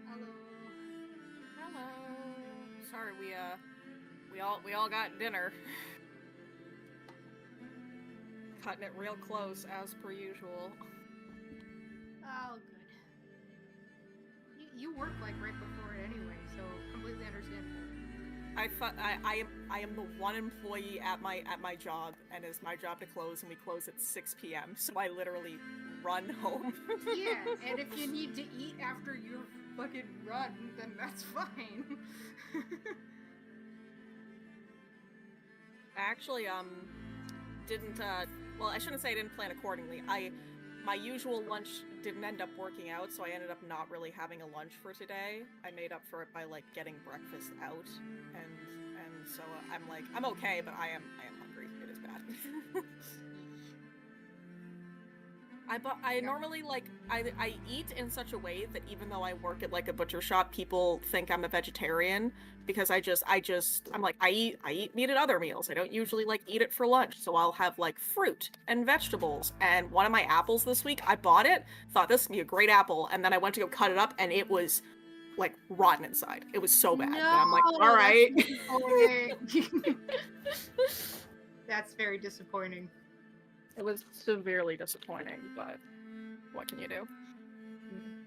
Hello. Hello. Sorry, we all got dinner. Cutting it real close as per usual. Oh, good. You work like right before it anyway, so completely understandable. I am the one employee at my job, and it's my job to close, and we close at 6 p.m. So I literally run home. Yeah, and if you need to eat after your fucking run, then that's fine. I actually didn't well, I shouldn't say I didn't plan accordingly. My usual lunch didn't end up working out, so I ended up not really having a lunch for today. I made up for it by like getting breakfast out, and so I'm like, I'm okay, but I am hungry. It is bad. I normally like I eat in such a way that even though I work at like a butcher shop, people think I'm a vegetarian because I'm like I eat meat at other meals. I don't usually like eat it for lunch, so I'll have like fruit and vegetables. And one of my apples this week, I bought it, thought this would be a great apple, and then I went to go cut it up, and it was like rotten inside. It was so bad. No, but I'm like, all right. That's very disappointing. It was severely disappointing, but what can you do?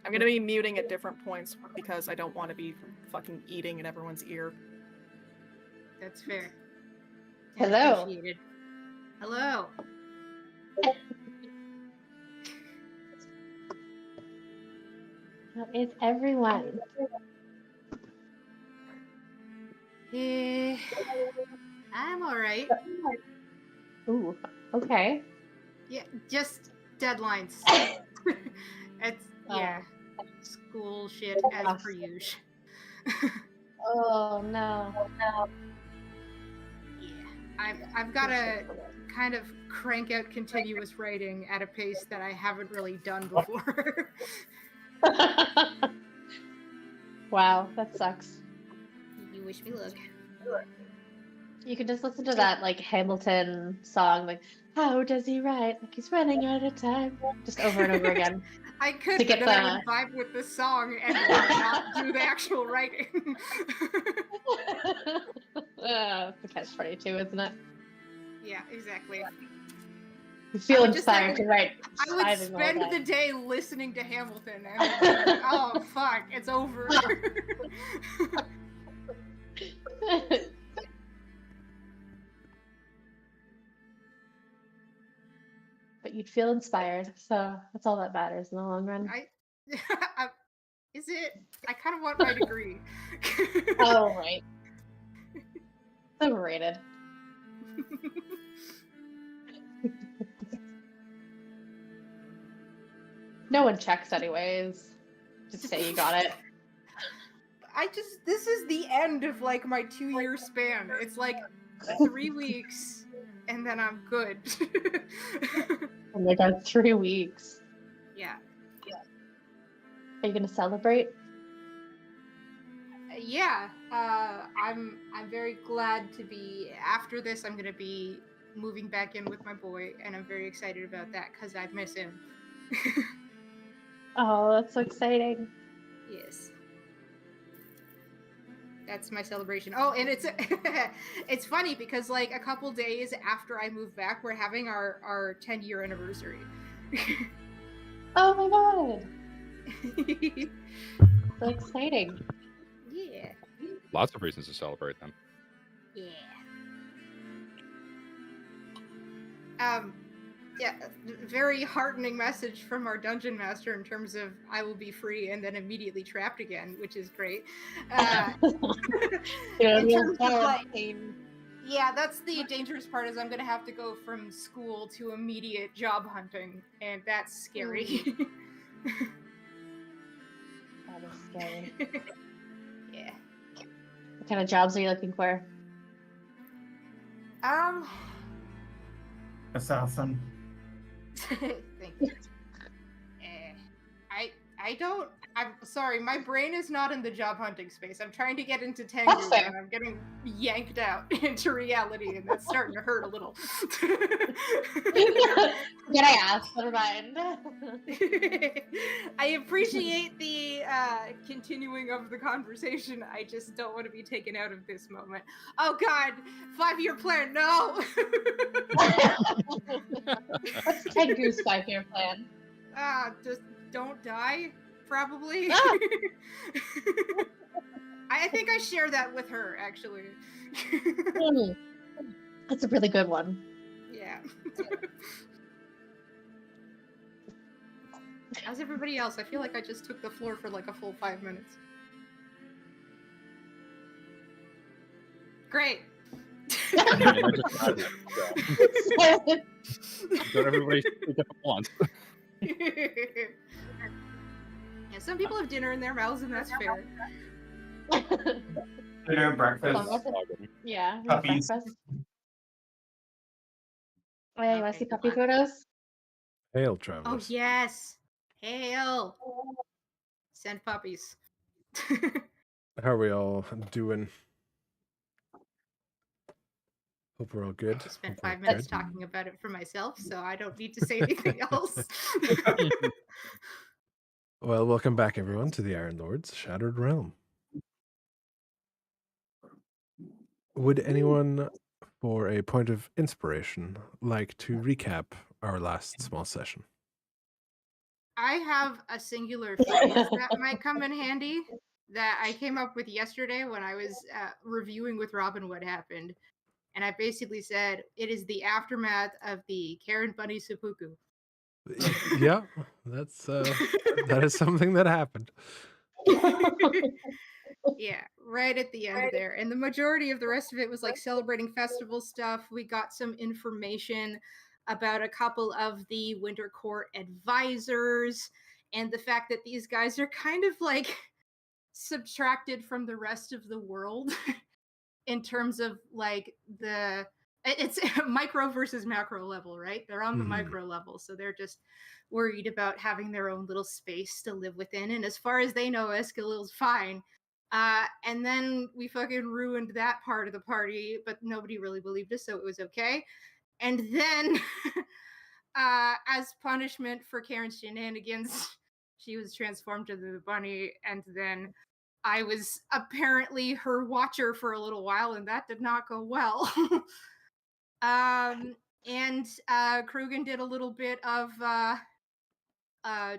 I'm gonna be muting at different points because I don't want to be fucking eating in everyone's ear. That's fair. Hello. Appreciated. Hello. How is everyone? I'm alright. Ooh, okay. Yeah, just deadlines. It's yeah, school shit as per usual. Oh no. Yeah, I've got to kind of crank out continuous writing at a pace that I haven't really done before. Wow, that sucks. You wish me luck. You could just listen to that like Hamilton song, like "How does he write? Like he's running out of time," just over and over again. I could, To but get then I would vibe with the song and not do the actual writing. The catch-22, isn't it? Yeah, exactly. You feel I would just inspired have- to write. I would Simon spend Wardell. the day listening to Hamilton and then be like, oh fuck, it's over. But you'd feel inspired, so that's all that matters in the long run. Is it? I kind of want my degree. Oh, right. Overrated. No one checks anyways. Just say you got it. This is the end of like my 2-year span. It's like 3 weeks and then I'm good. Oh my god, 3 weeks. Yeah. Are you gonna celebrate? Yeah. I'm very glad to be, after this I'm gonna be moving back in with my boy, and I'm very excited about that because I miss him. Oh, that's so exciting. Yes. That's my celebration. Oh, and it's it's funny because like a couple days after I move back, we're having our 10-year anniversary. Oh my god. So exciting. Yeah. Lots of reasons to celebrate them. Yeah. Yeah, very heartening message from our dungeon master in terms of I will be free and then immediately trapped again, which is great. In terms of, like, yeah, that's the dangerous part, is I'm going to have to go from school to immediate job hunting, and that's scary. That is scary. Yeah. What kind of jobs are you looking for? Assassin. Thank you. I don't I'm sorry, my brain is not in the job hunting space. I'm trying to get into Tengu, fair. and I'm getting yanked out into reality, and that's starting to hurt a little. Forget I asked. Never mind. I appreciate the continuing of the conversation. I just don't want to be taken out of this moment. Oh God, 5-year plan, no! What's Tengu's 5-year plan? Just don't die, probably. Ah! I think I share that with her, actually. That's a really good one. Yeah. How's everybody else? I feel like I just took the floor for like a full 5 minutes. Great. Don't everybody speak at once. Yeah, some people have dinner in their mouths, and that's fair. Dinner, breakfast. Yeah, Puppies. breakfast. Oh yeah, you want to Okay, see puppy fine. photos? Hail, Oh travelers. yes. Hail. Send puppies. How are we all doing? Hope we're all good. I spent Hope we're 5 minutes good. talking about it for myself, so I don't need to say anything else. Well, welcome back, everyone, to the Iron Lord's Shattered Realm. Would anyone, for a point of inspiration, like to recap our last small session? I have a singular phrase that might come in handy that I came up with yesterday when I was reviewing with Robin what happened. And I basically said, it is the aftermath of the Karen Bunny seppuku. Yeah, that is something that happened. Yeah, right at the end there. And the majority of the rest of it was like celebrating festival stuff. We got some information about a couple of the Winter Court advisors and the fact that these guys are kind of like subtracted from the rest of the world in terms of like it's micro versus macro level, right? They're on the micro level, so they're just worried about having their own little space to live within. And as far as they know, Escalil's fine. And then we fucking ruined that part of the party, but nobody really believed us, so it was okay. And then, as punishment for Karen's shenanigans, she was transformed into the bunny, and then I was apparently her watcher for a little while, and that did not go well. And Krugen did a little bit of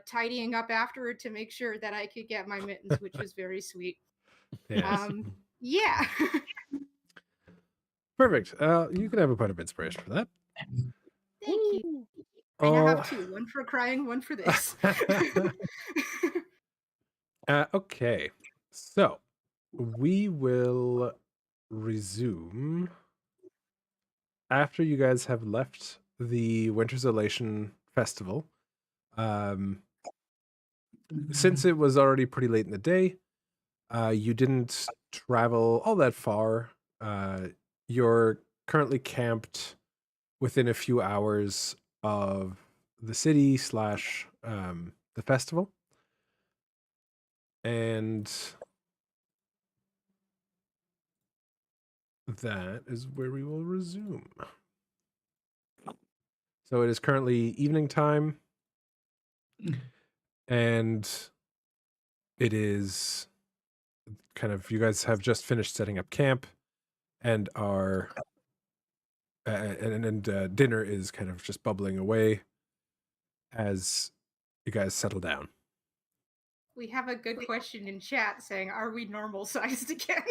tidying up after to make sure that I could get my mittens, which was very sweet. Yes. Yeah. Perfect. You can have a point of inspiration for that. Thank you. I now have two, one for crying, one for this. Okay, so we will resume after you guys have left the Winter's Elation Festival. Since it was already pretty late in the day, you didn't travel all that far. You're currently camped within a few hours of the city / the festival. And that is where we will resume. So it is currently evening time. And it is kind of, you guys have just finished setting up camp and are, and dinner is kind of just bubbling away as you guys settle down. We have a good question in chat saying, are we normal sized again?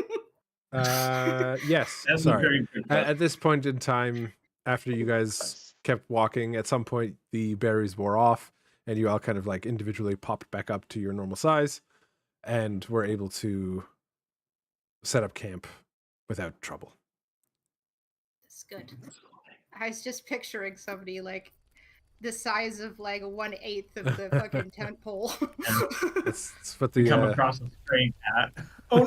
Yes, That's a sorry. very good question. At this point in time, after you guys kept walking, at some point the berries wore off and you all kind of like individually popped back up to your normal size and were able to set up camp without trouble. That's good. I was just picturing somebody like the size of like 1/8 of the fucking tent pole. That's what We come the across a stray cat. Oh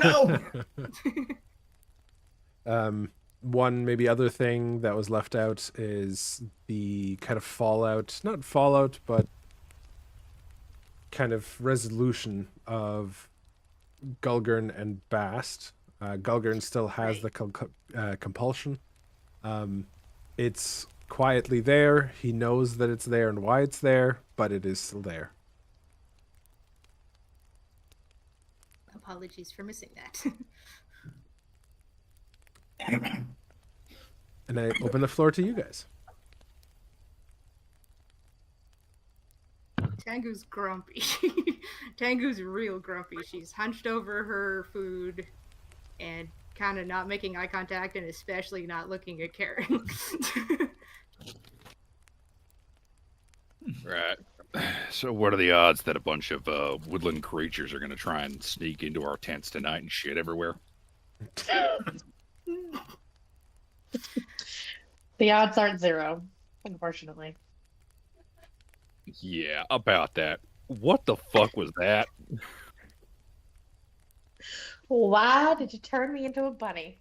no! one maybe other thing that was left out is the kind of fallout, not fallout, but kind of resolution of Gulgurn and Bast. Gulgurn still has the compulsion. It's quietly there. He knows that it's there and why it's there, but it is still there. Apologies for missing that. And I open the floor to you guys. Tangu's grumpy. Tangu's real grumpy. She's hunched over her food and kind of not making eye contact and especially not looking at Karen. Right. So what are the odds that a bunch of woodland creatures are going to try and sneak into our tents tonight and shit everywhere? The odds aren't zero, unfortunately. Yeah, about that. What the fuck was that? Why did you turn me into a bunny?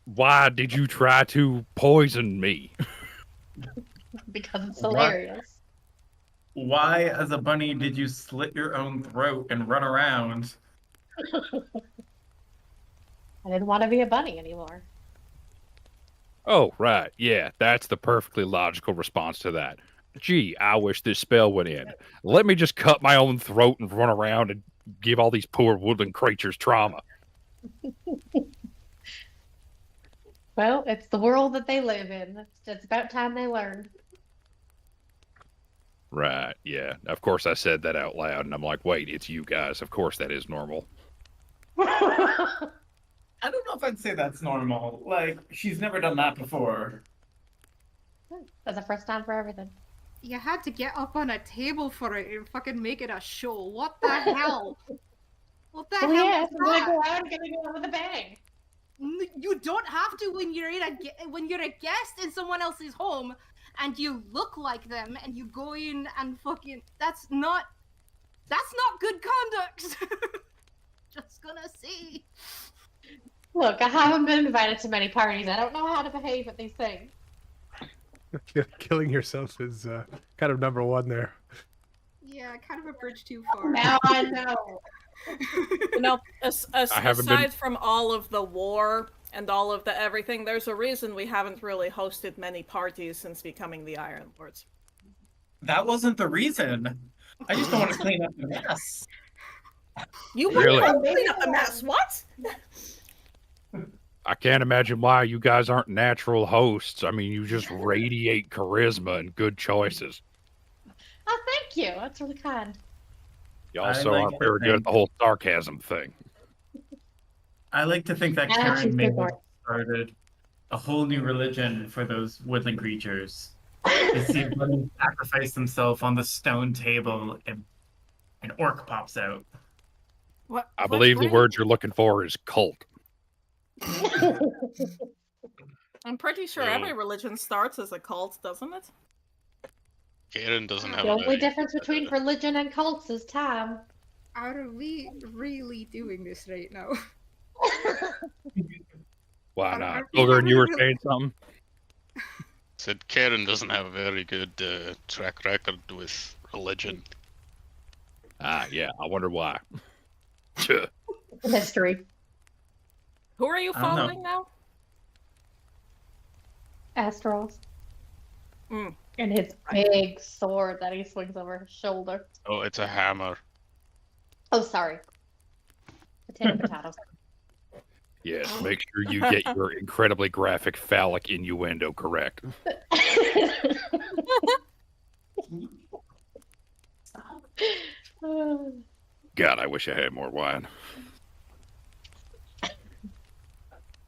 Why did you try to poison me? Because it's What? hilarious. Why, as a bunny, did you slit your own throat and run around? I didn't want to be a bunny anymore. Oh, right. Yeah, that's the perfectly logical response to that. Gee, I wish this spell went in. Let me just cut my own throat and run around and give all these poor woodland creatures trauma. Well, it's the world that they live in. It's about time they learned. Right, yeah. Of course, I said that out loud, and I'm like, wait, it's you guys. Of course, that is normal. I don't know if I'd say that's normal. Like, she's never done that before. That's the first time for everything. You had to get up on a table for it and fucking make it a show. What the hell? What the Oh hell yeah, is I'm gonna that? go out and gonna go out with a bang. You don't have to when you're when you're a guest in someone else's home and you look like them and you go in and fucking that's not good conduct. Just gonna say. Look, I haven't been invited to many parties. I don't know how to behave at these things. Killing yourself is kind of number one there. Yeah, kind of a bridge too far. Now I know. You know, haven't been- aside from all of the war and all of the everything, there's a reason we haven't really hosted many parties since becoming the Iron Lords. That wasn't the reason. I just don't want to clean up the mess. You Really? wouldn't clean up a mess, what? I can't imagine why you guys aren't natural hosts. I mean, you just radiate charisma and good choices. Oh, thank you. That's really kind. You I also like aren't to very good at think- the whole sarcasm thing. I like to think that Yeah, Karen she's may good have for started a whole new religion for those woodland creatures. They see bunny sacrifice himself on the stone table and an orc pops out. What? I believe the word you're looking for is cult. I'm pretty sure No. every religion starts as a cult, doesn't it? Karen doesn't have The a only very- difference between religion and cults is time. Are we really doing this right now? Why I- not? I- Children, you were I- saying something? said Karen doesn't have a very good track record with religion. Ah, yeah. I wonder why. Tuh. Mystery. Who are you I don't know. following now? Astrals. Mm. And his big sword that he swings over his shoulder. Oh, it's a hammer. Oh, sorry. Potato, potato. Yes, make sure you get your incredibly graphic phallic innuendo correct. God, I wish I had more wine.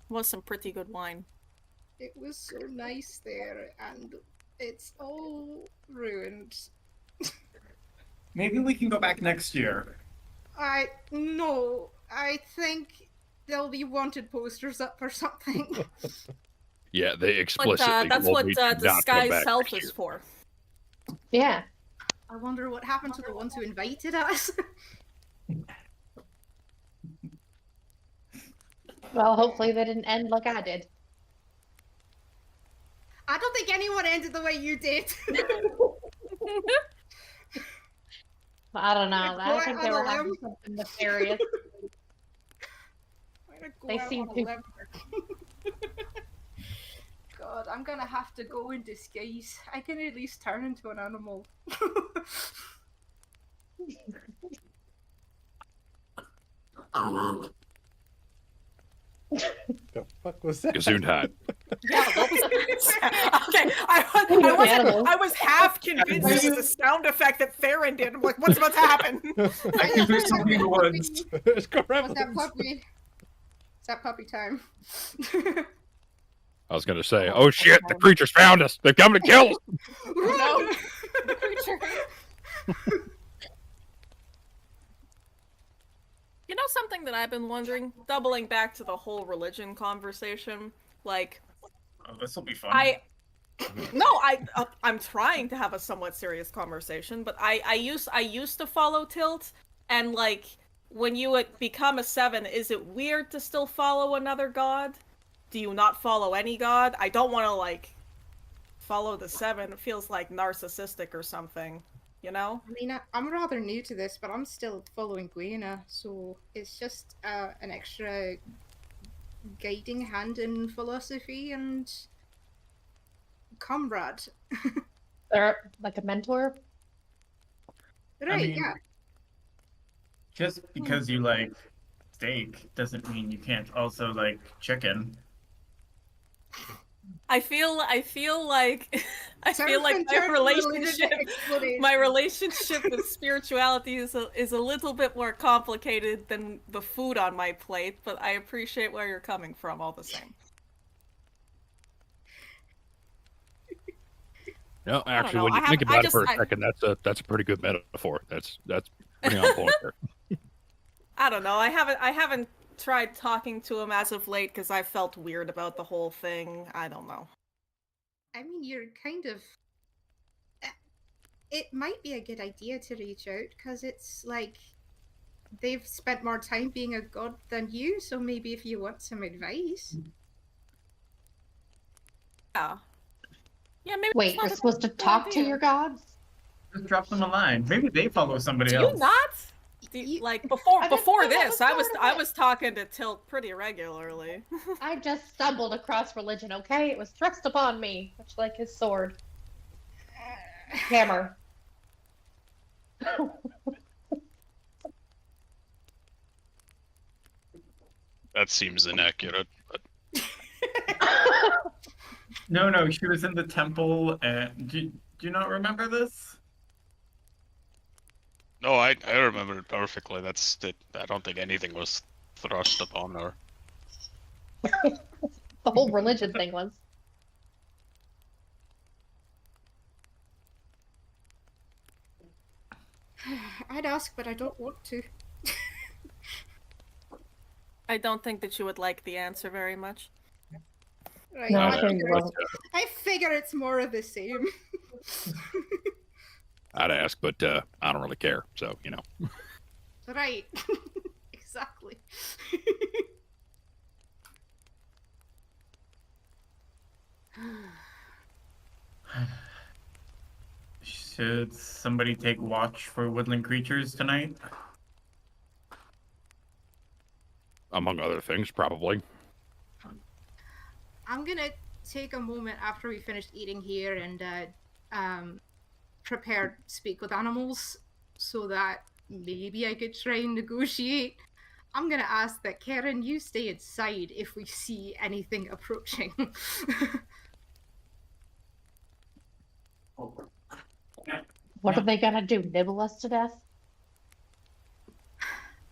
Was some pretty good wine. It was so nice there, and it's all ruined. Maybe we can go back next year. I think there'll be wanted posters up or something. Yeah, they But explicitly that's told what me to not come disguise back self next is year. for. Yeah. I wonder what happened to the ones who invited us. Well, hopefully they didn't end like I did. I don't think anyone ended the way you did. I don't know. I Go think out they on were a having limb. something nefarious. I'm gonna go They out seem on a to- limb. God, I'm gonna have to go in disguise. I can at least turn into an animal. The fuck was that? Gesundheit. Yeah, what was okay, Animals. I was half convinced it was a sound effect that Farron did. I'm like, what's about to happen? I think there's something in the woods. It's got What's that revelings. puppy? It's that puppy time. I was gonna say, oh shit, the creatures found us. They've come to kill us. No. The creature. You know something that I've been wondering? Doubling back to the whole religion conversation, like, Oh, this will be fun. I'm trying to have a somewhat serious conversation, but I used to follow Tilt, and like when you become a 7, is it weird to still follow another god? Do you not follow any god? I don't want to like follow the 7. It feels like narcissistic or something, you know? I mean, I'm rather new to this, but I'm still following Guyana, so it's just an extra guiding hand in philosophy and comrade. They're like a mentor. Right, mean, yeah. Just because you like steak doesn't mean you can't also like chicken. I feel like I feel like Self-centered my relationship with spirituality is a little bit more complicated than the food on my plate, but I appreciate where you're coming from all the same. No, actually, know, when you I think have- about I it for a just- second, that's a pretty good metaphor. That's pretty on point there. I don't know. I haven't tried talking to him as of late because I felt weird about the whole thing. I don't know. I mean, you're kind of. It might be a good idea to reach out because it's like they've spent more time being a god than you, so maybe if you want some advice. Yeah. Yeah, maybe. Wait, it's not you're a supposed to bad talk to idea. your gods? Just drop them a line. Maybe they follow somebody Do else. you not? You- Like I before didn't before know that this, was I part was of I it. was talking to Tilt pretty regularly. I just stumbled across religion, okay? It was thrust upon me, much like his sword. Hammer. That seems inaccurate. But No, she was in the temple. And do you not remember this? no, I remember it perfectly. That's it. I don't think anything was thrust upon her. The whole religion thing was. I'd ask, but I don't want to. I don't think that you would like the answer very much. Right, No, I, I'm sure you figure won't. I figure it's more of the same. I'd ask, but I don't really care. So you know. Right. Exactly. Should somebody take watch for woodland creatures tonight? Among other things, probably. I'm gonna take a moment after we finished eating here and prepare speak with animals so that maybe I could try and negotiate. I'm gonna ask that Karen, you stay inside if we see anything approaching. What are they gonna do? Nibble us to death?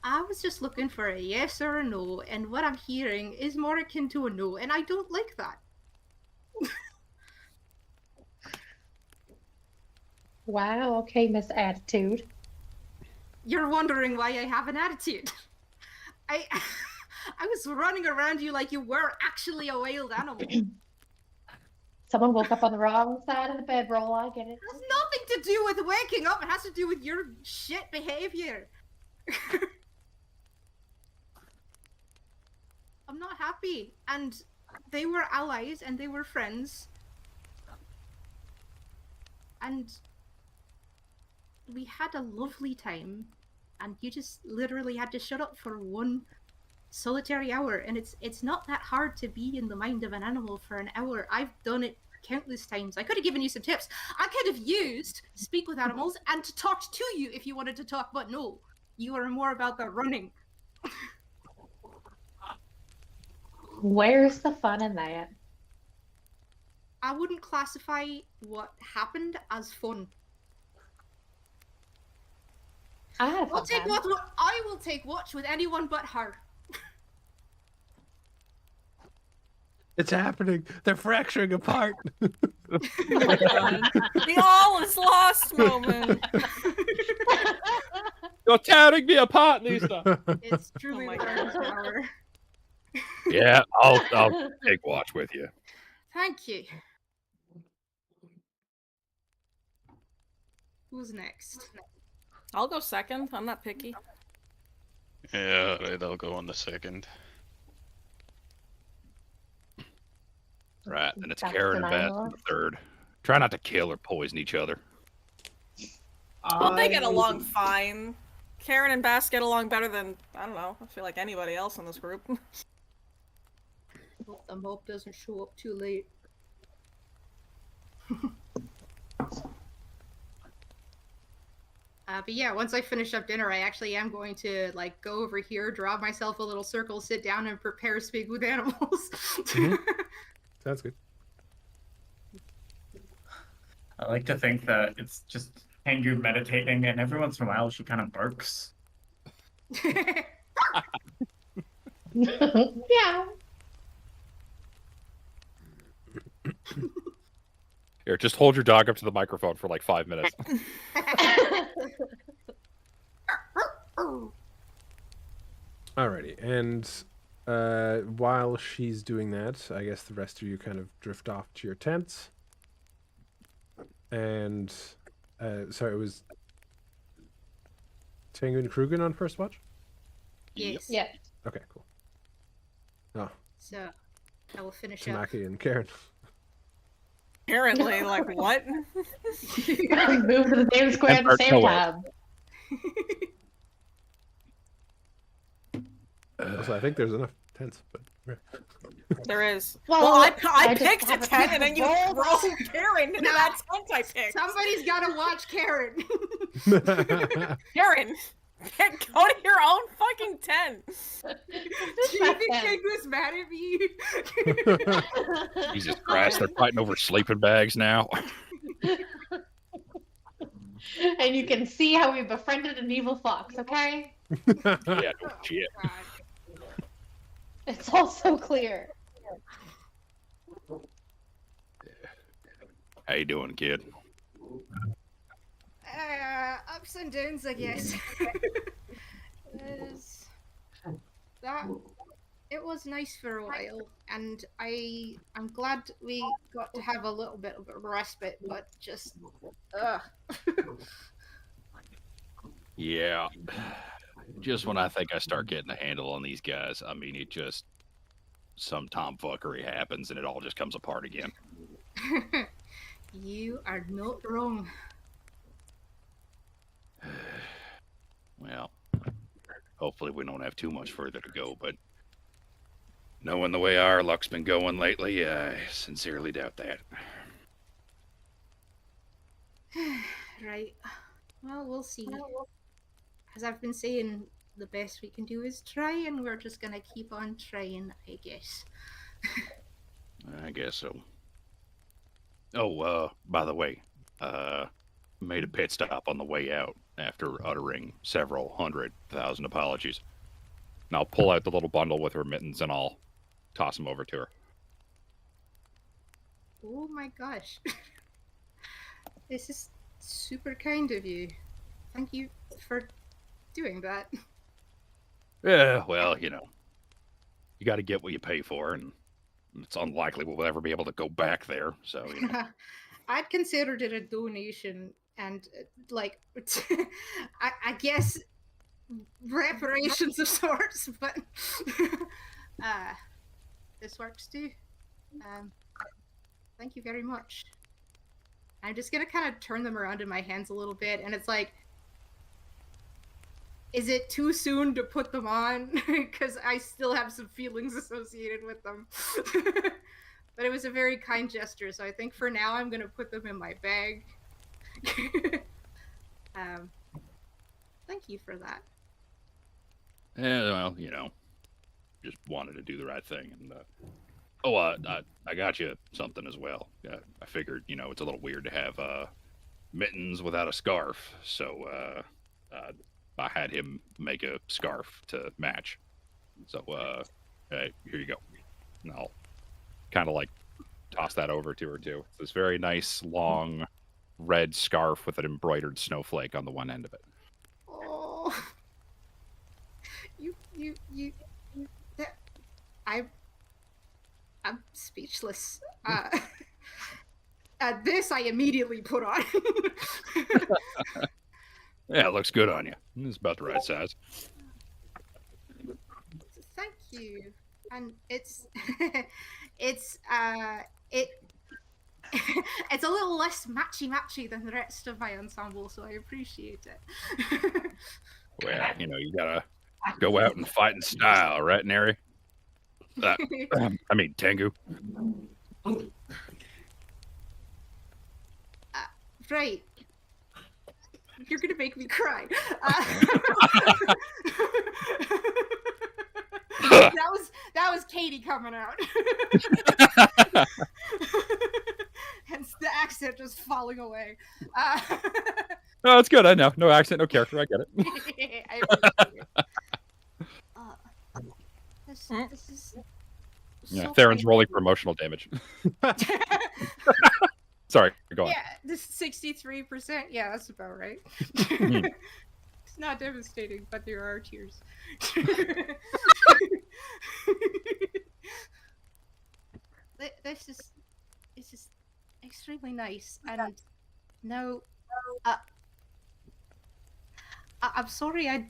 I was just looking for a yes or a no, and what I'm hearing is more akin to a no, and I don't like that. Wow, okay, Miss Attitude. You're wondering why I have an attitude. I I was running around you like you were actually a wild animal. Someone woke up on the wrong side of the bedroll, I get it. It has nothing to do with waking up. It has to do with your shit behavior. I'm not happy. And they were allies and they were friends. And we had a lovely time, and you just literally had to shut up for one solitary hour. And it's not that hard to be in the mind of an animal for an hour. I've done it countless times. I could have given you some tips. I could have used speak with animals and talked to you if you wanted to talk, but no, you are more about the running. Where's the fun in that? I wouldn't classify what happened as fun. I had a fun time. I will take watch with anyone but her. It's happening. They're fracturing apart. The all is lost moment. You're tearing me apart, Lisa. It's truly my the darkest God. hour. Yeah, I'll take watch with you. Thank you. Who's next? I'll go second. I'm not picky. Yeah, right, I'll go on the second. Right, and it's That's Karen and Bass denial. in the third. Try not to kill or poison each other. Well, they get along fine. Karen and Bass get along better than, I don't know, I feel like anybody else in this group. Hope the mob doesn't show up too late. But yeah, once I finish up dinner, I actually am going to like go over here, draw myself a little circle, sit down, and prepare speak with animals. Sounds good. I like to think that it's just Tengu meditating, and every once in a while she kind of barks. Yeah. Here, just hold your dog up to the microphone for like 5 minutes. Alrighty, and while she's doing that, I guess the rest of you kind of drift off to your tents. And sorry, it was Tengu and Krugen on first watch? Yes. Yeah. Okay, cool. Oh, So I will finish up. Tamaki and Karen. Apparently, like, what? Move to the same square at the Effort same nowhere. time. Also, I think there's enough tents, but There is. Well, Well, I I just picked a haven't tent, and then you rolled throw Karen into that tent I picked. Somebody's got to watch Karen. Karen, go to your own fucking tent. Do you think Tengu's mad at me? Jesus Christ, they're fighting over sleeping bags now. And you can see how we befriended an evil fox, okay? Yeah, no shit. God. It's all so clear. How you doing, kid? Ups and downs, I guess. It was nice for a while, and I'm glad we got to have a little bit of a respite, but just Yeah. Just when I think I start getting a handle on these guys, I mean, it just some tomfuckery happens and it all just comes apart again. You are not wrong. Well, hopefully we don't have too much further to go, but knowing the way our luck's been going lately, I sincerely doubt that. Right. Well, we'll see. As I've been saying, the best we can do is try, and we're just gonna keep on trying, I guess. I guess so. Oh, by the way, made a pit stop on the way out after uttering several 100,000 apologies. And I'll pull out the little bundle with her mittens and I'll toss them over to her. Oh my gosh. This is super kind of you. Thank you for doing that. Yeah, well, you know, you got to get what you pay for, and it's unlikely we'll ever be able to go back there. So, you know. I'd considered it a donation, and like, I guess reparations of sorts, but this works too. Thank you very much. I'm just gonna kind of turn them around in my hands a little bit, and it's like, is it too soon to put them on? Because I still have some feelings associated with them. But it was a very kind gesture, so I think for now I'm gonna put them in my bag. Thank you for that. Yeah, well, you know, just wanted to do the right thing. And I got you something as well. I figured, you know, it's a little weird to have mittens without a scarf, so I had him make a scarf to match. So hey, here you go. And I'll kind of like toss that over to her too. It's this very nice long red scarf with an embroidered snowflake on the one end of it. Oh, you. That, I'm speechless. This I immediately put on. Yeah, it looks good on you. It's about the right size. Thank you. And it's it's it it's a little less matchy than the rest of my ensemble, so I appreciate it. Well, you know, you gotta go out and fight in style, right, Neri? I mean, Tengu. Right. You're gonna make me cry. That was Katie coming out. Hence the accent just falling away. No, it's good. I know. No accent, no character. I get it. I appreciate it. This is Yeah, so Theron's great. rolling for emotional damage. Sorry, go on. Yeah, this 63%. Yeah, that's about right. Mhm. It's not devastating, but there are tears. This is extremely nice, and no, I'm sorry, I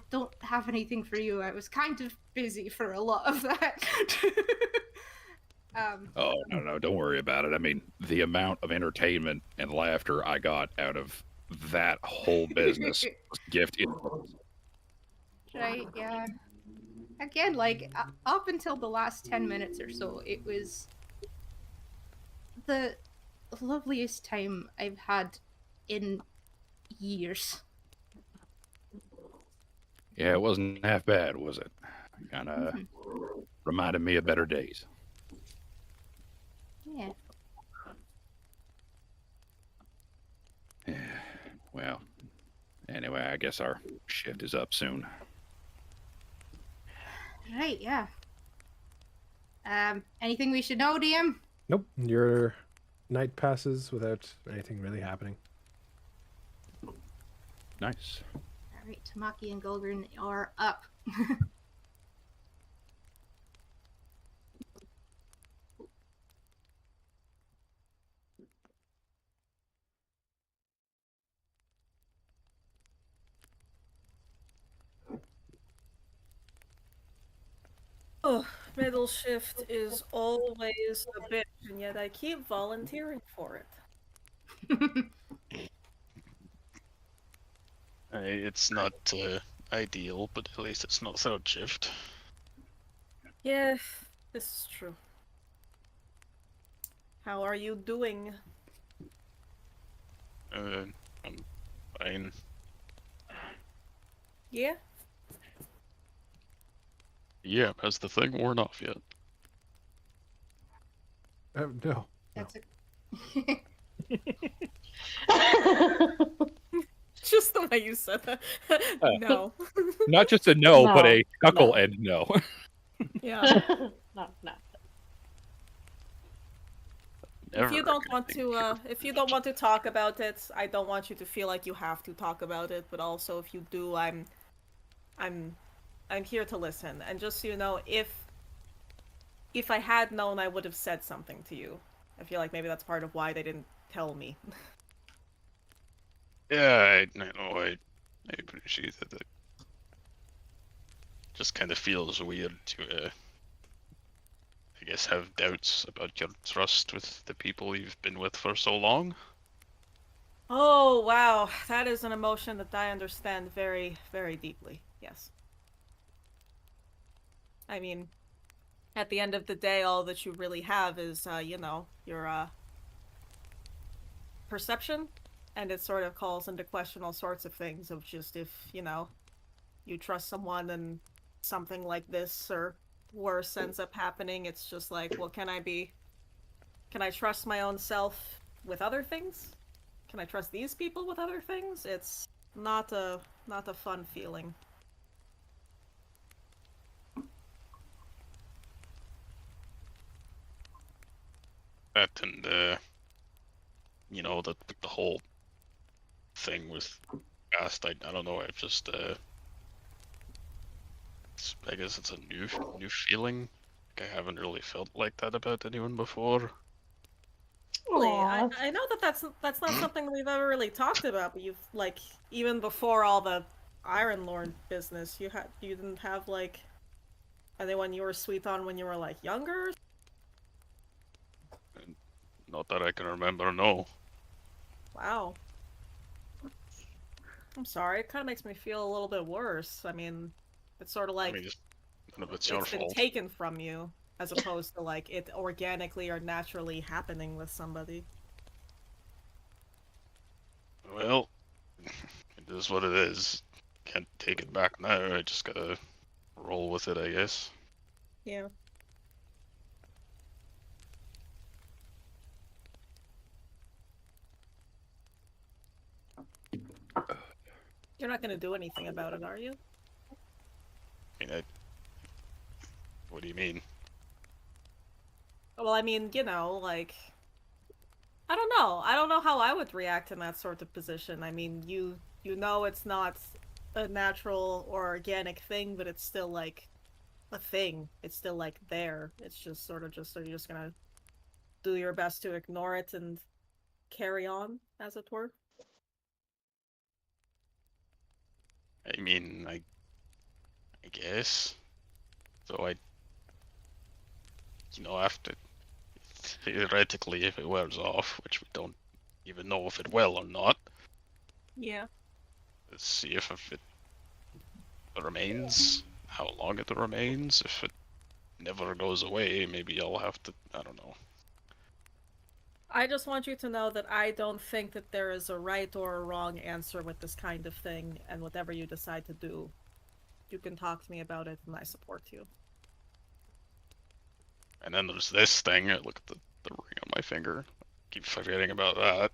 don't have anything for you. I was kind of busy for a lot of that. Oh, no, don't worry about it. I mean, the amount of entertainment and laughter I got out of that whole business was gift. Right, yeah. Again, like, up until the last 10 minutes or so, it was the loveliest time I've had in years. Yeah, it wasn't half bad, was it? Kind of Mhm. reminded me of better days. Yeah. Well, anyway, I guess our shift is up soon. Right, yeah. Anything we should know, DM? Nope. Your night passes without anything really happening. Nice. Alright, Tamaki and Gulgrin are up. Oh, middle shift is always a bitch, and yet I keep volunteering for it. It's not ideal, but at least it's not third shift. Yeah, this is true. How are you doing? I'm fine. Yeah? Yeah, has the thing worn off yet? No. That's a Just the way you said that. No. Not just a no, but No, a chuckle no. and no. Yeah. No. Never If you don't a good want thing. to, if you don't want to talk about it, I don't want you to feel like you have to talk about it. But also, if you do, I'm here to listen. And just so you know, if I had known, I would have said something to you. I feel like maybe that's part of why they didn't tell me. Yeah, I know. I appreciate that. It just kind of feels weird to, I guess, have doubts about your trust with the people you've been with for so long. Oh, wow. That is an emotion that I understand very, very deeply. Yes. I mean, at the end of the day, all that you really have is, your perception. And it sort of calls into question all sorts of things of just if, you trust someone and something like this or worse ends up happening, it's just like, well, can I trust my own self with other things? Can I trust these people with other things? It's not a fun feeling. That and the whole thing with Gast. I don't know. I've just I guess it's a new feeling. Like, I haven't really felt like that about anyone before. Really, Aw. I know that that's not something we've ever really talked about, but you've like even before all the Iron Lord business, you didn't have like anyone you were sweet on when you were like younger? And not that I can remember. No. Wow. I'm sorry. It kind of makes me feel a little bit worse. I mean, it's sort of I like mean, none of it's your it's been fault. taken from you as opposed to like it organically or naturally happening with somebody. Well, it is what it is. Can't take it back now. I just gotta roll with it, I guess. Yeah. You're not gonna do anything about it, are you? I mean, what do you mean? Well, I mean, like I don't know. I don't know how I would react in that sort of position. I mean, you know it's not a natural or organic thing, but it's still like a thing. It's still like there. It's just sort of just so you're just gonna do your best to ignore it and carry on, as it were. I mean, I guess. So after theoretically, if it wears off, which we don't even know if it will or not, Yeah. let's see if it remains, how long it remains. If it never goes away, maybe I'll have to, I don't know. I just want you to know that I don't think that there is a right or a wrong answer with this kind of thing, and whatever you decide to do, you can talk to me about it and I support you. And then there's this thing. I look at the ring on my finger. Keep forgetting about that.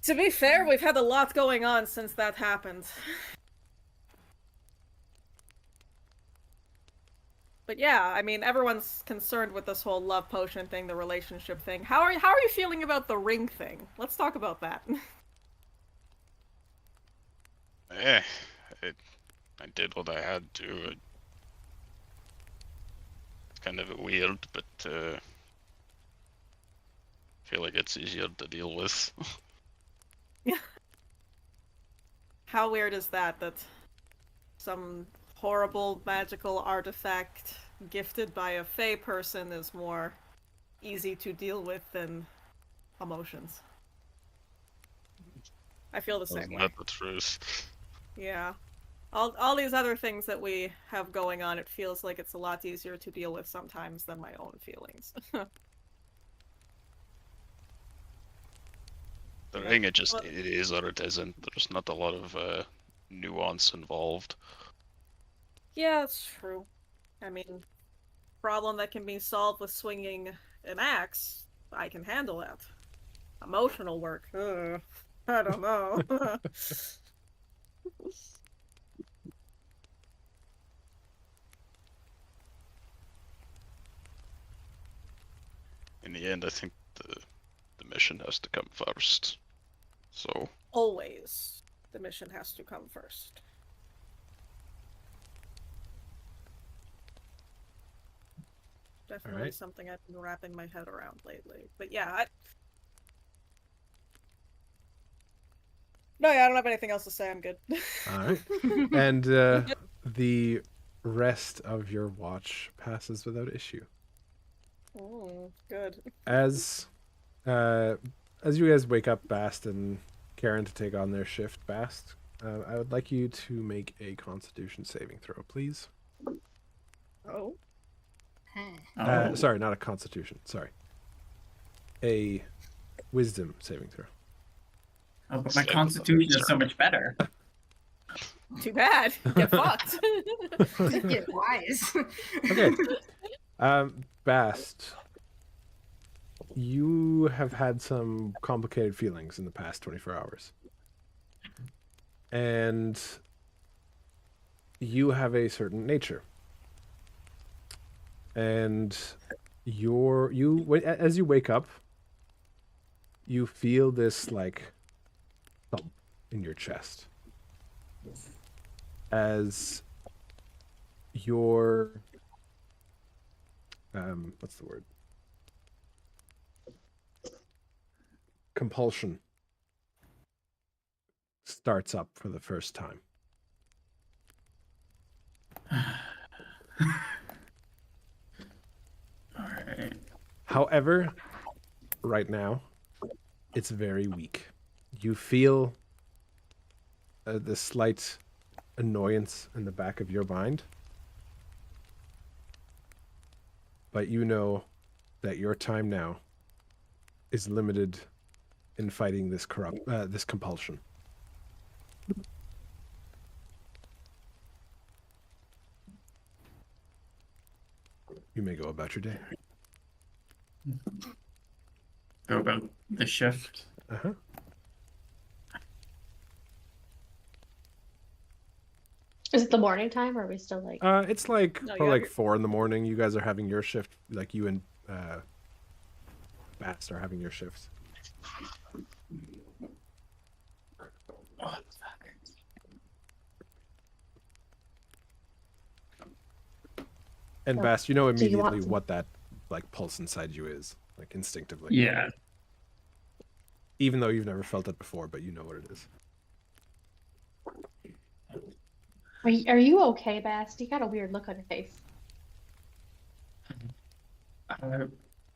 To be fair, we've had a lot going on since that happened. But yeah, I mean, everyone's concerned with this whole love potion thing, the relationship thing. How are you feeling about the ring thing? Let's talk about that. Eh, I did what I had to. It's kind of weird, but I feel like it's easier to deal with. How weird is that some horrible magical artifact gifted by a fey person is more easy to deal with than emotions? I feel the same Isn't way. that the truth? Yeah. All these other things that we have going on, it feels like it's a lot easier to deal with sometimes than my own feelings. The ring, it is or it isn't. There's not a lot of nuance involved. Yeah, it's true. I mean, problem that can be solved with swinging an axe, I can handle that. Emotional work, I don't know. In the end, I think the mission has to come first. So Always, the mission has to come first. Definitely right. something I've been wrapping my head around lately. But yeah, no, yeah, I don't have anything else to say. I'm good. All right. And the rest of your watch passes without issue. Oh, good. As as you guys wake up Bast and Karen to take on their shift, Bast, I would like you to make a Constitution saving throw, please. Oh. Oh. Sorry, not a Constitution. Sorry, a Wisdom saving throw. Oh, but my Save the constitution is sir. so much better. Too bad. Get fucked. Get wise. Okay. Bast, you have had some complicated feelings in the past 24 hours. And you have a certain nature. And as you wake up, you feel this like thump in your chest. As your what's the word? Compulsion starts up for the first time. All right. However, right now, it's very weak. You feel the slight annoyance in the back of your mind, but you know that your time now is limited in fighting this this compulsion. You may go about your day. Go about the shift. Uh-huh. Is it the morning time, or are we still like? It's like No, probably you like have 4 in the morning. You guys are having your shift, like you and Bast are having your shifts. Oh, fuck. And So, Bast, you know do you want immediately some- what that like pulse inside you is, like instinctively. Yeah. Even though you've never felt it before, but you know what it is. Are you okay, Bast? You got a weird look on your face. I've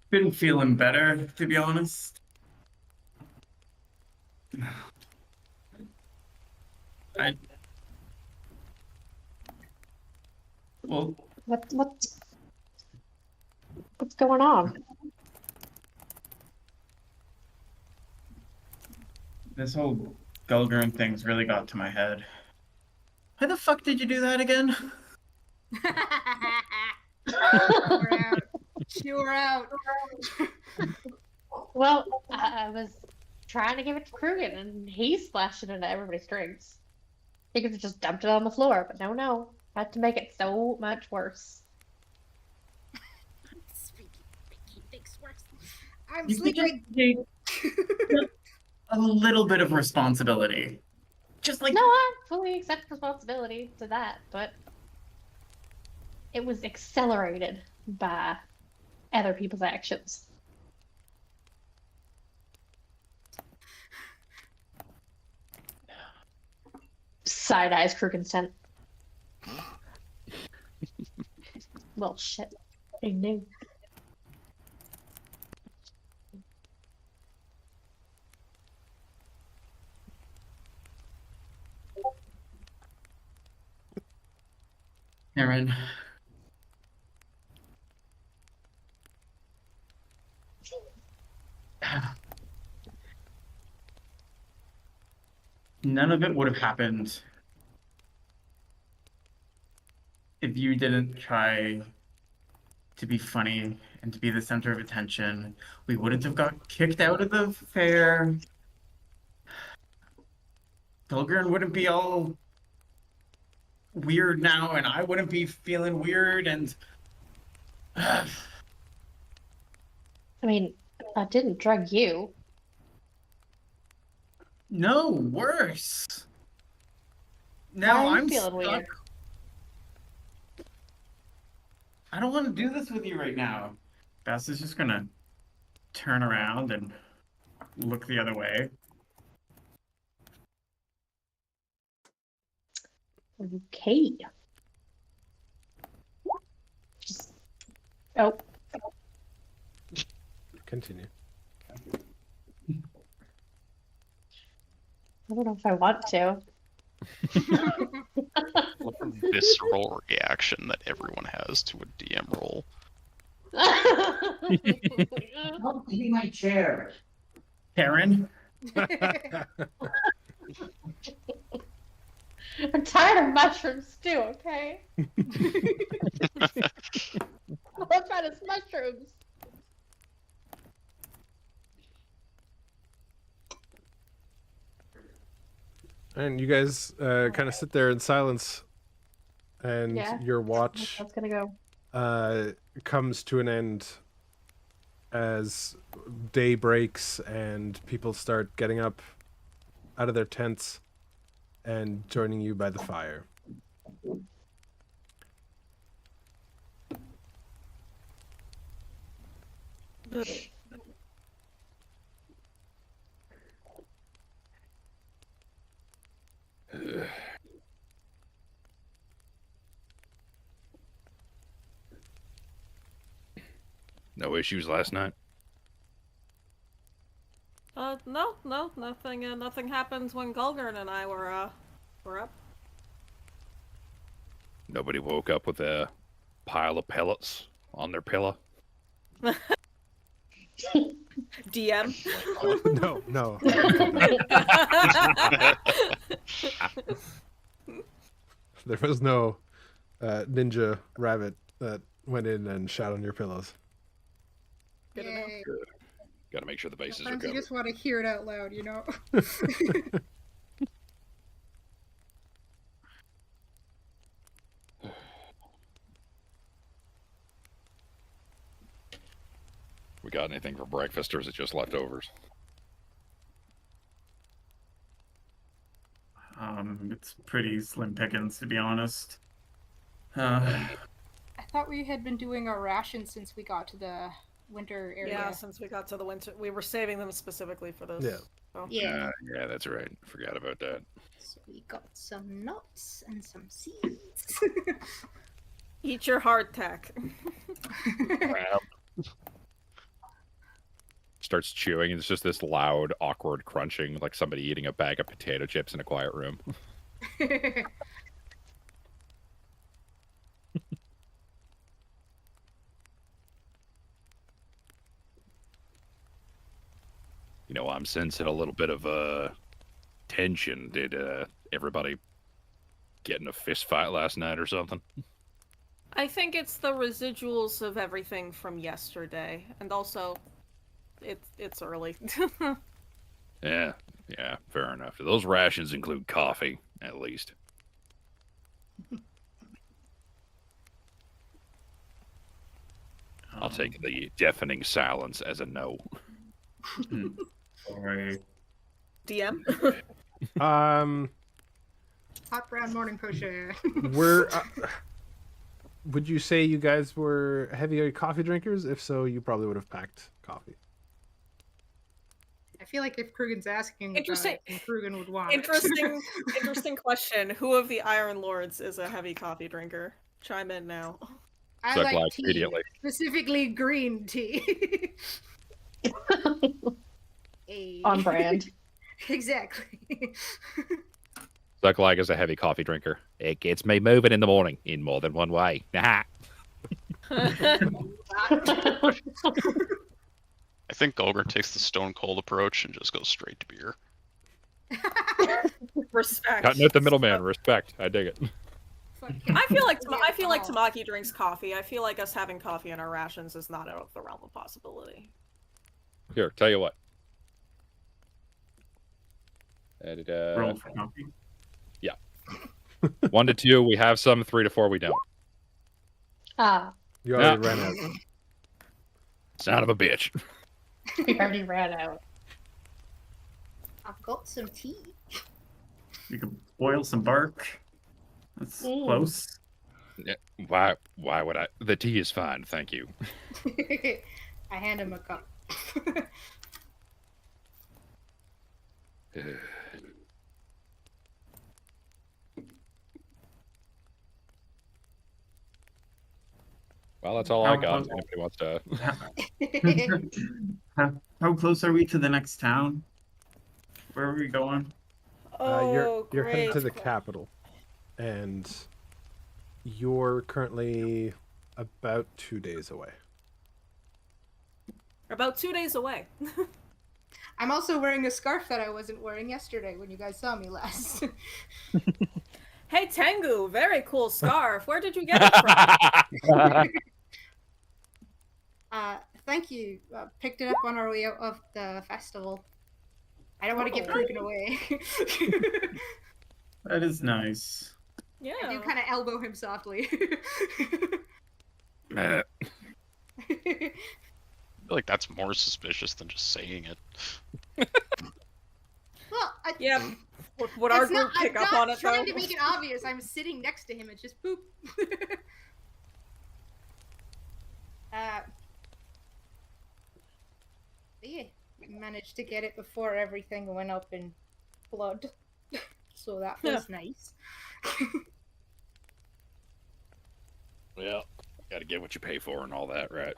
been feeling better, to be honest. I. Well, What's going on? this whole Gulgurn thing's really got to my head. Why the fuck did you do that again? We're out. We're out. Well, I was trying to give it to Krugen, and he splashed it into everybody's drinks. He could have just dumped it on the floor, but no. Had to make it so much worse. I'm You could just sleeping. take a little bit of responsibility. Just like No, I fully accept responsibility to that, but it was accelerated by other people's actions. Side eyes Krugen's tent. Well, shit. I knew. Aaron. None of it would have happened if you didn't try to be funny and to be the center of attention. We wouldn't have got kicked out of the fair. Pilgrim wouldn't be all weird now, and I wouldn't be feeling weird, and I mean, I didn't drug you. no, worse. Why Now are you I'm feeling stuck. weird? I don't want to do this with you right now. Bess is just gonna turn around and look the other way. Okay. Just... Oh, Continue. I don't know if I want to. What a visceral reaction that everyone has to a DM roll. Don't give me my chair. Karen? I'm tired of mushroom stew, okay? All I'm trying is mushrooms. And you guys kind of sit there in silence, and Yeah. your watch That's gonna go. comes to an end as day breaks and people start getting up out of their tents and joining you by the fire. No issues last night? No, nothing happens when Gulgurn and I were up. Nobody woke up with a pile of pellets on their pillow? DM. No. There was no ninja rabbit that went in and shot on your pillows. Good enough. Yay. Got to make sure the bases are Sometimes you covered. just want to hear it out loud, you know? We got anything for breakfast, or is it just leftovers? It's pretty slim pickings, to be honest. I thought we had been doing our rations since we got to the winter area. Yeah, since we got to the winter, we were saving them specifically for this. Yeah. So. Yeah. Yeah, that's right. Forgot about that. So we got some nuts and some seeds. Eat your hardtack. Crap. Starts chewing, and it's just this loud, awkward crunching, like somebody eating a bag of potato chips in a quiet room. You know, I'm sensing a little bit of tension. Did everybody get in a fist fight last night or something? I think it's the residuals of everything from yesterday, and also, it's early. Yeah, fair enough. Those rations include coffee, at least. I'll take the deafening silence as a no. Sorry. DM. Hot brown morning potion. We're. Would you say you guys were heavy coffee drinkers? If so, you probably would have packed coffee. I feel like if Krugen's asking, Interesting. Krugen would want Interesting question. Who of the Iron Lords is a heavy coffee drinker? Chime in now. I Suck like life tea, immediately. specifically green tea. Hey. On brand. Exactly. Suck like is a heavy coffee drinker. It gets me moving in the morning in more than one way. Nah. I think Golgren takes the stone cold approach and just goes straight to beer. Respect. Cutting out the middleman. Respect. I dig it. I feel like Tamaki drinks coffee. I feel like us having coffee in our rations is not out of the realm of possibility. Here, tell you what. Roll for coffee. 1 to 2, we have some. 3 to 4, we don't. You already ran out. Son of a bitch. We already ran out. I've got some tea. You could boil some bark. That's close. Yeah, why would I? The tea is fine, thank you. I hand him a cup. Well, that's all I got. If anybody wants to. How close are we to the next town? Where are we going? You're headed to great. the capital, and you're currently about 2 days away. About 2 days away. I'm also wearing a scarf that I wasn't wearing yesterday when you guys saw me last. Hey Tengu, very cool scarf. Where did you get it from? Thank you. Picked it up on our way out of the festival. I don't want to give Krugen away. That is nice. Yeah. I do kind of elbow him softly. I feel like that's more suspicious than just saying it. Well, Yeah. Would our group pick up on it though? I'm not trying to make it obvious. I'm sitting next to him. It's just boop. Yeah, managed to get it before everything went up in blood, so that was nice. Well, gotta get what you pay for and all that, right?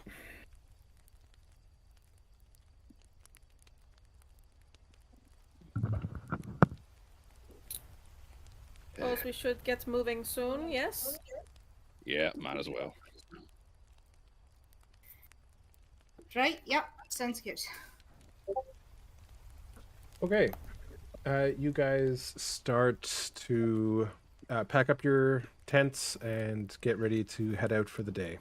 Suppose we should get moving soon, yes? Yeah, might as well. Right? Yep, sounds good. Okay. You guys start to pack up your tents and get ready to head out for the day.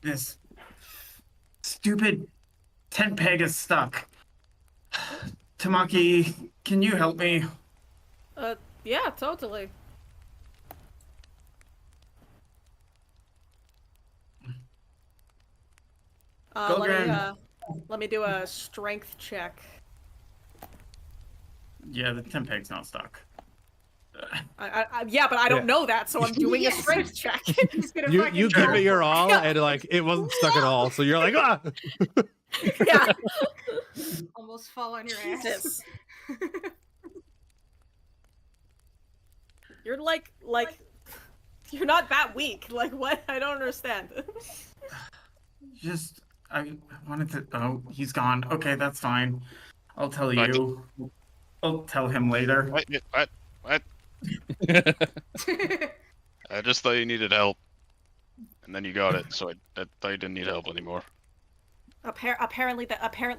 This stupid tent peg is stuck. Tamaki, can you help me? Yeah, totally. Let me do a strength check. Yeah, the tent peg's not stuck. Yeah, but I don't know that, so I'm doing a strength check. You give it your all, and like it wasn't stuck at all. So you're like, ah. Yeah. Almost fall on your Jesus. ass. You're like you're not that weak. Like what? I don't understand. I wanted to. Oh, he's gone. Okay, that's fine. I'll tell you. I'll tell him later. What? I just thought you needed help, and then you got it, so I thought you didn't need help anymore. Apparently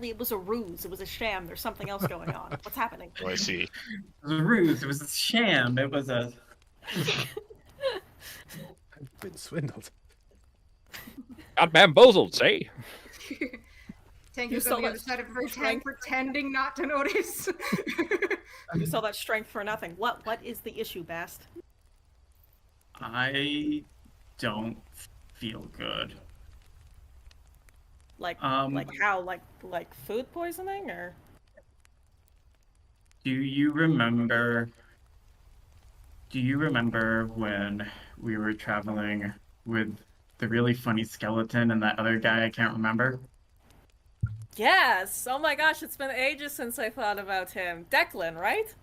it was a ruse. It was a sham. There's something else going on. What's happening? Oh, I see. It was a ruse. It was a sham. It was a. I've been swindled. Got bamboozled, say. Tengu's on the other side of her tent, pretending not to notice. You saw that strength for nothing. What is the issue, Bast? I don't feel good. Like how? Like food poisoning or? Do you remember when we were traveling with the really funny skeleton and that other guy I can't remember? Yes! Oh my gosh, it's been ages since I thought about him. Declan, right?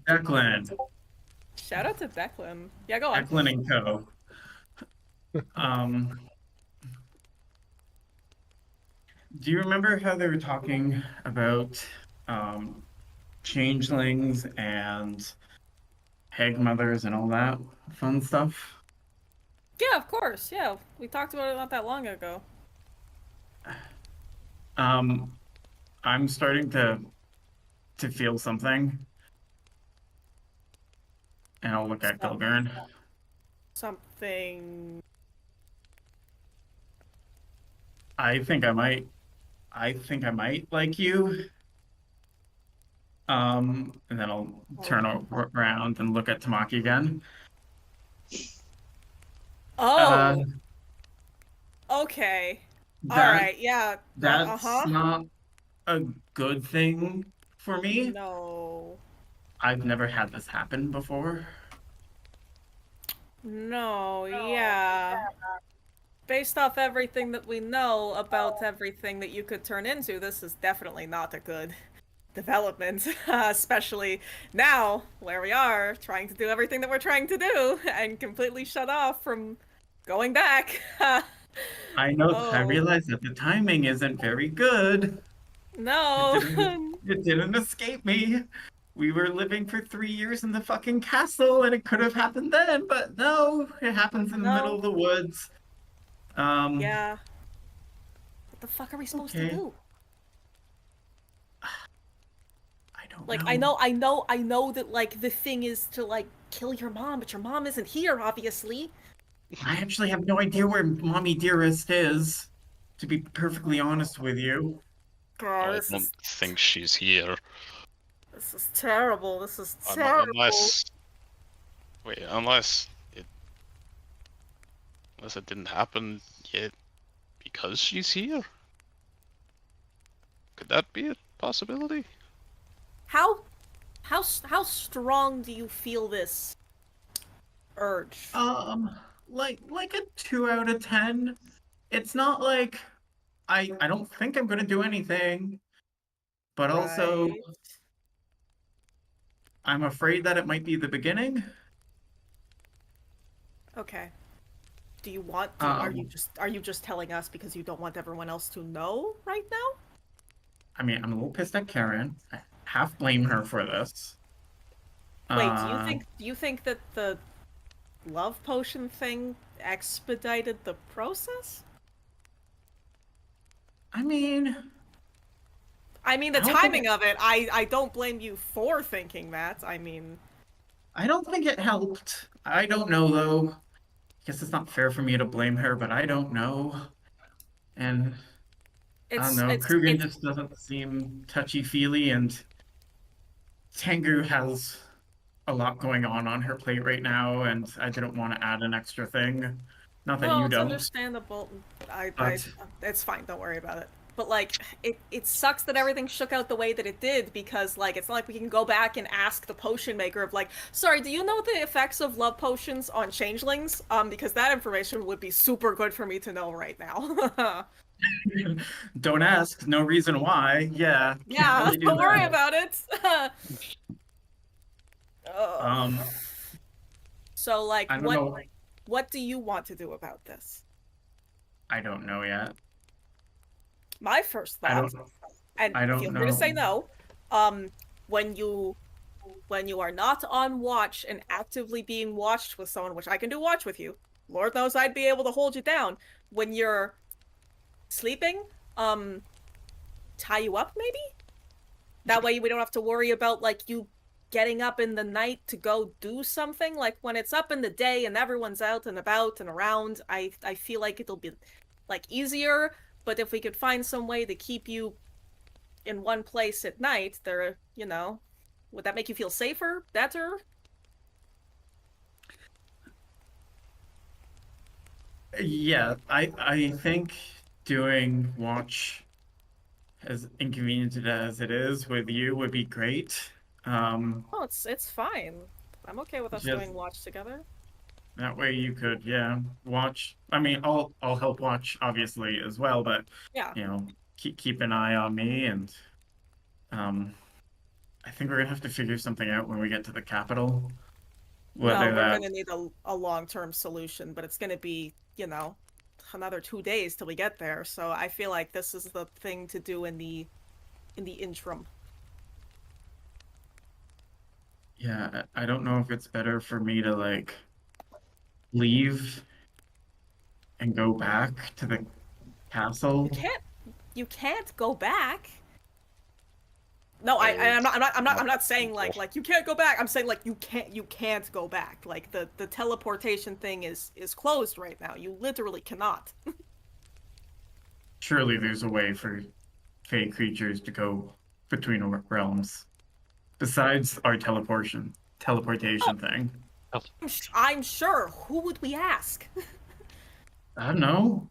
Declan. Shout out to Declan. Yeah, go on. Declan and Co. Do you remember how they were talking about changelings and hag mothers and all that fun stuff? Yeah, of course. Yeah, we talked about it not that long ago. I'm starting to feel something. And I'll look at Gilgurn. Something. I think I might like you. And then I'll turn around and look at Tamaki again. Oh. Okay. All right. Yeah. That's not a good thing for me. No. I've never had this happen before. No. Yeah. Based off everything that we know about everything that you could turn into, this is definitely not a good development, especially now where we are trying to do everything that we're trying to do and completely shut off from going back. I know. I Oh. realize that the timing isn't very good. No. It didn't escape me. We were living for 3 years in the fucking castle, and it could have happened then, but no, it happens in the middle No. of the woods. Yeah. What the fuck are we supposed to Okay. do? I don't Like, know. I know that, like, the thing is to, like, kill your mom, but your mom isn't here, obviously. I actually have no idea where Mommy Dearest is, to be perfectly honest with you. God, I don't think she's here. this is terrible. This is Un- terrible. unless, wait, unless it didn't happen yet because she's here. Could that be a possibility? How strong do you feel this urge? Like a 2 out of 10. It's not like I don't think I'm gonna do anything, but also Right. I'm afraid that it might be the beginning. Okay. Do you want to, Um, are you just telling us because you don't want everyone else to know right now? I mean, I'm a little pissed at Karen. I half blame her for this. Wait, Uh, do you think that the love potion thing expedited the process? I mean, I mean, the I don't think timing of it, I don't blame you for thinking that. I mean, I don't think it helped. I don't know though. Guess it's not fair for me to blame her, but I don't know. And I don't know. Krugen it's just doesn't seem touchy-feely, and Tengu has a lot going on her plate right now, and I didn't want to add an extra thing. Not that no, you it's don't, understandable. I, but it's fine. Don't worry about it. But like, it sucks that everything shook out the way that it did because like, it's not like we can go back and ask the potion maker of like, sorry, do you know the effects of love potions on changelings? Because that information would be super good for me to know right now. don't ask. No reason why. Yeah, can't Yeah, really do don't worry that. about it. Ugh. Um, So like, I don't know. what do you want to do about this? I don't know yet. My first I thought, don't. and I don't feel free to say know. no, when you are not on watch and actively being watched with someone, which I can do watch with you, Lord knows I'd be able to hold you down. When you're sleeping, tie you up maybe? That way we don't have to worry about like you getting up in the night to go do something. Like when it's up in the day and everyone's out and about and around, I feel like it'll be like easier. But if we could find some way to keep you in one place at night, there, would that make you feel safer, better? Yeah, I think doing watch as inconvenient as it is with you would be great. Oh, it's fine. I'm okay with us Just doing watch together. that way you could, yeah, watch. I mean, I'll help watch obviously as well, but Yeah. keep an eye on me, and um, I think we're gonna have to figure something out when we get to the capital. No, Whether we're that, gonna need a long-term solution, but it's gonna be, another 2 days till we get there. So I feel like this is the thing to do in the interim. yeah, I don't know if it's better for me to like leave and go back to the You castle. can't you can't go back. No, I'm It's not I'm not saying possible. like you can't go back. I'm saying like you can't go back. Like the teleportation thing is closed right now. You literally cannot. Surely there's a way for fey creatures to go between realms besides our teleportation thing. I'm sure. Who would we ask? I don't know.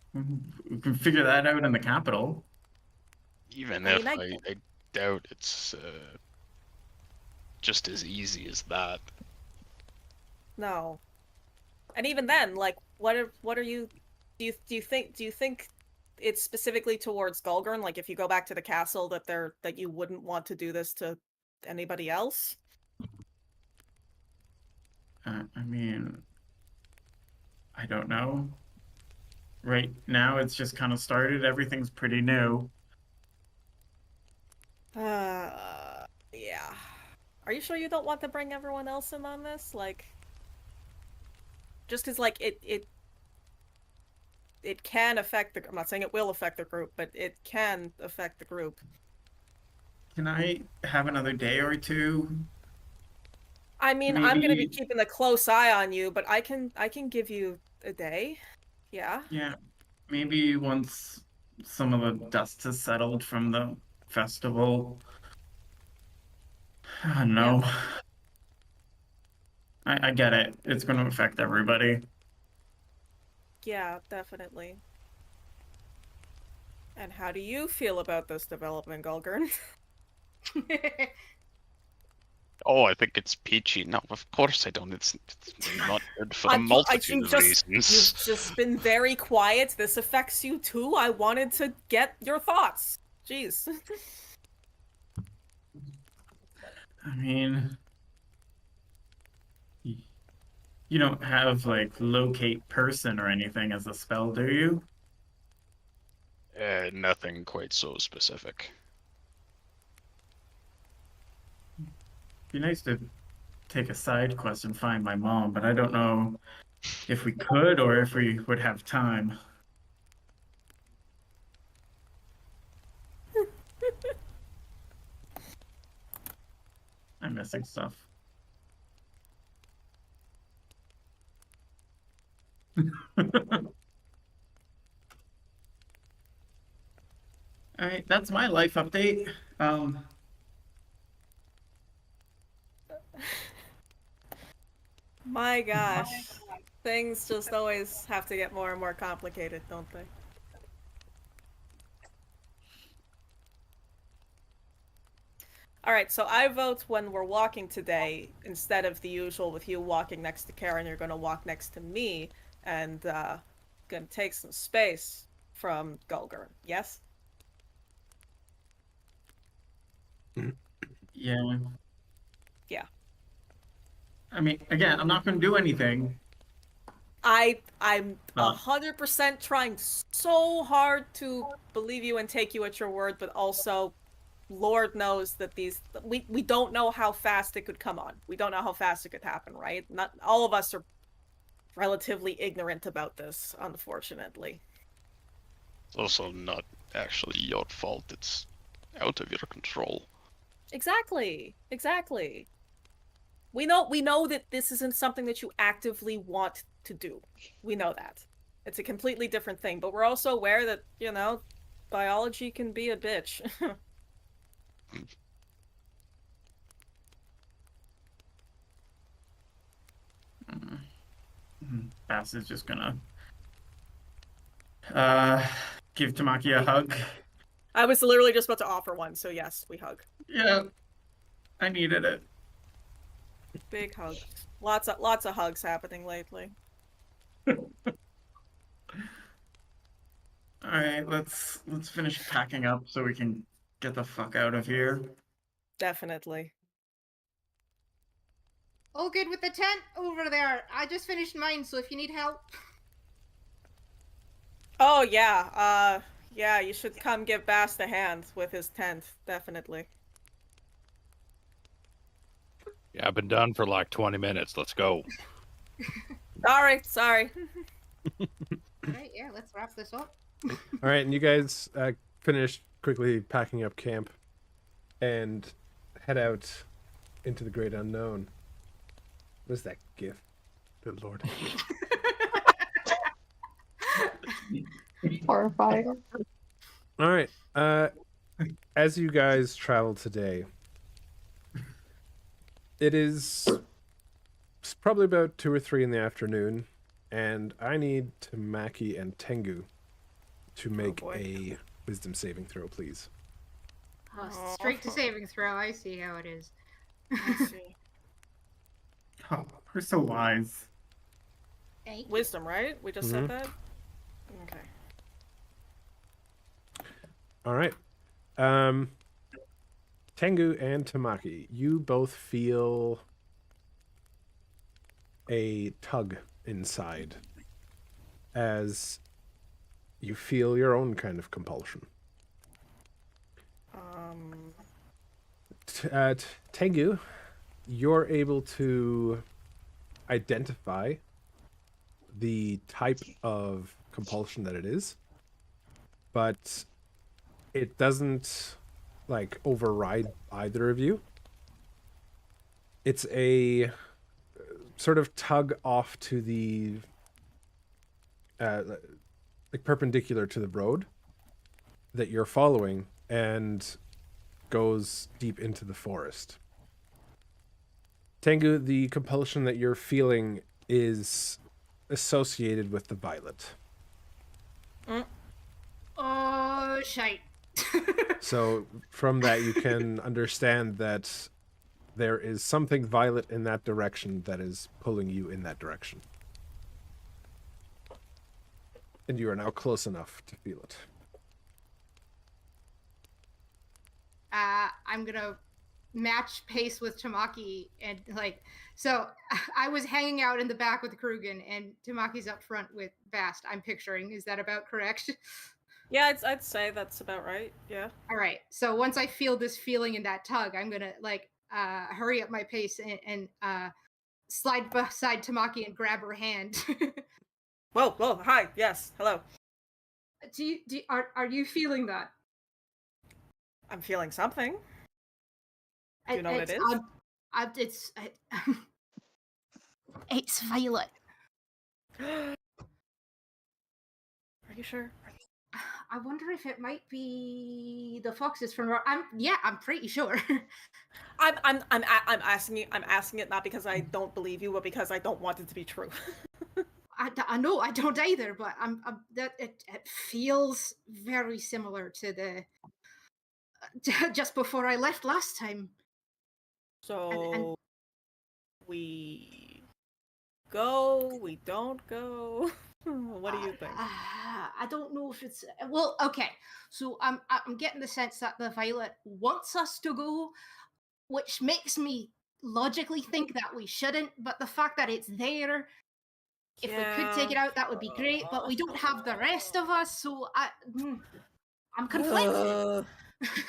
We can figure that out in the capital. Even I mean, if I doubt it's just as easy as that. No. And even then, like, what are you? Do you think it's specifically towards Gulgurn? Like, if you go back to the castle, that you wouldn't want to do this to anybody else? I mean, I don't know. right now it's just kind of started. Everything's pretty new. Yeah. Are you sure you don't want to bring everyone else in on this? Like, just because, like, it can affect the. I'm not saying it will affect the group, but it can affect the group. Can I have another day or two? I mean, I'm gonna be Maybe- keeping a close eye on you, but I can give you a day. Yeah. Yeah, maybe once some of the dust has settled from the festival. I don't know. I get it. It's going to affect everybody. Yeah, definitely. And how do you feel about this development, Gulgurn? Oh, I think it's peachy. No, of course I don't. It's not good for a multitude of reasons. You've just been very quiet. This affects you too. I wanted to get your thoughts. Jeez. I mean, you don't have like locate person or anything as a spell, do you? Nothing quite so specific. Be nice to take a side quest and find my mom, but I don't know if we could or if we would have time. I'm missing stuff. All right, that's my life update. My gosh. Things just always have to get more and more complicated, don't they? Alright, so I vote when we're walking today, instead of the usual with you walking next to Karen, you're gonna walk next to me, and gonna take some space from Gulgurn, yes? Yeah. Yeah. I mean, again, I'm not going to do anything. I'm Oh. 100% trying so hard to believe you and take you at your word, but also, Lord knows that we don't know how fast it could come on. We don't know how fast it could happen, right? Not all of us are relatively ignorant about this, unfortunately. It's also not actually your fault. It's out of your control. Exactly. Exactly. We know that this isn't something that you actively want to do. We know that. It's a completely different thing, but we're also aware that, you know, biology can be a bitch. Bass is just gonna give Tamaki a hug. I was literally just about to offer one, so yes, we hug. Yeah, I needed it. Big hugs. Lots of hugs happening lately. All right, let's finish packing up so we can get the fuck out of here. Definitely. All good with the tent over there. I just finished mine, so if you need help. Oh yeah, yeah, you should come give Bast a hand with his tent, definitely. Yeah, I've been done for like 20 minutes. Let's go. Sorry. Alright, yeah, let's wrap this up. All right, and you guys finish quickly packing up camp and head out into the great unknown. What is that gift? Good lord. Horrifying. All right. As you guys travel today, it's probably about 2 or 3 in the afternoon, and I need Tamaki and Tengu to make a wisdom saving throw, please. Oh, straight to saving throw. I see how it is. Let's see. Oh, we're so wise. Thank you. Wisdom, right? We just said that? Okay. All right. Tengu and Tamaki, you both feel a tug inside as you feel your own kind of compulsion. Tengu, you're able to identify the type of compulsion that it is, but it doesn't like override either of you. It's a sort of tug off to the like perpendicular to the road that you're following and goes deep into the forest. Tengu, the compulsion that you're feeling is associated with the violet. Oh, shite. So from that you can understand that there is something violet in that direction that is pulling you in that direction. And you are now close enough to feel it. I'm gonna match pace with Tamaki and so I was hanging out in the back with Krugen and Tamaki's up front with Bast. I'm picturing. Is that about correct? Yeah, I'd say that's about right. Yeah. All right. So once I feel this feeling in that tug, I'm gonna hurry up my pace and slide beside Tamaki and grab her hand. Whoa, hi, yes, hello. Are you feeling that? I'm feeling something. Do you know what it is? It's violet. Are you sure? I wonder if it might be the foxes from. I'm pretty sure. I'm asking you. I'm asking it not because I don't believe you, but because I don't want it to be true. I know I don't either, but that it feels very similar to the just before I left last time. So we go, we don't go. What do you think? I don't know if it's well. Okay, so I'm getting the sense that the violet wants us to go, which makes me logically think that we shouldn't. But the fact that it's there, if we could take it out, that would be great. But we don't have the rest of us, so I'm conflicted.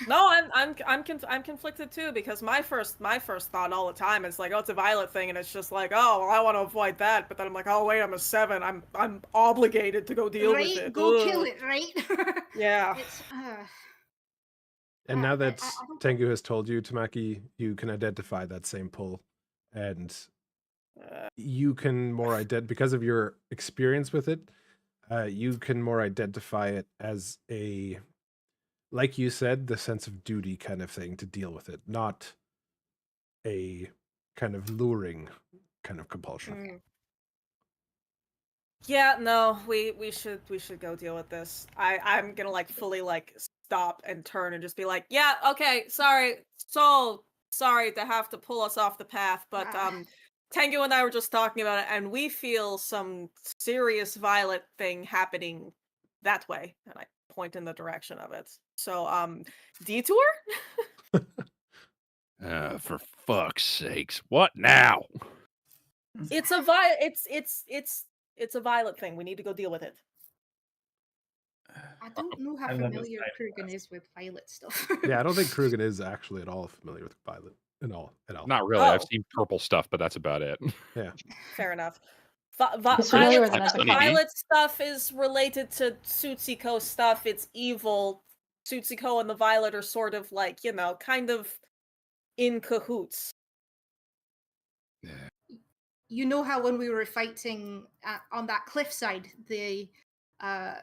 No, I'm conflicted too, because my first thought all the time is like, oh, it's a violet thing, and it's just like, oh, well, I want to avoid that, but then I'm like, oh wait, I'm a 7, I'm obligated to go deal with it. Go kill it, right? Yeah. It's, and now that Tengu has told you, Tamaki, you can identify that same pull, and you can more because of your experience with it, you can more identify it as a, like you said, the sense of duty kind of thing to deal with it, not a kind of luring kind of compulsion. Yeah, no, we should go deal with this. I'm gonna like fully like stop and turn and just be like, yeah, okay, sorry, so sorry to have to pull us off the path, but Tengu and I were just talking about it, and we feel some serious violet thing happening that way, and I point in the direction of it. So detour? For fuck's sakes, what now? It's a it's a violet thing. We need to go deal with it. I don't know how familiar Krugen is with violet stuff. Yeah, I don't think Krugen is actually at all familiar with violet at all. Not really. I've seen purple stuff, but that's about it. Yeah. Fair enough. Violet stuff is related to Tsutsiko stuff. It's evil. Tsutsiko and the violet are sort of like, kind of in cahoots. Yeah. You know how when we were fighting on that cliffside, the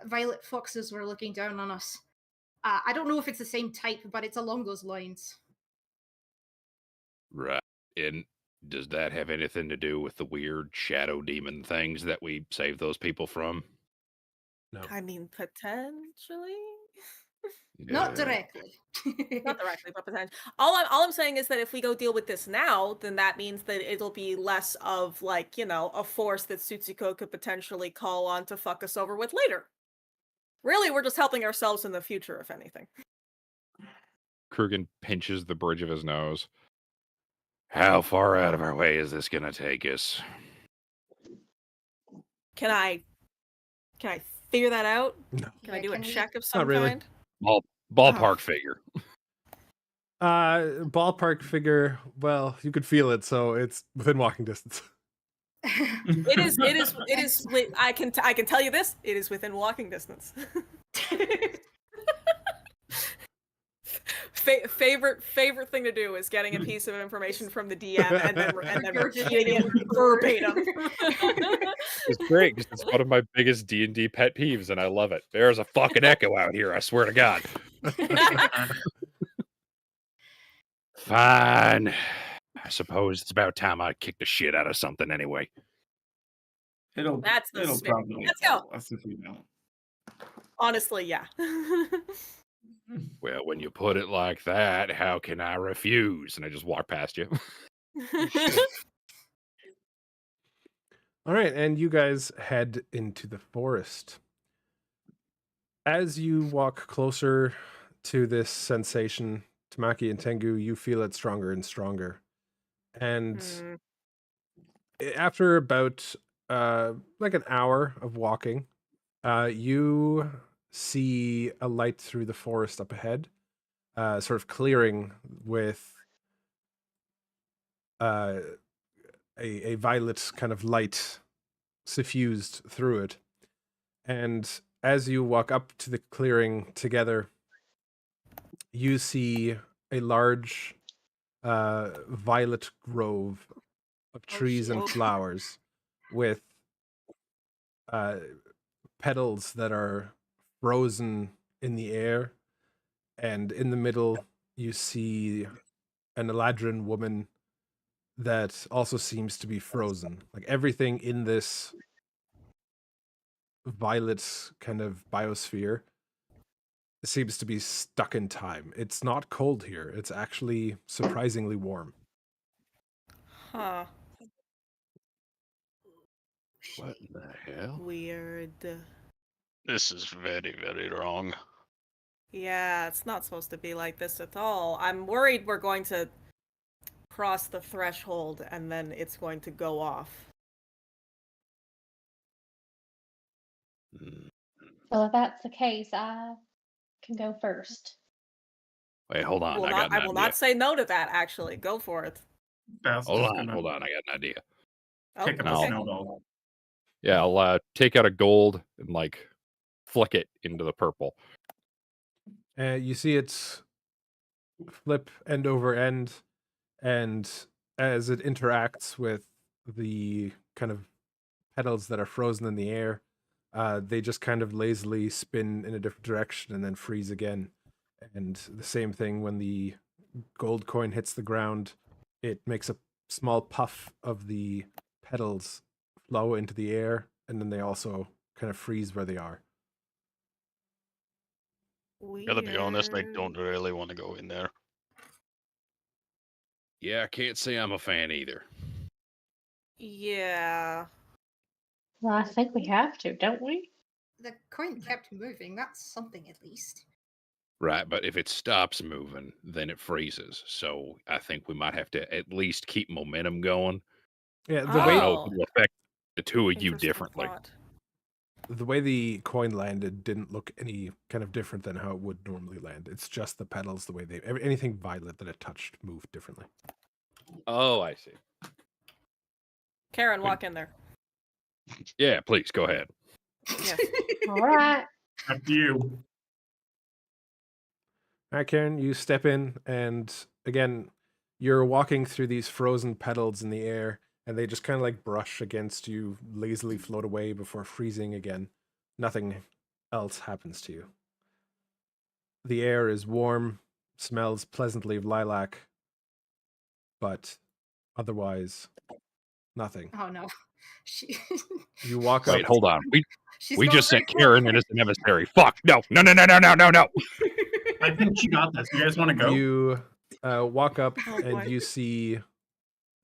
violet foxes were looking down on us. I don't know if it's the same type, but it's along those lines. Right. And does that have anything to do with the weird shadow demon things that we saved those people from? No. I mean, potentially. Not directly. Not directly, but potentially. All I'm saying is that if we go deal with this now, then that means that it'll be less of like, a force that Tsutsiko could potentially call on to fuck us over with later. Really, we're just helping ourselves in the future, if anything. Krugen pinches the bridge of his nose. How far out of our way is this gonna take us? Can I figure that out? No. Can I Yeah, do a can we- check of some really. kind? Ballpark figure. Ballpark figure. Well, you could feel it, so it's within walking distance. It is. I can tell you this. It is within walking distance. Favorite thing to do is getting a piece of information from the DM and then repeating it verbatim. It's great because it's one of my biggest D&D pet peeves, and I love it. There's a fucking echo out here, I swear to God. Fine. I suppose it's about time I kick the shit out of something anyway. It'll That's the spirit. probably Let's go. follow us if we don't. Honestly, yeah. Well, when you put it like that, how can I refuse? And I just walk past you. All right, and you guys head into the forest. As you walk closer to this sensation, Tamaki and Tengu, you feel it stronger and stronger. And after about like an hour of walking, you see a light through the forest up ahead, sort of clearing with a violet kind of light suffused through it. And as you walk up to the clearing together, you see a large violet grove of trees and shit. flowers with petals that are frozen in the air. And in the middle, you see an Eladrin woman that also seems to be frozen. Like everything in this violet kind of biosphere seems to be stuck in time. It's not cold here. It's actually surprisingly warm. Huh. What in the hell? Weird. This is very, very wrong. Yeah, it's not supposed to be like this at all. I'm worried we're going to cross the threshold and then it's going to go off. Well, if that's the case, I can go first. Wait, hold on. I got an I will idea. not say no to that, actually. Go for it. Beth's Hold just on, gonna hold on. I got an idea. Oh, pick up a okay. snowball. Yeah, I'll take out a gold and like flick it into the purple. You see it flip end over end, and as it interacts with the kind of petals that are frozen in the air, they just kind of lazily spin in a different direction and then freeze again. And the same thing when the gold coin hits the ground, it makes a small puff of the petals flow into the air, and then they also kind of freeze where they are. Gotta be honest, I Weird. don't really want to go in there. Yeah, I can't say I'm a fan either. Yeah. Well, I think we have to, don't we? The coin kept moving. That's something at least. Right, but if it stops moving, then it freezes. So I think we might have to at least keep momentum going. Yeah, I don't know if it will affect the two of you Interesting differently. thought. the way the coin landed didn't look any kind of different than how it would normally land. It's just the petals, the way anything violet that it touched moved differently. Oh, I see. Karen, walk in there. Yeah, please go ahead. Yes. All right. After you. All right, Karen, you step in, and again, you're walking through these frozen petals in the air, and they just kind of like brush against you, lazily float away before freezing again. Nothing else happens to you. The air is warm, smells pleasantly of lilac, but otherwise, nothing. Oh no. She You walk Wait, up. hold on. she's We going just very sent Karen in as an emissary. Fuck. No. I think she got this. You guys want to go? You walk up Oh, and boy. you see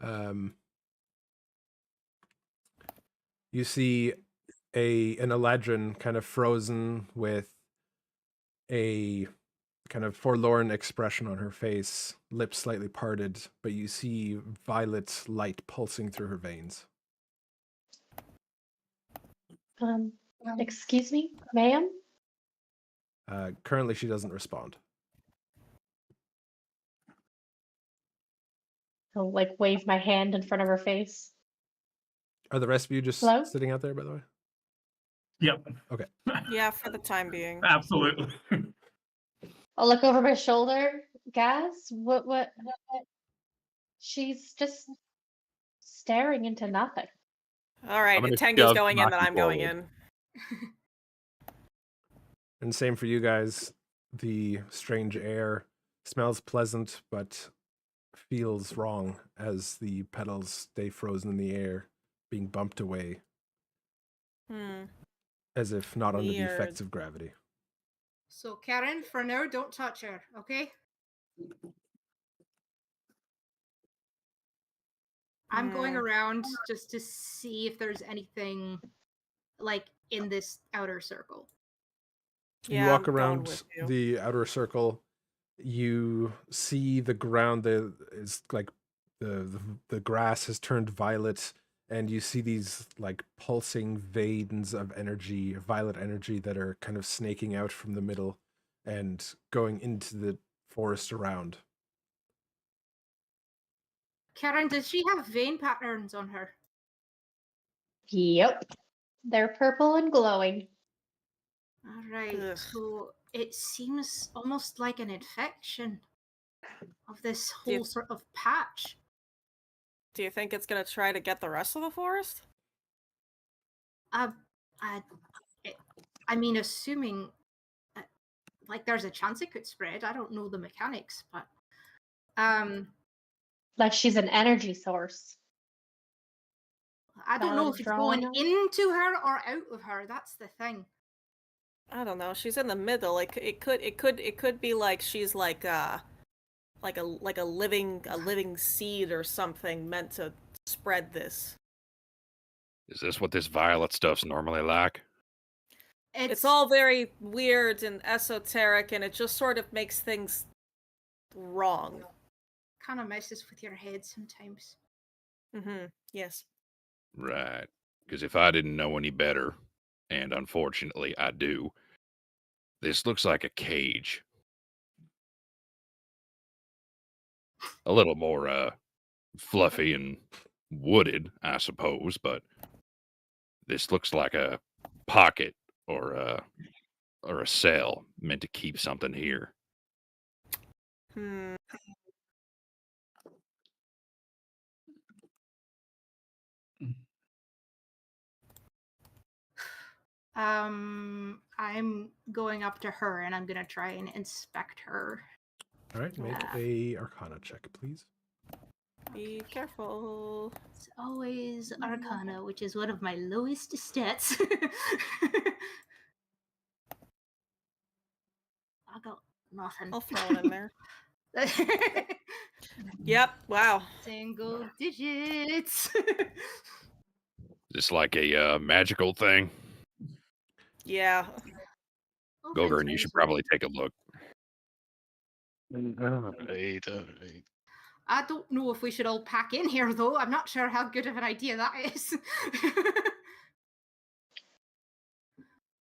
an Eladrin kind of frozen with a kind of forlorn expression on her face, lips slightly parted, but you see violet light pulsing through her veins. Excuse me, ma'am? Currently, she doesn't respond. I'll like wave my hand in front of her face. Are the rest of you just Hello? sitting out there, by the way? Yep. Okay. Yeah, for the time being. Absolutely. I'll look over my shoulder. Guys, what? She's just staring into nothing. All right, I'm gonna Tengu's shove going in, then Maki I'm going forward. in. And same for you guys. The strange air smells pleasant, but feels wrong as the petals stay frozen in the air, being bumped away, as if not under the effects Weird. of gravity. So, Karen, for now, don't touch her, okay? I'm going around just to see if there's anything like in this outer circle. You Yeah, walk I'm going around with you. the outer circle. You see the ground that is like the grass has turned violet, and you see these like pulsing veins of energy, violet energy, that are kind of snaking out from the middle and going into the forest around. Karen, does she have vein patterns on her? Yep. They're purple and glowing. All right, Ugh. so it seems almost like an infection of this Do you- whole sort of patch. Do you think it's gonna try to get the rest of the forest? I mean, assuming like there's a chance it could spread. I don't know the mechanics, but Like she's an energy source. I don't know if it's going Drawing on? into her or out of her. That's the thing. I don't know. She's in the middle. Like it could be like she's like a living seed or something meant to spread this. Is this what this violet stuff's normally like? It's all very weird and esoteric, and it just sort of makes things wrong. Kind of messes with your head sometimes. Yes. Right. Because if I didn't know any better, and unfortunately I do, this looks like a cage. A little more fluffy and wooded, I suppose, but this looks like a pocket or a cell meant to keep something here. I'm going up to her and I'm gonna try and inspect her. All right, make a Arcana check, please. Be careful. It's always Arcana, which is one of my lowest stats. I got nothing. I'll throw it in there. Yep. Wow. Single digits. Is this like a magical thing? Yeah. Gogren, you should probably take a look. Alright. I don't know if we should all pack in here, though. I'm not sure how good of an idea that is.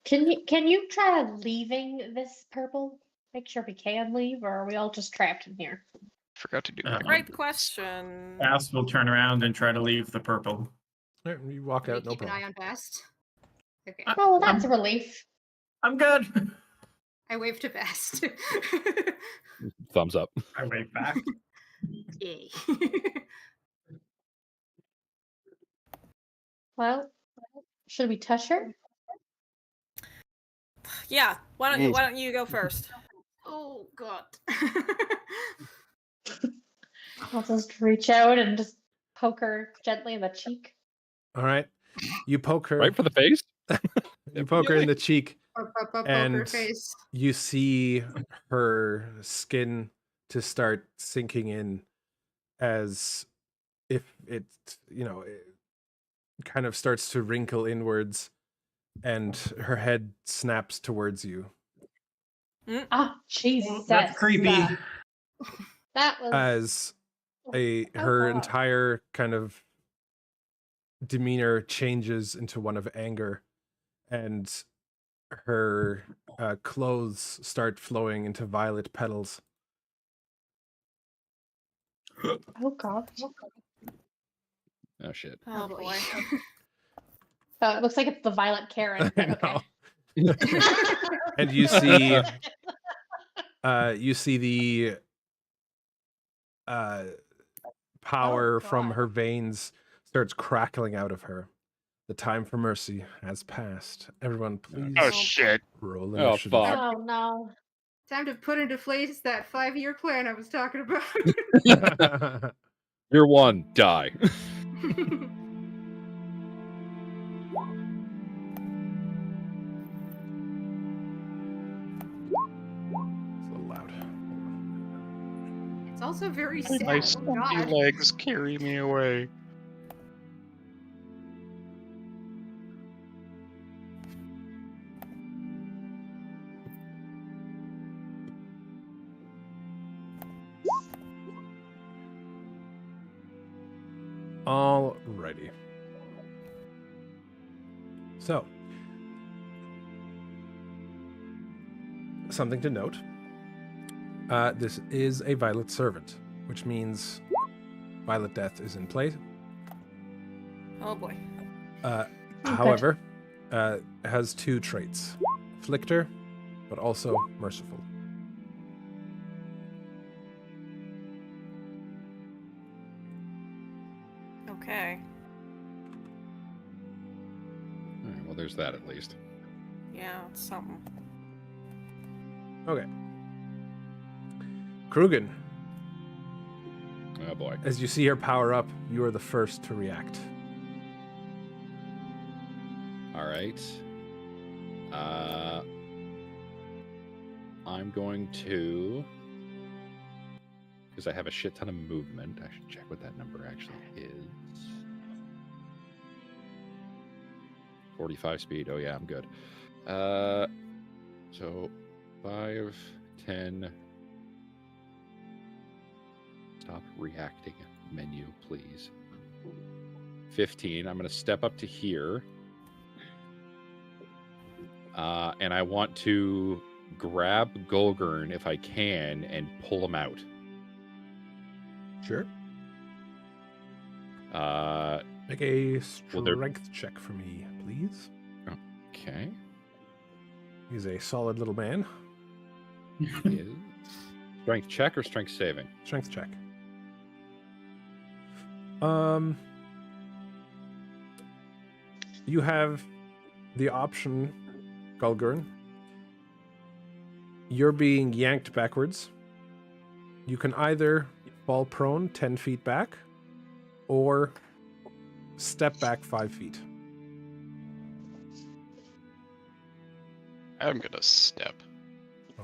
Can you try leaving this purple? Make sure we can leave, or are we all just trapped in here? Forgot to do Uh, that. Great question. Bass will turn around and try to leave the purple. All right, you walk out, no Keep an eye problem. on Best. Okay. Oh, well, that's a relief. I'm good. I wave to Best. Thumbs up. I wave back. Yay. Well, should we touch her? Yeah. Why don't you go first? Oh god. I'll just reach out and just poke her gently in the cheek. All right, you poke her Right for the face? You poke her in the cheek, Poker and face. you see her skin to start sinking in, as if it kind of starts to wrinkle inwards, and her head snaps towards you. Ah, Jesus. That's creepy. That was As her God. entire kind of demeanor changes into one of anger, and her clothes start flowing into violet petals. Oh god. Oh shit. Oh boy. It looks like it's the Violet Karen, but okay. And you see the power from God. her veins starts crackling out of her. The time for mercy has passed. Everyone, please Oh shit. roll Oh, initiative. fuck. Oh no. Time to put into place that 5-year plan I was talking about. Year 1, die. It's a little loud. It's also very My sad. Oh stumpy god. legs carry me away. Alrighty. So, something to note. This is a Violet Servant, which means Violet Death is in play. Oh boy. However, it has 2 traits. Afflictor, but also Merciful. Okay. Alright, well, there's that at least. Yeah, it's something. Okay. Krugen, Oh boy. as you see her power up, you are the first to react. Alright. I'm going to... Because I have a shit ton of movement. I should check what that number actually is. 45 speed. Oh yeah, I'm good. So 5, 10. Stop reacting menu, please. 15. I'm going to step up to here. And I want to grab Golgurn if I can and pull him out. Sure. Uh, Make a Well, they're- strength check for me, please. okay. He's a solid little man. Is strength check or strength saving? Strength check. You have the option, Golgurn. You're being yanked backwards. You can either fall prone 10 feet back or step back 5 feet. I'm gonna step.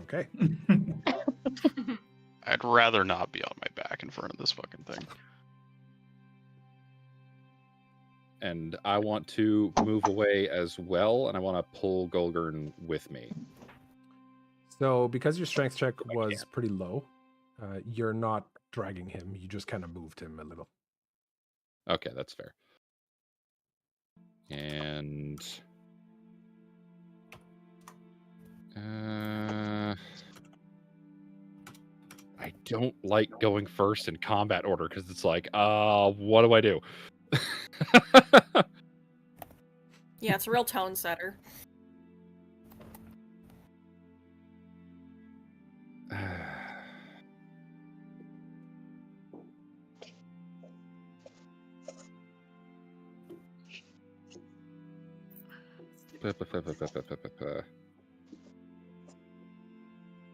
Okay. I'd rather not be on my back in front of this fucking thing. And I want to move away as well, and I want to pull Golgurn with me. So because your strength check I was can't. pretty low, you're not dragging him. You just kind of moved him a little. Okay, that's fair. And I don't like going first in combat order because it's like, what do I do? Yeah, it's a real tone setter.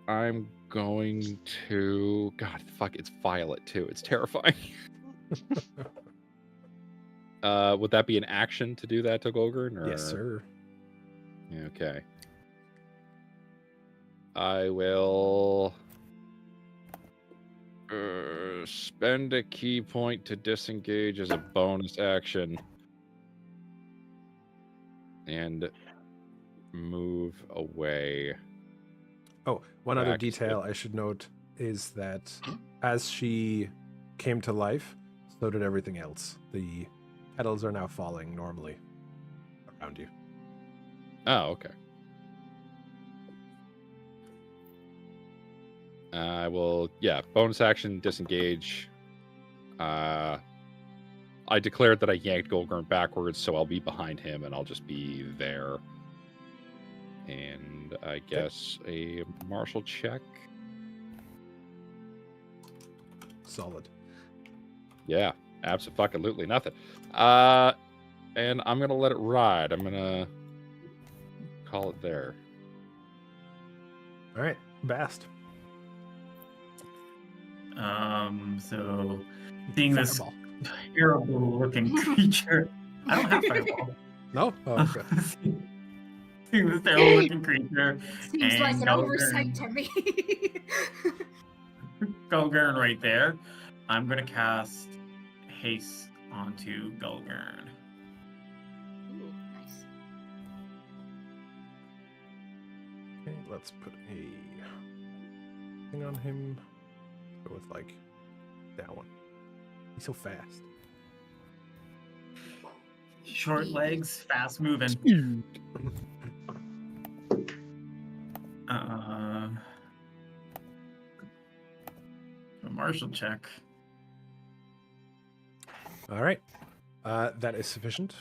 I'm going to... God, fuck, it's Violet, too. It's terrifying. Would that be an action to do that to Golgurn? Or... Yes, sir. Okay. I will... spend a key point to disengage as a bonus action. And move away. Oh, one other Back to- detail I should note is that as she came to life, so did everything else. The petals are now falling normally around you. Oh, okay. I will, bonus action, disengage. I declared that I yanked Golgurn backwards, so I'll be behind him, and I'll just be there. And I guess a martial check. Solid. Yeah, absolutely nothing. And I'm gonna let it ride. I'm gonna call it there. All right, Bast. So seeing this Fireball. terrible looking creature. I don't have fireball. No? Oh, okay. Seeing this terrible looking creature. Seems and like an Golgurn- oversight to me. Golgurn right there. I'm gonna cast haste onto Golgurn. Ooh, nice. Okay, let's put a thing on him. Go with like that one. He's so fast. Short legs, fast moving. A martial check. All right. That is sufficient.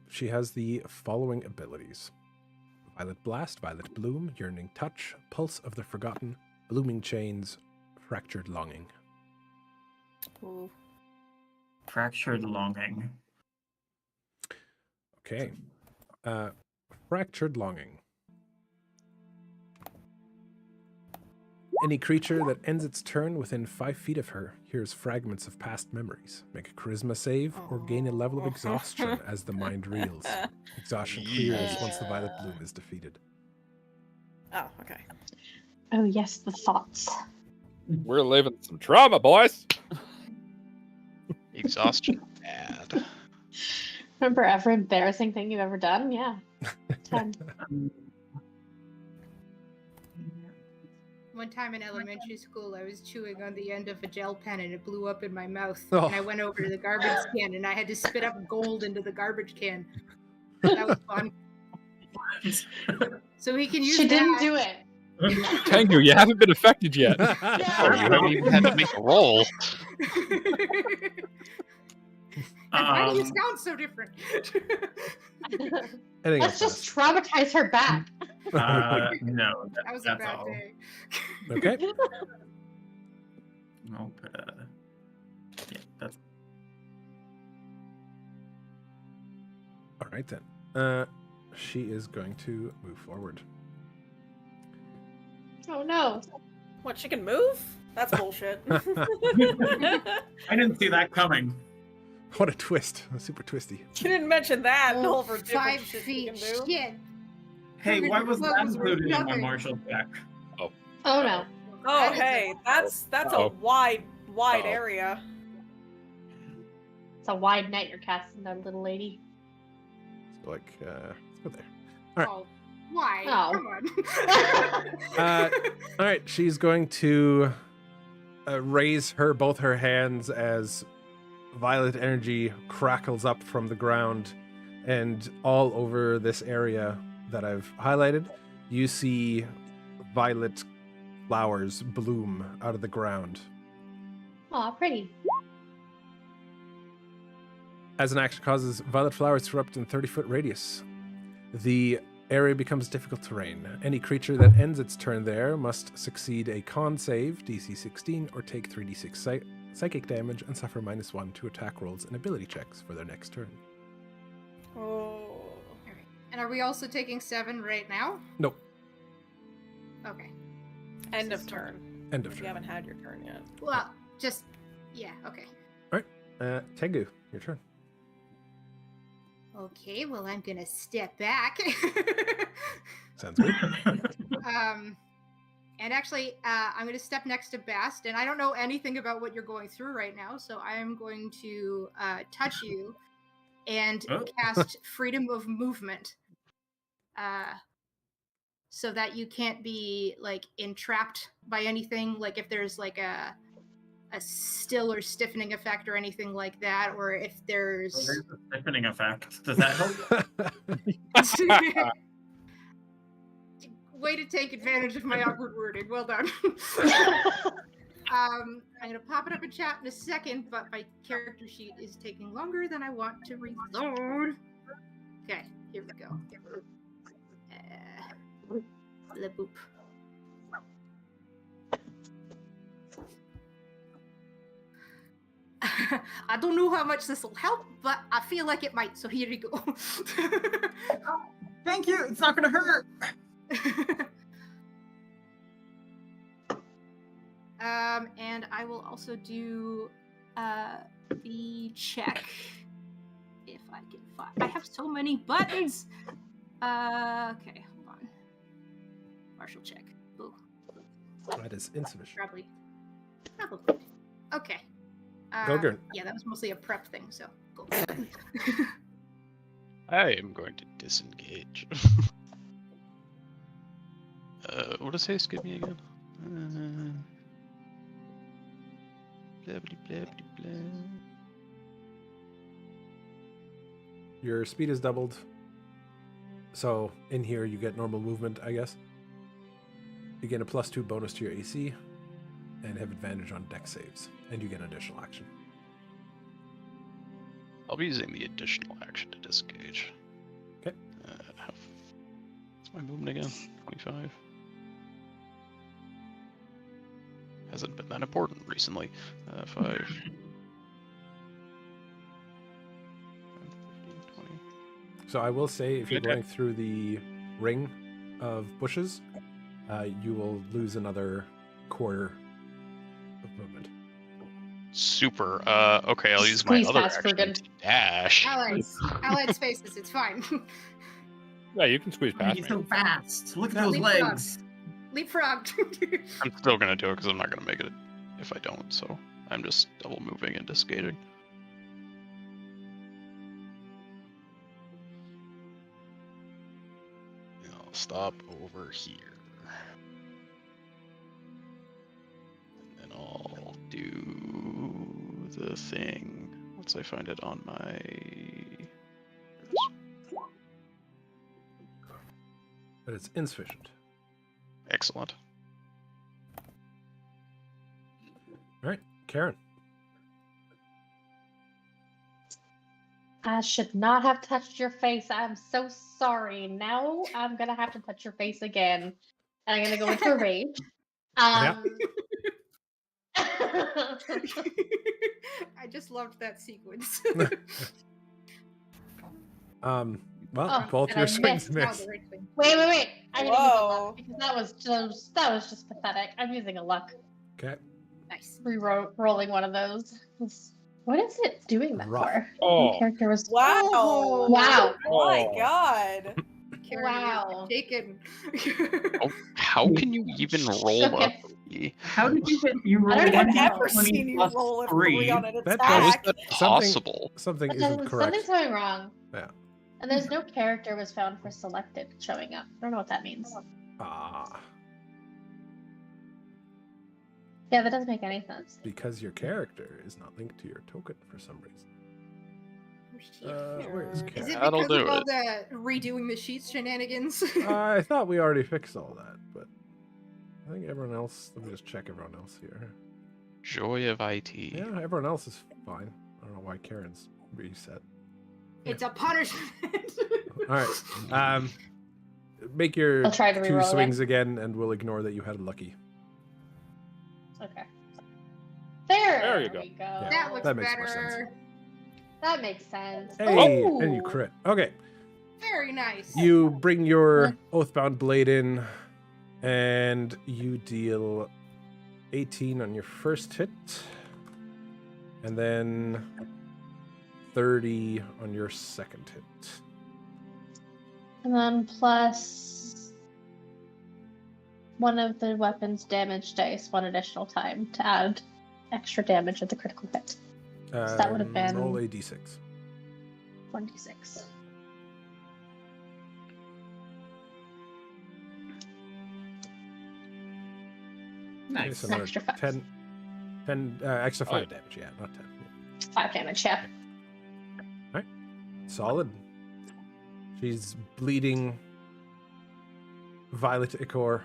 She has the following abilities: Violet Blast, Violet Bloom, Yearning Touch, Pulse of the Forgotten, Blooming Chains, Fractured Longing. Ooh. Fractured longing. Okay. Fractured Longing. Any creature that ends its turn within 5 feet of her hears fragments of past memories. Make a charisma save or gain a level of exhaustion as the mind reels. Exhaustion clears once the Violet Bloom is defeated. Oh, okay. Oh yes, the thoughts. We're living some trauma, boys. Exhaustion bad. Remember every embarrassing thing you've ever done? Yeah. 10. One time in elementary school, I was chewing on the end of a gel pen and it blew up in my mouth. Oh. And I went over to the garbage can and I had to spit up gold into the garbage can. That was fun. So he can use She didn't that. do it. Tengu, you haven't been affected yet. Or you haven't even had to make a roll. And why do you sound so different? Anything Let's else, just traumatize her back. No, That was a that's bad all. day. Okay. Nope. Yeah, that's All right then. She is going to move forward. Oh no. What, she can move? That's bullshit. I didn't see that coming. What a twist! Super twisty. You didn't mention that. Oh, All over different 5 shit feet. you can do. Shit. Hey, why was that Clothes were included in my nothing. martial check? Oh no. Oh, That is hey, that's Uh-oh. a wide Uh-oh. area. It's a wide net you're casting, that little lady. So like, let's go there. All right. Oh, why? Oh. Come on. All right, she's going to raise both her hands as violet energy crackles up from the ground, and all over this area that I've highlighted, you see violet flowers bloom out of the ground. Aw, pretty. As an action causes violet flowers to erupt in 30-foot radius. The area becomes difficult terrain. Any creature that ends its turn there must succeed a con save, DC 16, or take 3d6 psychic damage and suffer -1 to attack rolls and ability checks for their next turn. Oh. Alright. And are we also taking 7 right now? Nope. Okay. End of turn. End of If turn. you haven't had your turn yet. Well, just yeah. Okay. Tengu, your turn. Okay. Well, I'm gonna step back. Sounds good. And actually, I'm going to step next to Bast, and I don't know anything about what you're going through right now, so I am going to touch you and cast Freedom of Movement, so that you can't be like entrapped by anything. Like if there's like a still or stiffening effect or anything like that, or if There's there's a stiffening effect. Does that help? Way to take advantage of my awkward wording. Well done. I'm gonna pop it up in chat in a second, but my character sheet is taking longer than I want to reload. Okay, here we go. Le boop. I don't know how much this will help, but I feel like it might, so here you go. Thank you. It's not gonna hurt. And I will also do the check if I can find. I have so many buttons. Okay, hold on. Martial check. Ooh, That is insufficient. probably. Okay. Gogurt. Yeah, that was mostly a prep thing. So go. I am going to disengage. What does haste give me again? Blah, blah, blah, blah, blah. Your speed is doubled. So in here you get normal movement, I guess. You get a +2 bonus to your AC and have advantage on dex saves. And you get an additional action. I'll be using the additional action to disengage. Okay. What's my movement again? 25. Hasn't been that important recently. 5. 10, 15, 20. So I will say, if you're Okay. going through the ring of bushes, you will lose another quarter of movement. Super. Okay, I'll use Squeeze my other past action Kurgan. to dash. Allied spaces. It's fine. Yeah, you can squeeze past He's me. so fast. Look at Yeah, those leapfrog. legs. Leapfrog. I'm still gonna do it because I'm not gonna make it if I don't. So I'm just double moving and disengaging. And I'll stop over here. And then I'll do the thing once I find it on my. But it's insufficient. Excellent. All right, Karen. I should not have touched your face. I'm so sorry. Now I'm gonna have to touch your face again. And I'm gonna go into a rage. Yeah. I just loved that sequence. Well, Oh, both and your I swings missed. Now miss. the right thing. Wait. I'm gonna use a Whoa. luck because that was just pathetic. I'm using a luck. Okay. Nice. Rolling one of those. What is it doing that Rough. for? Oh. My character was Wow. Wow. My Oh. God. Karen, Wow. you're shaken. Oh, how can you even roll Okay. up? How did you get you I roll don't I've think I've never seen you roll a 3 on an That How is attack. that Something- possible? Something But isn't correct. something's going wrong. Yeah. And there's no character was found for selected showing up. I don't know what that means. Ah, Yeah, that doesn't make any sense. because your character is not linked to your token for some reason. Where is Is Karen? it That'll because of do all it. the redoing the sheets shenanigans? I thought we already fixed all that, but I think everyone else. Let me just check everyone else here. Joy of IT. Yeah, everyone else is fine. I don't know why Karen's reset. It's a punishment. All right. Make your I'll try to two reroll again. swings again, and we'll ignore that you had a lucky. Okay. There you go. we go. Yeah, That looks that makes more better. sense. That makes sense. Hey, Ooh. and you crit. Okay, Very nice. you bring your Oathbound blade in, and you deal 18 on your first hit, and then 30 on your second hit. And then plus one of the weapon's damage dice one additional time to add extra damage at the critical hit. that would have been- Roll a d6. 1d6. Okay, Nice. so another Extra 5. 10 extra 5 Oh, yeah. damage. Yeah, not 10. Yeah. 5 damage, yeah. Solid. She's bleeding violet ichor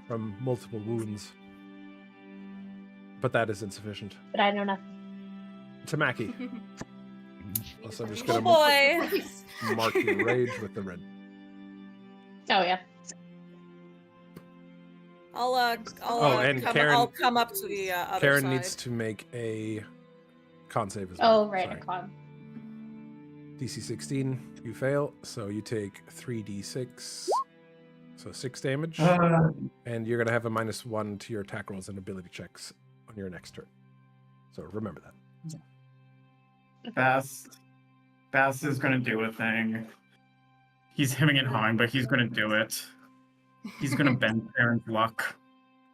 from multiple wounds. But that is insufficient. But I know nothing. Tamaki. Also, I'm just Oh going boy. to mark your rage with the red. Oh yeah. I'll come up to the other Karen side. needs to make a con save as well. Oh right, Sorry. a con. DC 16, you fail, so you take 3d6, so 6 damage, and you're going to have a -1 to your attack rolls and ability checks on your next turn. So remember that. Bass is gonna do a thing. He's hemming and hawing, but he's gonna do it. He's gonna bend Karen's luck.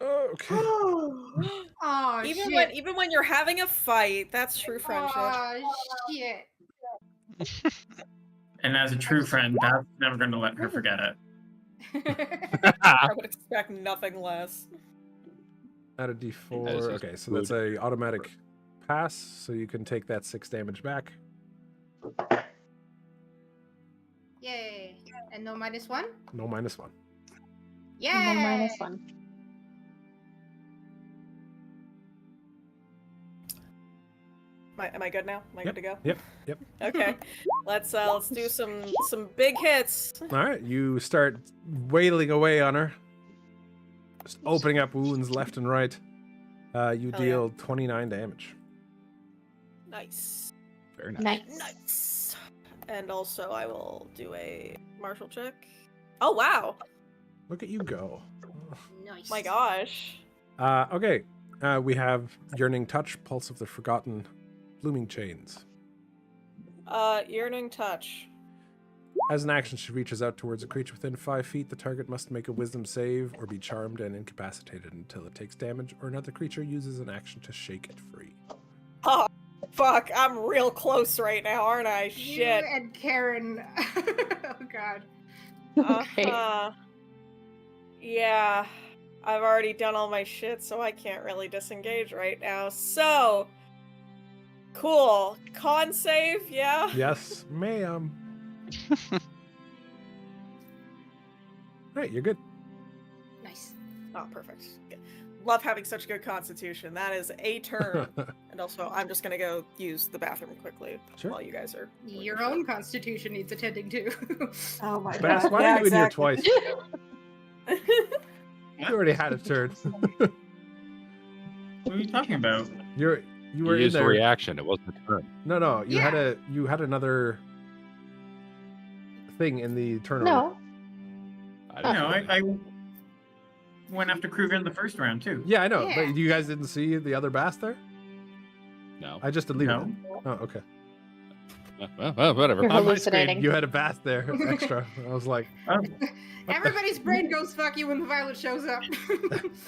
Okay. Oh, Even when you're having a fight, that's true friendship. Oh, shit. And as a true friend, Bass is never gonna let her forget it. I would expect nothing less. Add a d4. That is Okay, so good. that's a automatic pass, so you can take that 6 damage back. Yay. And no -1? No -1. Yay! No -1. Am I good now? Am I good to go? Yep. Okay. Let's do some big hits. All right, you start wailing away on her, just opening up wounds left and right. You Hell deal 29 damage. Nice. Very nice. Nice. And also I will do a martial check. Oh wow. Look at you go. Nice. My gosh. Okay, we have Yearning Touch, Pulse of the Forgotten, Blooming Chains. Yearning Touch. As an action, she reaches out towards a creature within 5 feet. The target must make a wisdom save or be charmed and incapacitated until it takes damage, or another creature uses an action to shake it free. Oh, fuck. I'm real close right now, aren't I? You Shit. and Karen. Oh, God. Uh-huh. Yeah. I've already done all my shit, so I can't really disengage right now. So, cool. Con save, yeah? Yes, ma'am. Right, you're good. Nice. Oh, perfect. Love having such good constitution. That is a turn. And also, I'm just gonna go use the bathroom quickly Sure. while you guys are... Your own constitution needs attending to. Oh my Bass, god. why yeah, are you in here exactly. twice? You already had a turn. What are you talking about? You were You in used a there. reaction. It wasn't a turn. No, you Yeah. had another thing in the turn order. No. I You didn't know, I went after Kruger in the first round too. Yeah, I know, Yeah. but you guys didn't see the other bass there? No. I just deleted No. it. Oh, okay. Well, whatever. You're On my screen, hallucinating. you had a bass there extra. I was like, Oh, Everybody's brain goes fuck you when the violet shows up.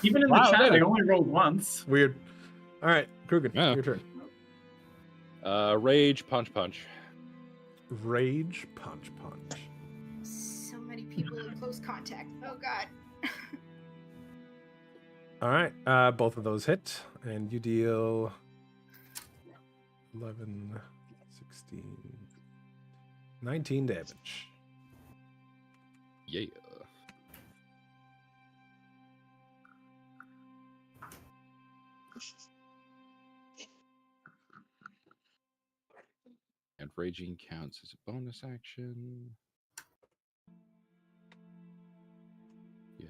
even in Wow, the chat, no. I only rolled once. weird. All right, Krugen, Yeah. your turn. Rage, punch. Rage, punch. So many people in close contact. Oh, God. All right, both of those hit, and you deal 11, 16, 19 damage. Yeah. And raging counts as a bonus action. Yeah.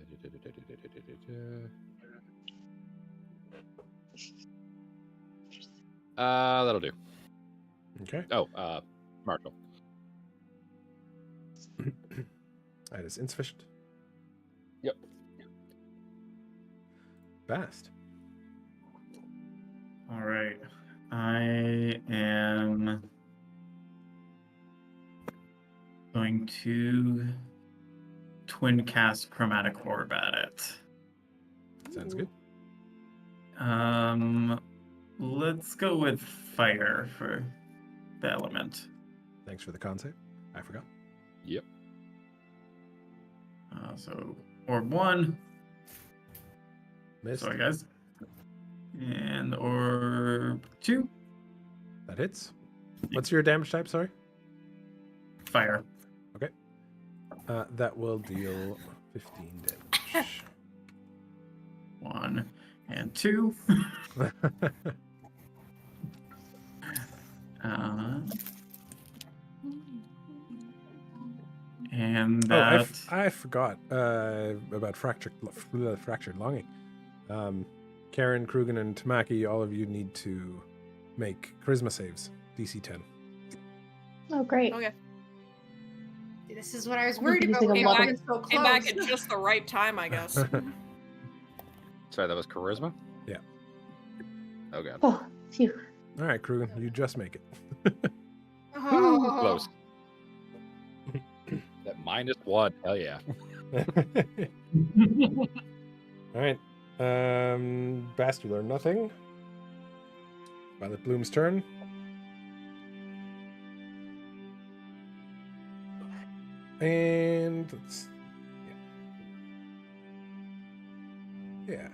That'll do. Okay, Oh, Marshall. that is insufficient. Yep. Fast. All right, I am going to twin cast chromatic orb at it. Sounds good. Let's go with fire for the element. Thanks for the concept. I forgot. Yep. So orb 1. Missed. Sorry, guys. And orb 2. That hits. What's your damage type? Sorry. Fire. That will deal 15 damage. 1 and 2. And that. I forgot about fractured longing. Karen, Krugen, and Tamaki, all of you need to make charisma saves, DC 10. Oh, great. Okay. This is what I was worried about. Using a When lot I of- was so Came back close. at just the right time, I guess. Sorry, that was charisma? Yeah. Okay. Oh, phew. All right, Krugen, you just make it. Oh. Close. That -1. Hell yeah. All right. Bast, you learn nothing. Violet Bloom's turn. And let's. Yeah.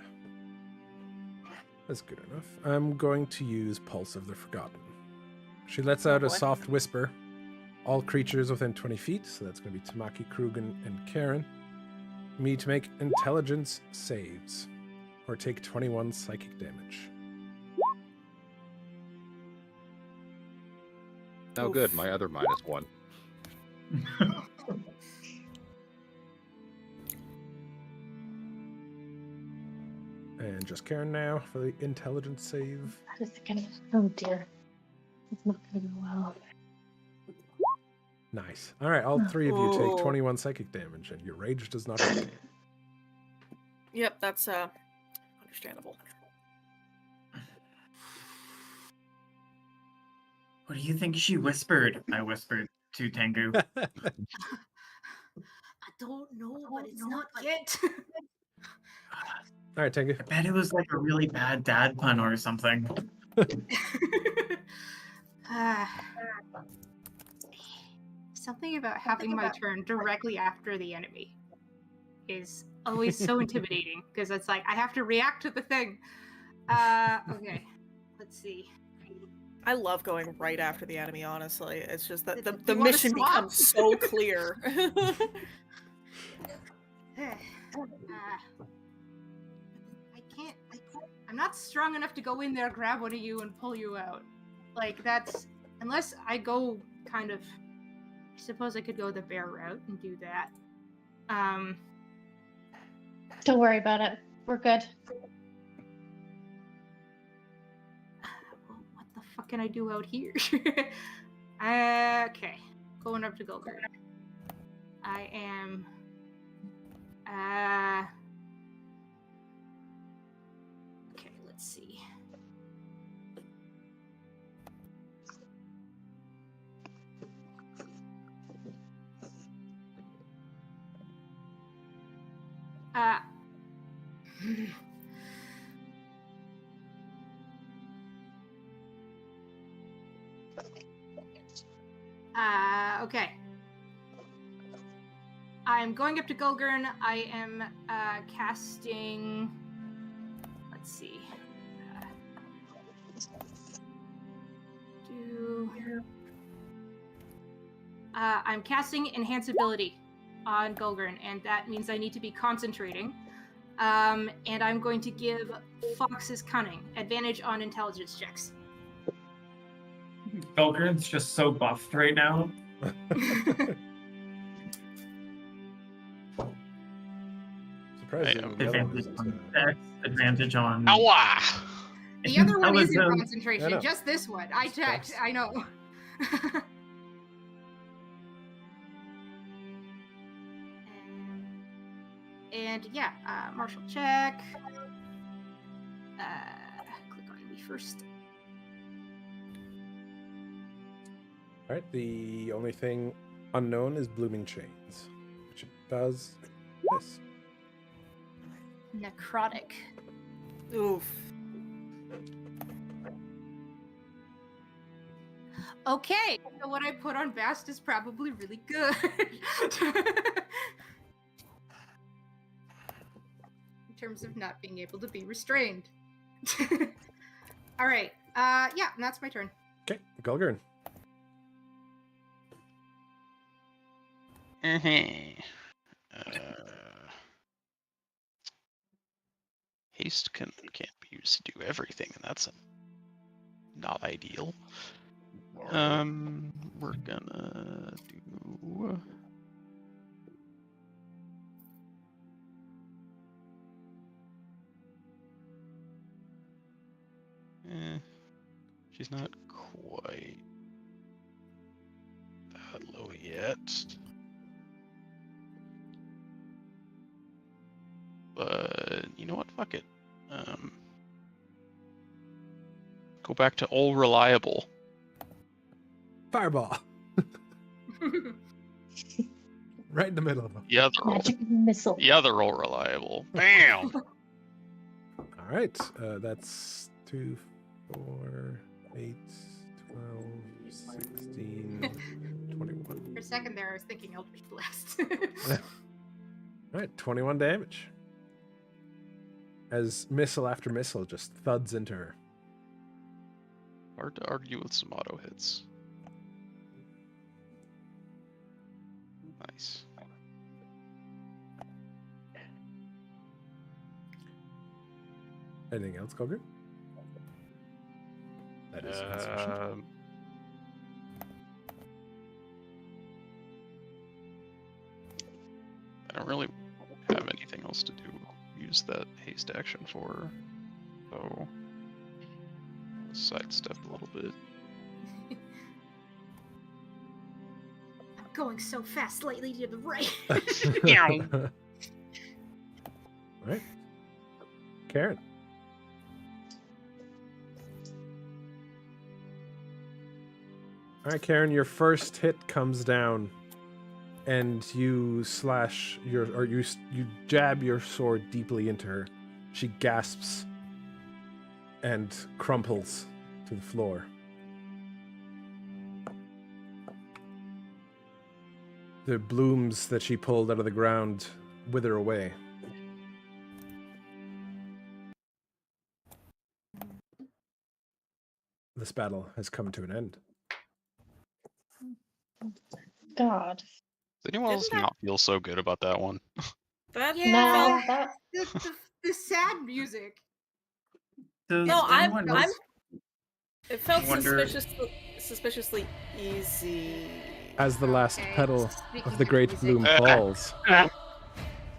That's good enough. I'm going to use Pulse of the Forgotten. She lets out a boy. soft whisper. All creatures within 20 feet, so that's going to be Tamaki, Krugen, and Karen, me to make intelligence saves or take 21 psychic damage. Oh, good. My other -1. And just Karen now for the intelligence save. That is gonna. Oh dear. It's not gonna go well. Nice. All right, all three of you take Ooh. 21 psychic damage, and your rage does not break. Yep, that's understandable. What do you think she whispered? I whispered to Tengu. I don't know, but it's not yet. All right, Tengu. I bet it was like a really bad dad pun or something. Something about having my turn directly after the enemy is always so intimidating because it's like I have to react to the thing. Okay, let's see. I love going right after the enemy, honestly. It's just that the You wanna mission swap? becomes so clear. I can't. I'm not strong enough to go in there, grab one of you, and pull you out. Like that's unless I go kind of. I suppose I could go the bear route and do that. Don't worry about it. We're good. What the fuck can I do out here? Okay, going up to Golgari. I am. Okay, let's see. Okay. I'm going up to Gulgurn. I am casting. Let's see. I'm casting Enhance Ability on Gulgurn, and that means I need to be concentrating. And I'm going to give Fox's Cunning advantage on intelligence checks. Belgrad's just so buffed right now. Surprisingly, the other one Advantage isn't, on dex, advantage on. Owa! The other one That was, isn't I concentration, know. just this one. I checked. I know. and yeah, martial check. Click on me first. All right, the only thing unknown is Blooming Chains, which it does this. Necrotic. Oof. Okay, so what I put on Bast is probably really good. In terms of not being able to be restrained. All right, yeah, and that's my turn. Okay, Gulgurn. Haste can't be used to do everything, and that's not ideal. We're gonna do. She's not quite that low yet. But you know what? Fuck it. Go back to all reliable. Fireball. Right in the middle of them. The other roll. Magic missile. The other roll reliable. Bam! All right. That's 2, 4, 8, 12, 16, 21. For a second there, I was thinking Eldritch Blast. All right, 21 damage. As missile after missile just thuds into her. Hard to argue with some auto hits. Nice. Anything else, Koger? That is insufficient. I don't really have anything else to do. Use that haste action for, so sidestep a little bit. I'm going so fast lately to the right. All right. Karen. All right, Karen, your first hit comes down and you slash you jab your sword deeply into her. She gasps and crumples to the floor. The blooms that she pulled out of the ground wither away. This battle has come to an end. God. Does anyone else not feel so good about that one? That No, that the sad music. Does No, I'm. anyone else It felt wonder- suspiciously easy. As the last Okay, petal speaking of the of great music. bloom falls,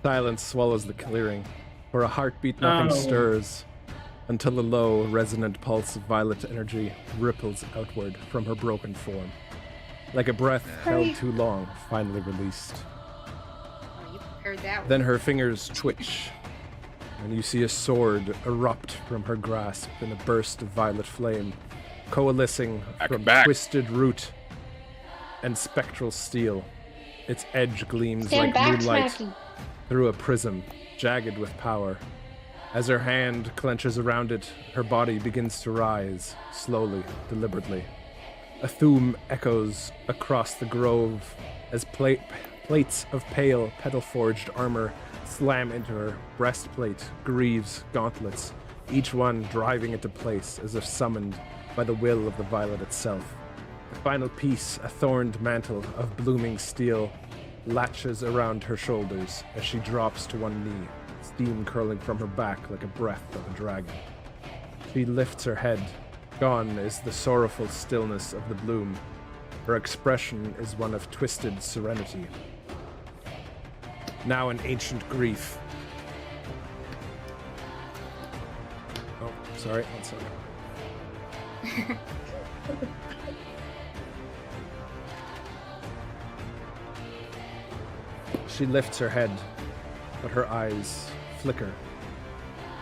silence swallows the clearing. For a heartbeat, nothing Oh. stirs, until the low, resonant pulse of violet energy ripples outward from her broken form. Like a breath held too long, finally released. Oh, you prepared that one. Then her fingers twitch, and you see a sword erupt from her grasp in a burst of violet flame, coalescing from twisted root and spectral steel. Its edge gleams stand like back, moonlight Smacky. through a prism, jagged with power. As her hand clenches around it, her body begins to rise, slowly, deliberately. A Thume echoes across the grove as plates of pale, petal-forged armor slam into her breastplate, greaves, gauntlets, each one driving into place as if summoned by the will of the violet itself. The final piece, a thorned mantle of blooming steel, latches around her shoulders as she drops to one knee, steam curling from her back like a breath of a dragon. She lifts her head. Gone is the sorrowful stillness of the bloom. Her expression is one of twisted serenity. Now an ancient grief. Oh, sorry, one second. She lifts her head, but her eyes flicker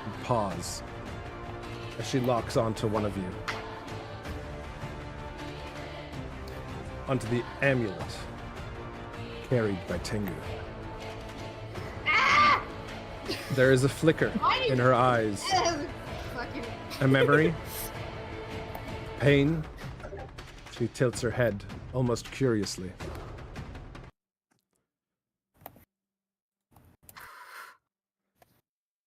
and pause as she locks onto one of you. Onto the amulet carried by Tengu. There is a flicker in her eyes. Fucking. A memory? Pain? She tilts her head, almost curiously.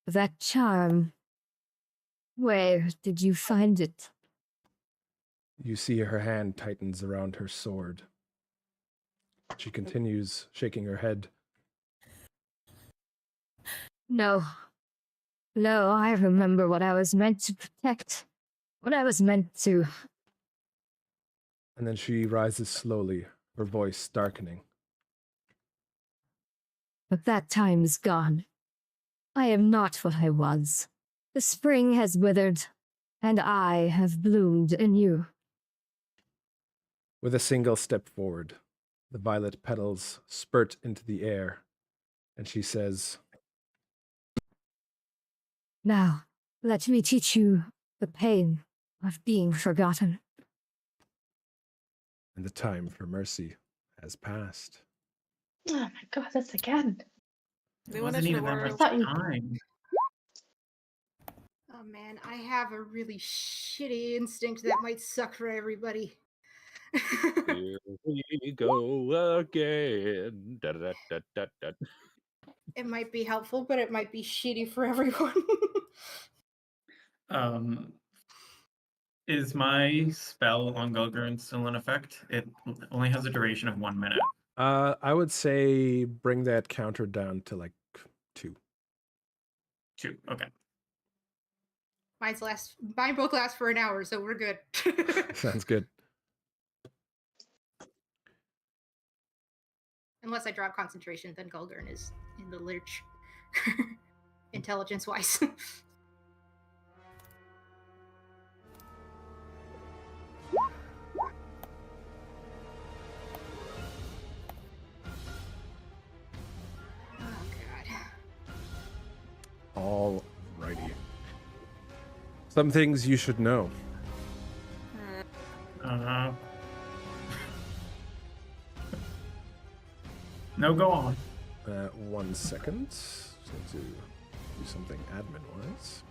That charm. Where did you find it? You see her hand tightens around her sword. She continues, shaking her head. No. No, I remember what I was meant to protect. What I was meant to. And then she rises slowly, her voice darkening. But that time is gone. I am not what I was. The spring has withered, and I have bloomed anew. With a single step forward, the violet petals spurt into the air, and she says, Now, let me teach you the pain of being forgotten. and the time for mercy has passed. Oh my god, that's again. It Doing wasn't this even for that the much world. I thought you- time. Oh man, I have a really shitty instinct that might suck for everybody. Here we go again. Da, da, da, da, da. It might be helpful, but it might be shitty for everyone. Is my spell on Gulgurn still in effect? It only has a duration of 1 minute. I would say bring that counter down to like 2. 2. Okay. Mine both last for an hour, so we're good. Sounds good. Unless I drop concentration, then Gulgurn is in the lurch. Intelligence-wise. Oh god. Alrighty. Some things you should know. No, go on. 1 second. Just need to do something admin-wise.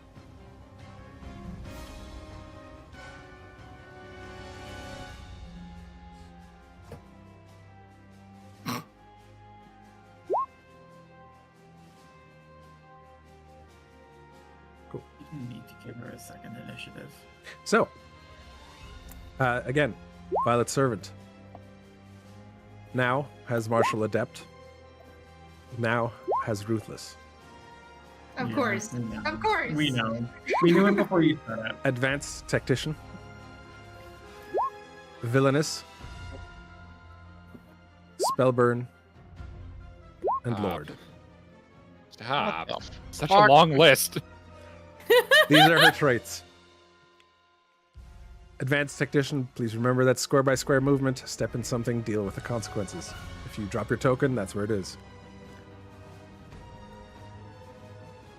Cool. You need to give her a second initiative. So, again, Violet Servant. Now has Martial Adept. Now has Ruthless. Of Yeah, course. we know. Of course. We know. We knew it before you said it. Advanced Tactician. Villainous. Spellburn. And Lord. Stop. What the Such a fuck? long list. These are her traits. Advanced Tactician, please remember that square by square movement. Step in something, deal with the consequences. If you drop your token, that's where it is.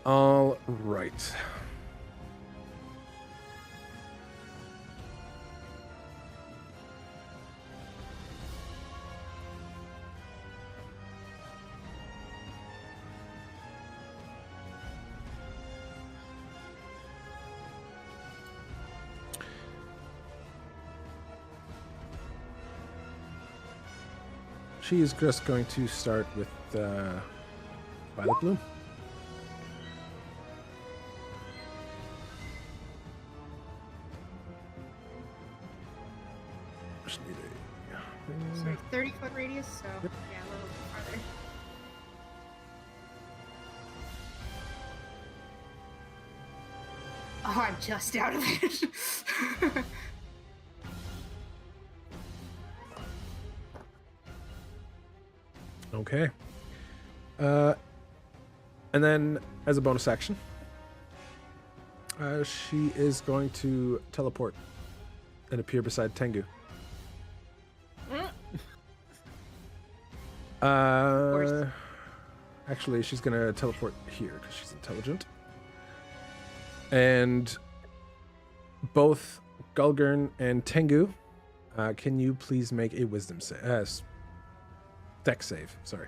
All right. She is just going to start with Violet Bloom. Just need a- So 30-foot radius, so yeah, a little bit farther. Oh, I'm just out of it. Okay. And then, as a bonus action, she is going to teleport and appear beside Tengu. Actually, she's going to teleport here because she's intelligent. And both Gulgurn and Tengu, can you please make a wisdom save? Dex save, sorry.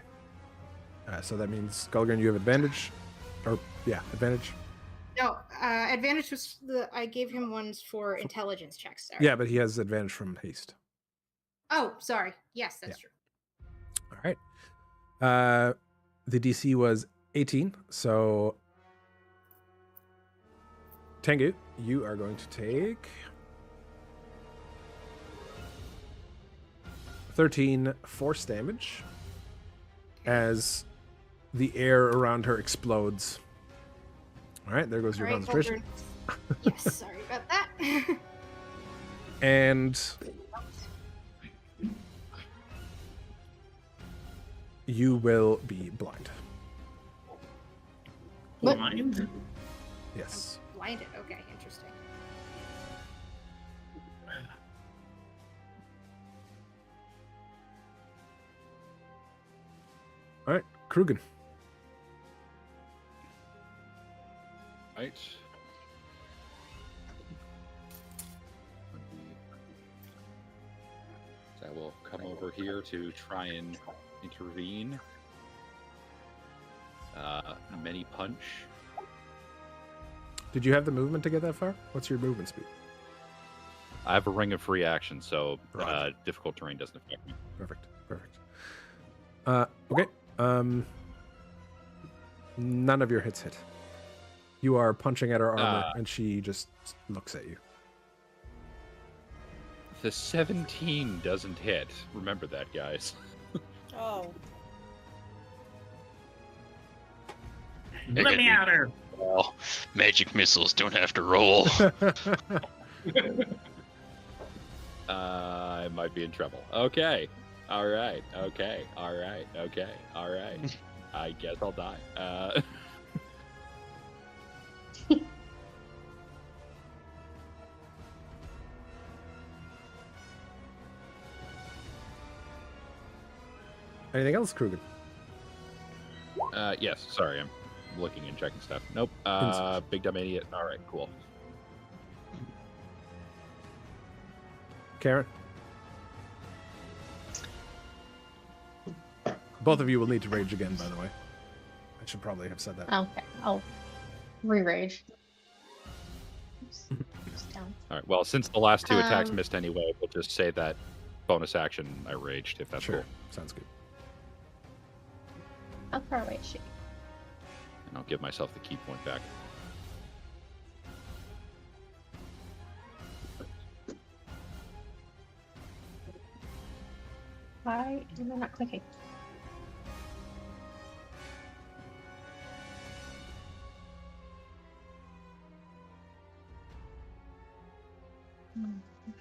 So that means Gulgurn, you have advantage. Or, yeah, advantage. No, advantage was I gave him ones for intelligence checks. Sorry. Yeah, but he has advantage from haste. Oh, sorry. Yes, that's true. All right. The DC was 18, so Tengu, you are going to take 13 force damage as the air around her explodes All right, there goes your All right, concentration. Yes, sorry about that. And you will be blind. What? Blind? Yes. Blinded. Okay, interesting. All right, Krugen. Right. So I will come over here to try and intervene. Many punch. Did you have the movement to get that far? What's your movement speed? I have a ring of free action, so Right. difficult terrain doesn't affect me. Perfect. Okay. None of your hits hit. You are punching at her armor, and she just looks at you. The 17 doesn't hit. Remember that, guys. Oh. Let me at her! Well, magic missiles don't have to roll. I might be in trouble. Okay. All right. Okay. All right. Okay. All right. I guess I'll die. Anything else, Krugen? Yes. Sorry, I'm looking and checking stuff. Nope. Big dumb idiot. All right. Cool. Karen? Both of you will need to rage again, by the way. I should probably have said that. Okay, I'll re-rage. Down. All right. Well, since the last two attacks Um, missed anyway, we'll just say that bonus action I raged, if that's Sure. cool. Sounds good. How far away is she? And I'll give myself the key point back. Why am I not clicking?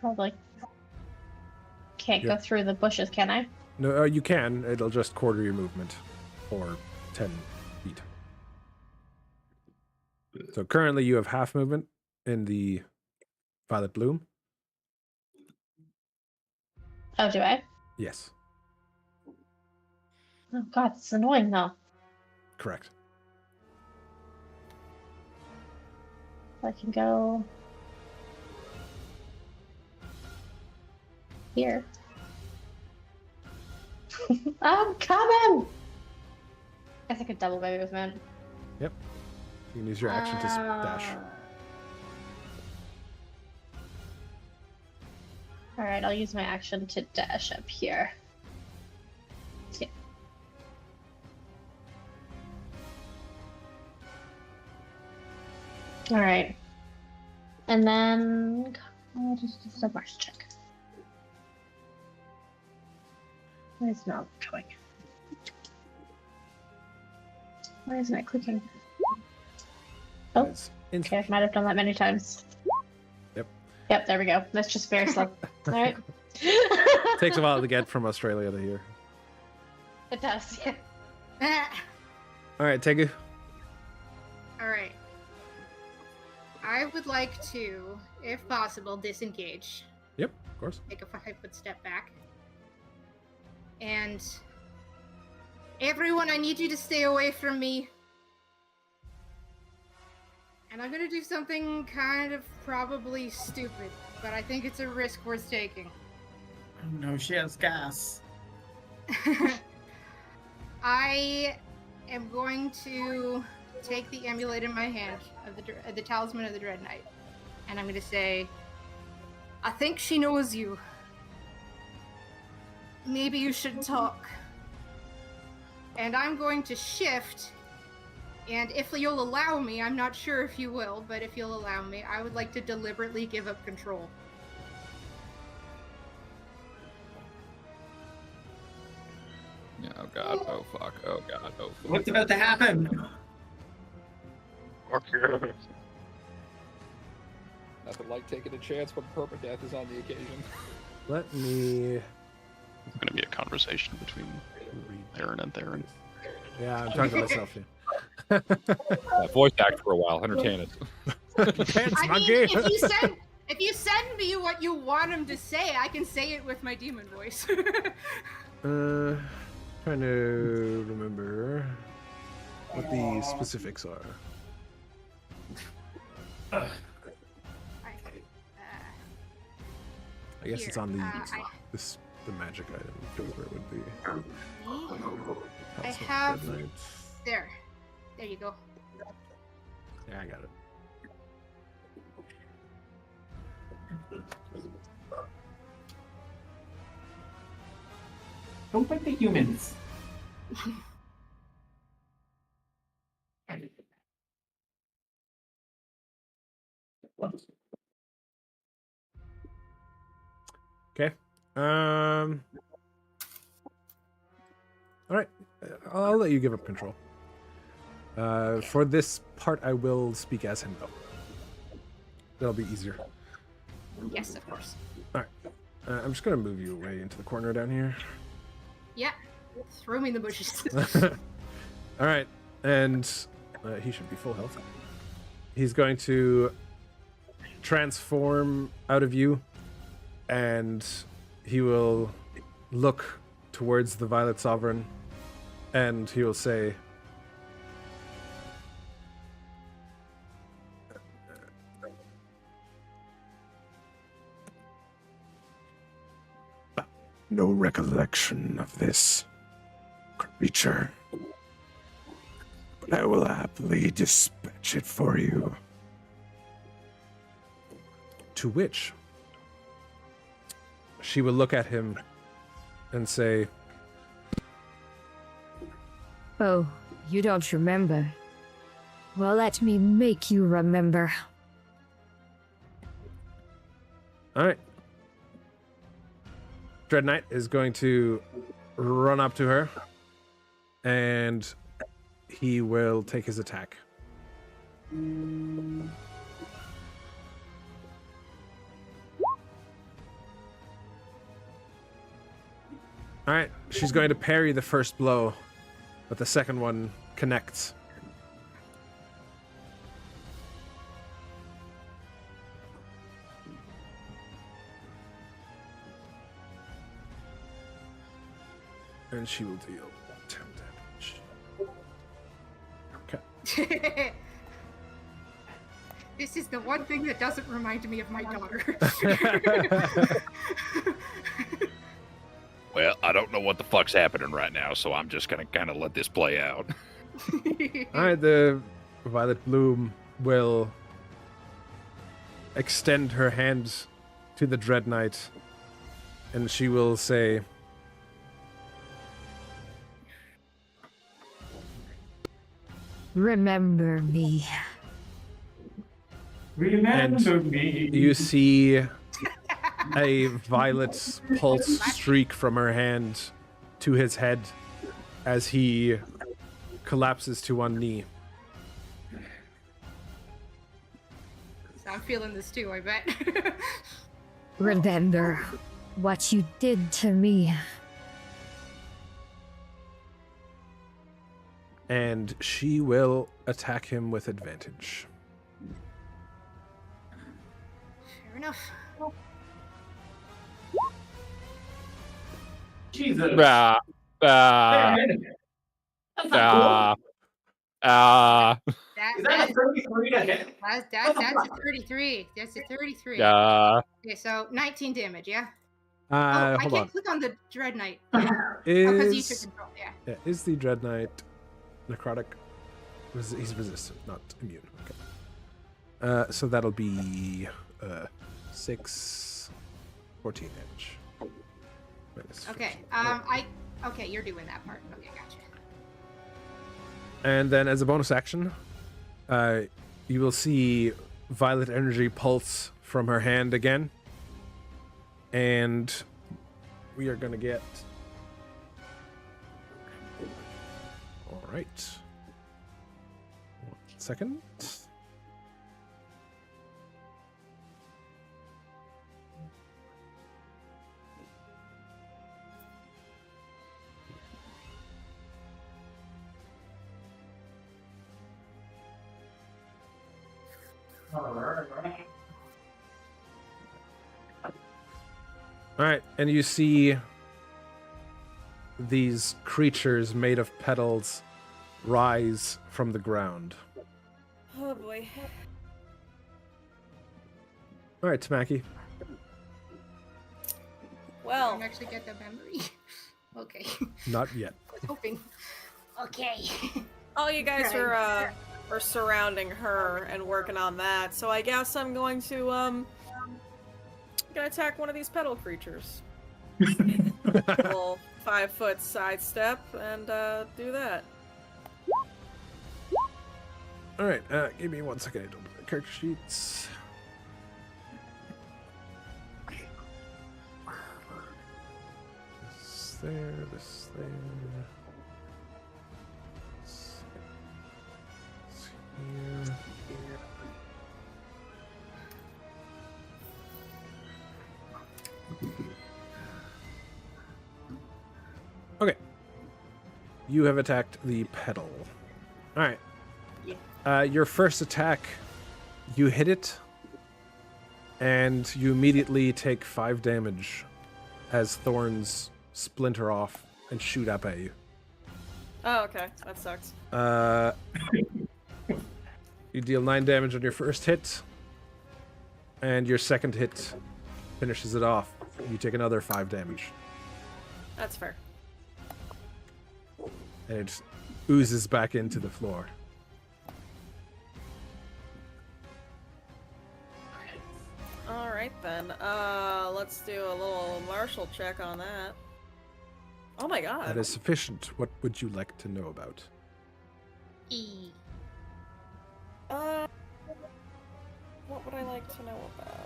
Probably can't go Yeah. through the bushes, can I? No, you can. It'll just quarter your movement for 10 feet. So currently you have half movement in the Violet Bloom. Oh, do I? Yes, Oh god, it's annoying though. correct. I can go here. I'm coming! I guess I could double my movement. You can use your action to dash. Alright, I'll use my action to dash up here. Yeah. Alright. And then I'll just a march check. Where's not going? Why isn't it clicking? Oh, It's okay, I might have done that many times. Yep. Yep, there we go. That's just very slow. Alright. Takes a while to get from Australia to here. It does, yeah. All right, Tegu. All right. I would like to, if possible, disengage. Yep, of course. Take a 5-foot step back. And everyone, I need you to stay away from me. And I'm gonna do something kind of probably stupid, but I think it's a risk worth taking. Oh no, she has gas. I am going to take the amulet in my hand of the talisman of the Dread Knight, and I'm going to say, I think she knows you. Maybe you should talk. And I'm going to shift, and if you'll allow me, I'm not sure if you will, but if you'll allow me, I would like to deliberately give up control. Oh god, oh fuck, oh god, oh fuck. What's about to happen? Fuck yeah. Nothing like taking a chance when permadeath is on the occasion. Let me It's gonna be a conversation between read. Aaron and Theron. Yeah, I'm talking to myself here. Voice act for a while, entertain us. Dance, I mean, monkey. if you send me what you want him to say, I can say it with my demon voice. Trying to remember what the specifics are. I guess it's on the the magic item is where it would be. I House of have Red Knight. there you go. Yeah, I got it. Don't bite the humans. Okay. All right. I'll let you give up control. For this part, I will speak as him, though. That'll be easier. Yes, of course. All right. I'm just gonna move you away into the corner down here. Yeah. Throw me in the bushes. All right, and he should be full health. He's going to transform out of you, and he will look towards the Violet Sovereign, and he will say, "No recollection of this creature, but I will happily dispatch it for you." To which she will look at him and say, Oh, you don't remember? Well, let me make you remember. all right. Dread Knight is going to run up to her, and he will take his attack. All right, she's going to parry the first blow, but the second one connects. And she will deal 10 damage. Okay. This is the one thing that doesn't remind me of my daughter. Well, I don't know what the fuck's happening right now, so I'm just gonna kind of let this play out. All right, the Violet Bloom will extend her hand to the Dread Knight, and she will say, Remember me. Remember me. you see a violet pulse streak from her hand to his head as he collapses to one knee. So I'm feeling this too, I bet. Remember what you did to me. And she will attack him with advantage. Fair enough. Jesus. Ah, ah, ah, ah, Is that a 33 to hit? That's a 33. That's a 33. ah. Okay, so 19 damage, yeah? Hold I can't on. click on the Dread Knight. Because you took Is, control, yeah. is the Dread Knight necrotic? He's resistant, not immune. Okay. So that'll be 6, 14 damage. Minus Okay, 14. okay, you're doing that part. Okay, gotcha. And then as a bonus action, you will see violet energy pulse from her hand again. And we are going to get... All right. 1 second. All right, and you see these creatures made of petals rise from the ground. Oh boy. All right, Tamaki. I Well, don't actually get the memory. Okay. Not yet. I was hoping. Okay. all you guys Right. are surrounding her and working on that. So I guess I'm going to gonna attack one of these petal creatures. Little 5-foot sidestep and do that. All right, give me 1 second. I don't open the character sheets. This there, this there. This here. Okay. You have attacked the petal. All right. Your first attack, you hit it, and you immediately take 5 damage as thorns splinter off and shoot up at you. Oh, okay. That sucks. You deal 9 damage on your first hit, and your second hit finishes it off. You take another 5 damage, That's fair. and it oozes back into the floor. Alright then. Let's do a little martial check on that. Oh my god. That is sufficient. What would you like to know about? E. What would I like to know about?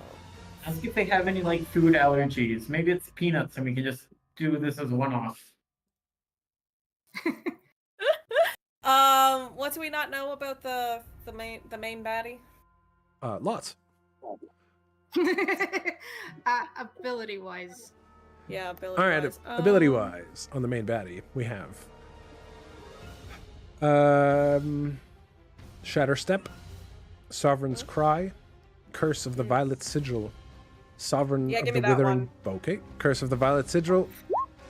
Ask if they have any like food allergies. Maybe it's peanuts, and we can just do this as one-off. What do we not know about the main baddie? Lots. Ability wise. Yeah, ability. All right, ability-wise, on the main baddie, we have Shatter Step, Sovereign's Cry, Curse of the Violet Sigil, Sovereign Yeah, of give the me that Withering. Okay, Curse of the Violet Sigil.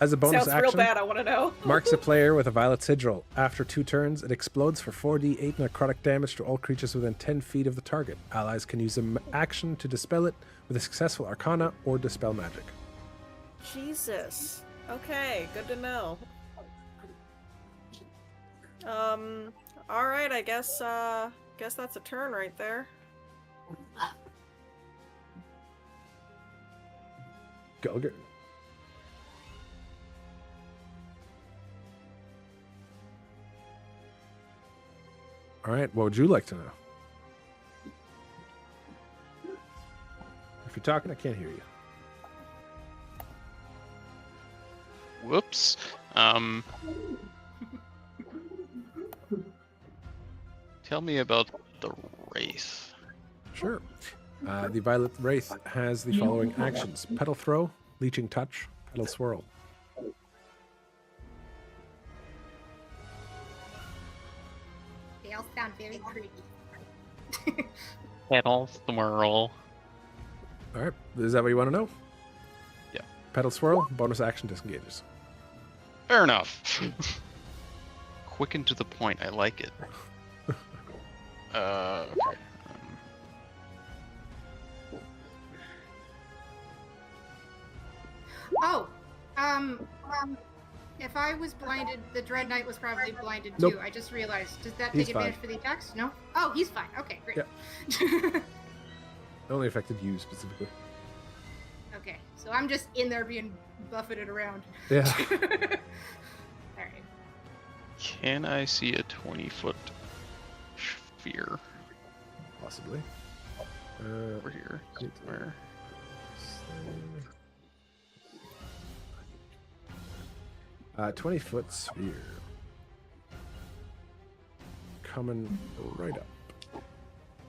As a bonus Sounds real action, bad. I want to know. marks a player with a Violet Sigil. After 2 turns, it explodes for 4d8 necrotic damage to all creatures within 10 feet of the target. Allies can use an action to dispel it with a successful Arcana or Dispel Magic. Jesus. Okay, good to know. All right. I guess that's a turn right there. Gulger. All right, what would you like to know? If you're talking, I can't hear you. Whoops. Tell me about the Wraith. Sure. The Violet Wraith has the following actions: Petal Throw, Leeching Touch, Petal Swirl. They all sound very pretty. Petal Swirl. All right, is that what you want to know? Yeah. Petal Swirl, bonus action disengages. Fair enough. Quick and to the point. I like it. Okay. Oh, if I was blinded, the Dread Knight was probably blinded Nope. too. I just realized. Does that He's take fine. advantage for the attacks? No? Oh, he's fine. Okay, great. It only affected you specifically. Okay, so I'm just in there being buffeted around. Yeah. Alright. Can I see a 20-foot sphere Possibly. over here somewhere? 20-foot sphere. Coming right up.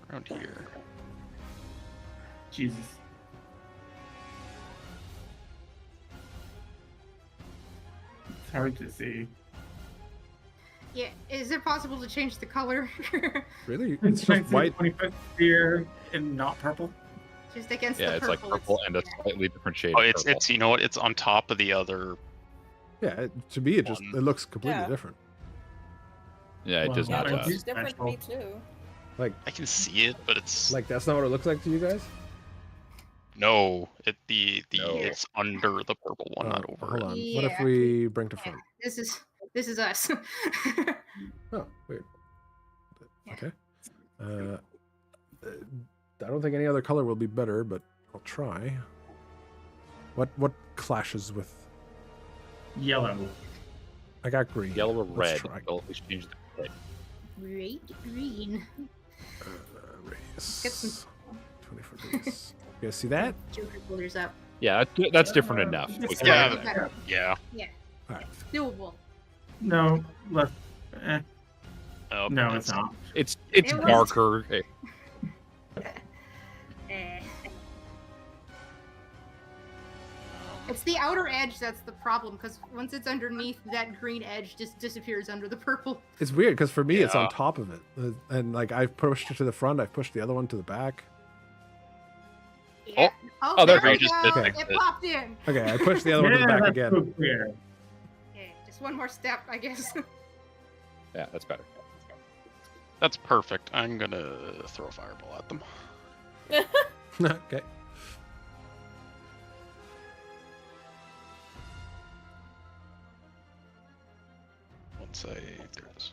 Around here. Jesus. It's hard to see. Yeah, is it possible to change the color? Really? It's It's just white. 20-foot sphere and not purple. Just against Yeah, the it's purple. like purple and a slightly different shade. Oh, of it's purple. you know what? It's on top of the other. Yeah, to me it looks completely Yeah. different. Yeah, it does Well, Yeah, not. it it's looks different to me too. Like I can see it, but it's that's not what it looks like to you guys. no. No. It's under the purple one, not over Hold it. on. What if Yeah. we bring to front? This is us. Oh, weird. Yeah. Okay. I don't think any other color will be better, but I'll try. What clashes with? Yellow. I got green. Yellow or Let's red. try. They'll at least change the red. Great green. Race. Get some- 24 days. You guys see that? Joker boulders up. Yeah, that's different enough. It's We can- Yeah, Better. yeah. Alright. Doable. No, left. Oh, No, it's not. It's It was- darker. Eh. It's the outer edge that's the problem, because once it's underneath, that green edge just disappears under the purple. It's weird because for me it's on Yeah. top of it, and like I've pushed it to the front, I've pushed the other one to the back. Yeah. Oh, there there we we just go. did It fix it. popped in. Okay, I pushed the other one to the back that's again. so clear. Yeah, just one more step, I guess. Yeah, that's better. That's perfect. I'm gonna throw a fireball at them. Okay. Once there it is.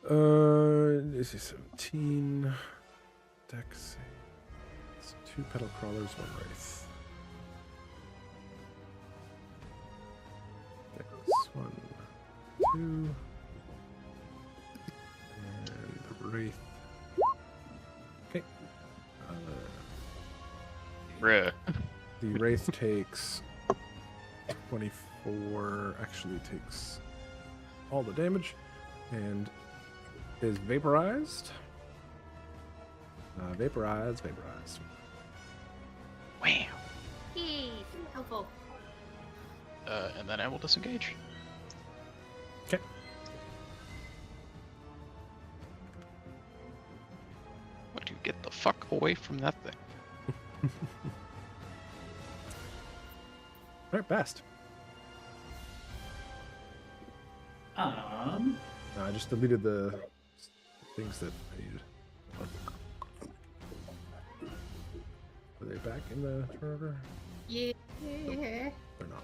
This is 17. Dex. It's 2 petal crawlers, 1 wraith. Dex 1, 2. And the wraith. Okay. Bruh. The wraith takes 24. Actually takes all the damage and is vaporized. Vaporized. Wow. Yay, helpful. And then I will disengage. Okay. What do you get the fuck away from that thing? Alright, best. I just deleted the things that I needed. Are they back in the turn order? Yeah. They're not.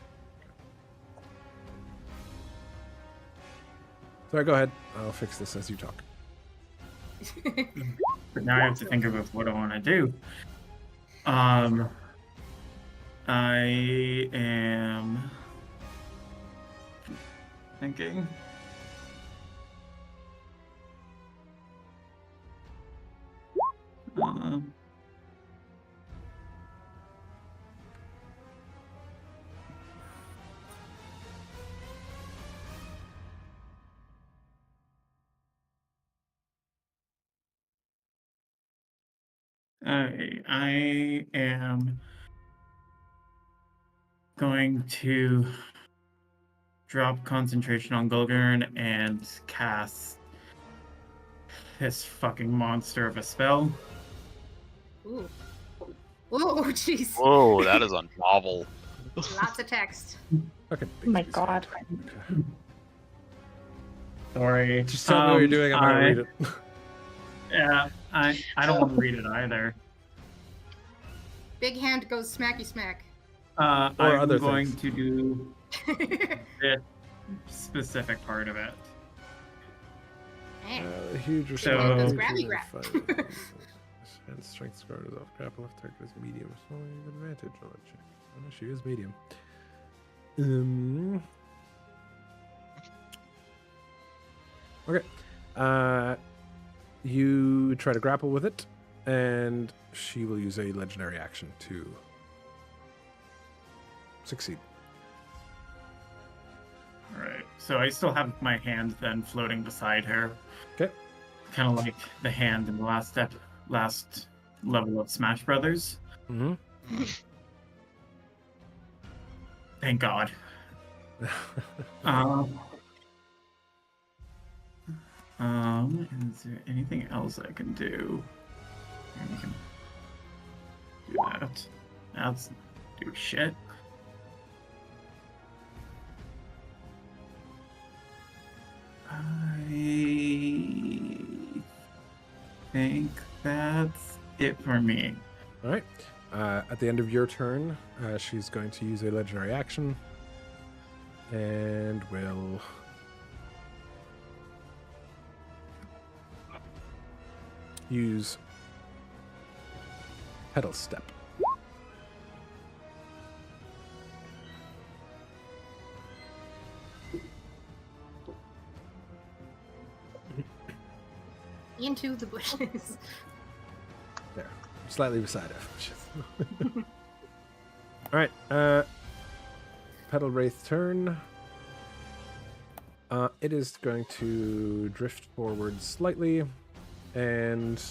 Sorry, go ahead. I'll fix this as you talk. But now I have to think about what I want to do. I am thinking. I am going to drop concentration on Gulgurn and cast this fucking monster of a spell. Ooh. Whoa, jeez. Whoa, that is a novel. Lots of text. Okay. Oh my god. Sorry. Just tell me what you're doing. I'm gonna read it. Yeah, I don't want to read it either. Big hand goes smacky smack. I'm other going things. to do this specific part of it. Man. Huge So- Hand goes response. grabby grab. And strength score is off. Grapple if target is medium. So you have advantage on that check. Oh, no, she is medium. Okay. You try to grapple with it, and she will use a legendary action to succeed. Alright, so I still have my hand then floating beside her. Okay. Kind of like the hand in the last level of Smash Brothers. Mm-hmm. Thank God. Is there anything else I can do? You can do that. That's do shit. I think that's it for me. All right. At the end of your turn, she's going to use a legendary action and will use Pedal Step. Into the bushes. There. Slightly beside her. All right. Pedal Wraith turn. It is going to drift forward slightly, and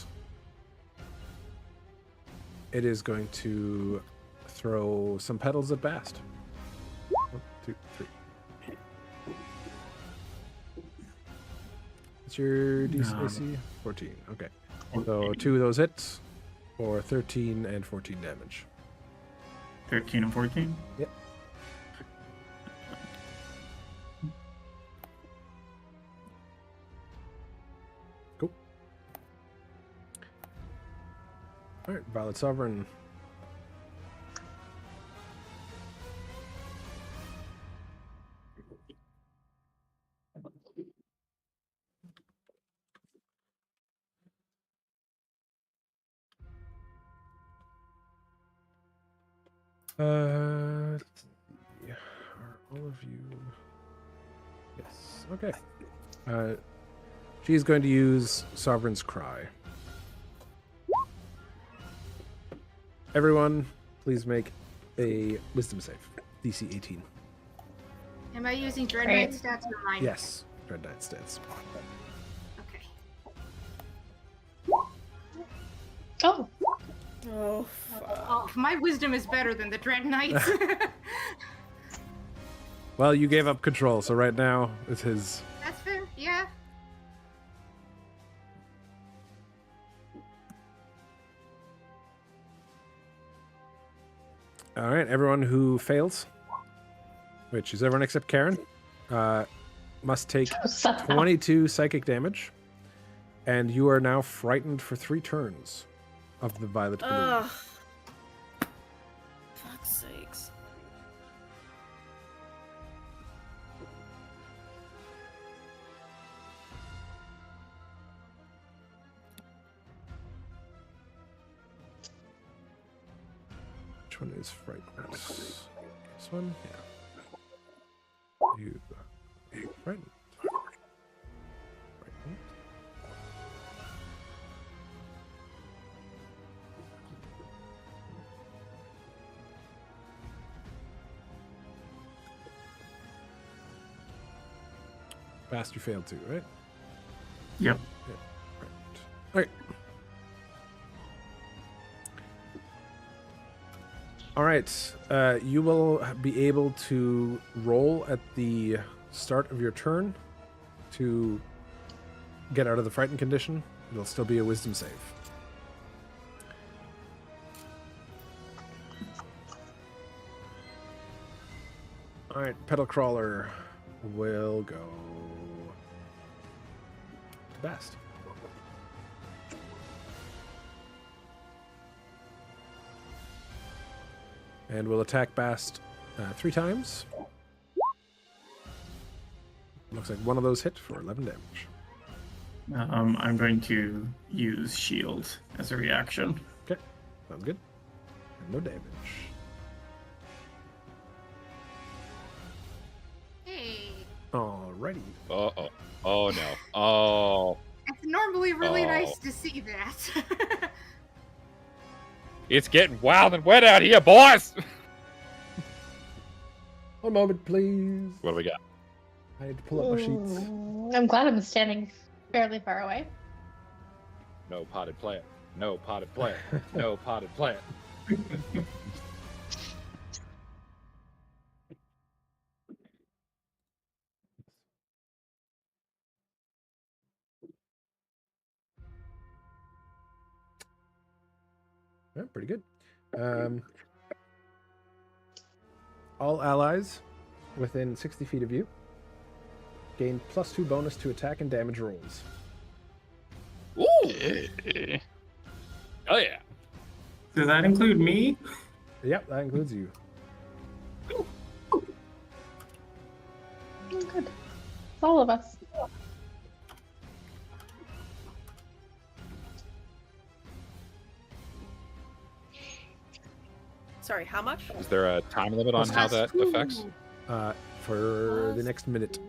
it is going to throw some petals at Bast. 1, 2, 3. What's your DC? 14. Okay. So 2 of those hits for 13 and 14 damage. 13 and 14? Yep. Cool. Alright, Violet Sovereign. Let's see. Are all of you? Yes. Okay. She's going to use Sovereign's Cry. Everyone, please make a Wisdom save. DC 18. Am I using Dread Great. Knight stats or mine? Yes. Dread Knight stats. Okay. Oh, Oh, fuck. Oh, my wisdom is better than the Dread Knight's. Well, you gave up control, so right now it's his. That's fair. Yeah. All right, everyone who fails, which is everyone except Karen, must take 22 psychic damage, and you are now frightened for 3 turns of the violet balloon. Ugh. Fuck's sakes. Which one is frightened? This one? Yeah. You frightened. Frightened. Fast, you failed too, right? Yep. Right. All right. You will be able to roll at the start of your turn to get out of the frightened condition. It'll still be a wisdom save. All right. Petal Crawler will go to Bast. And we'll attack Bast 3 times. Looks like one of those hit for 11 damage. I'm going to use shield as a reaction. Okay, sounds good. And no damage. Hey. Alrighty. Uh-oh. Oh, no. Oh. It's normally really Oh. nice to see that. It's getting wild and wet out here, boys! One moment, please. What do we got? I had to pull up my sheets. I'm glad I'm standing fairly far away. No potted plant. No potted plant. No potted plant. Yeah, pretty good. All allies within 60 feet of you gain +2 bonus to attack and damage rolls. Ooh! Yeah. Oh yeah. Does that include me? Yep, that includes you. Good. It's all of us. Sorry, how much? Is there a time limit on how that affects? For the next minute.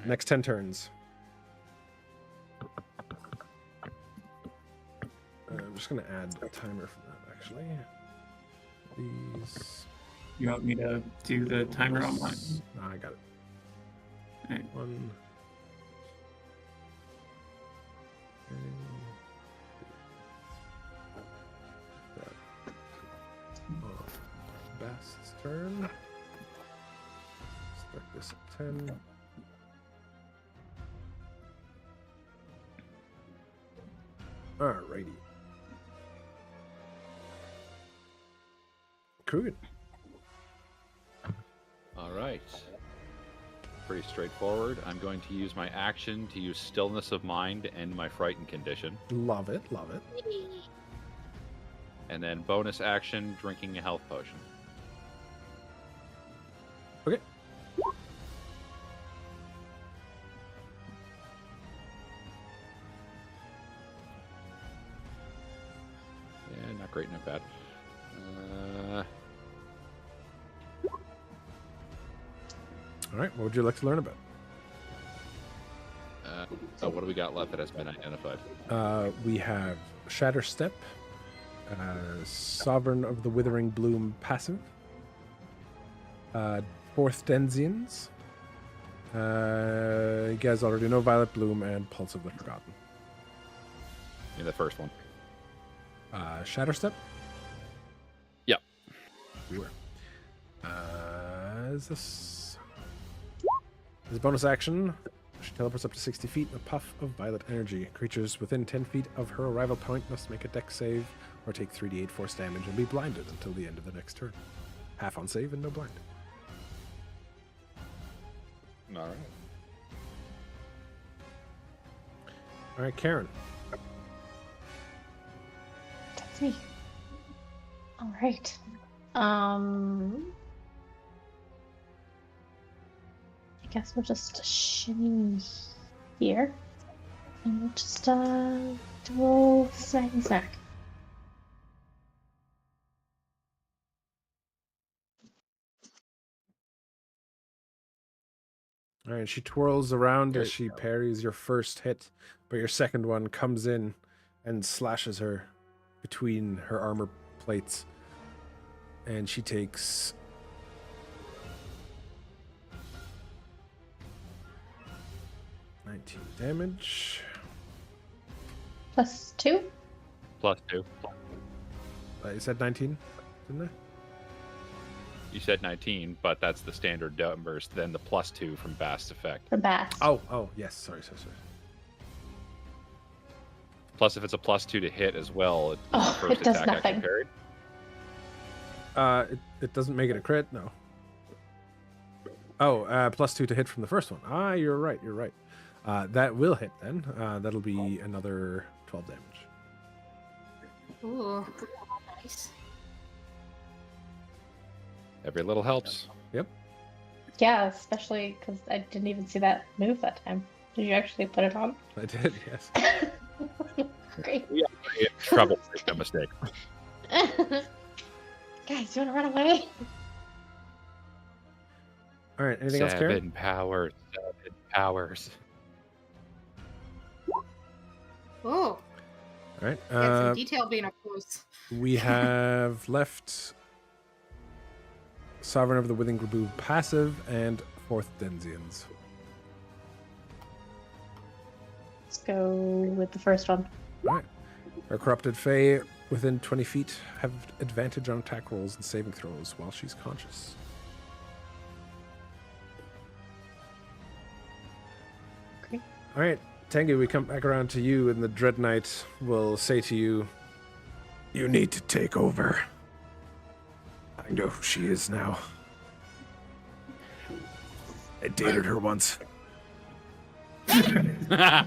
Next 10 turns. I'm just going to add a timer for that, actually. These... You want me to do the timer on mine? No, I got it. Alright. 1. Best's turn. Start this at 10. Alrighty. Krugen. All right. Pretty straightforward. I'm going to use my action to use stillness of mind to end my frightened condition. Love it, love it. And then bonus action, drinking a health potion. Okay. Yeah, not great, not bad. All right, what would you like to learn about? So what do we got left that has been identified? We have Shatter Step, Sovereign of the Withering Bloom passive, Fourth Denzians. You guys already know Violet Bloom and Pulse of the Forgotten. In the first one. Shatter Step? Yep. We were. Is this... As a bonus action, she teleports up to 60 feet in a puff of violet energy. Creatures within 10 feet of her arrival point must make a dex save or take 3d8 force damage and be blinded until the end of the next turn. Half on save and no blind. All right. All right, Karen. That's me. All right. I guess we'll just shimmy here. And we'll just roll snack and snack. All right, she twirls around as she parries your first hit, but your second one comes in and slashes her between her armor plates. And she takes 19 damage. +2? +2. You said 19, didn't I? You said 19, but that's the standard numbers. Then the +2 from Bast's effect. For Bass. Oh, yes. Sorry. Plus, if it's a +2 to hit as well, it's the Oh, first it does attack nothing. action parried. It doesn't make it a crit, no. Oh, +2 to hit from the first one. You're right. That will hit then. That'll be another 12 damage. Ooh, nice. Every little helps. Yep. Yeah, especially because I didn't even see that move that time. Did you actually put it on? I did, yes. Great. Yeah, trouble. Make no mistake. Guys, you want to run away? All right, anything else, Karen? 7 powers. Oh, All right. got some detail being up close. We have left Sovereign of the Withering Bloom passive and Fourth Denzians. Let's go with the first one. All right. Our corrupted Fae within 20 feet have advantage on attack rolls and saving throws while she's conscious. Great. All right, Tengu, we come back around to you, and the Dread Knight will say to you, You need to take over. I know who she is now. I dated her once. I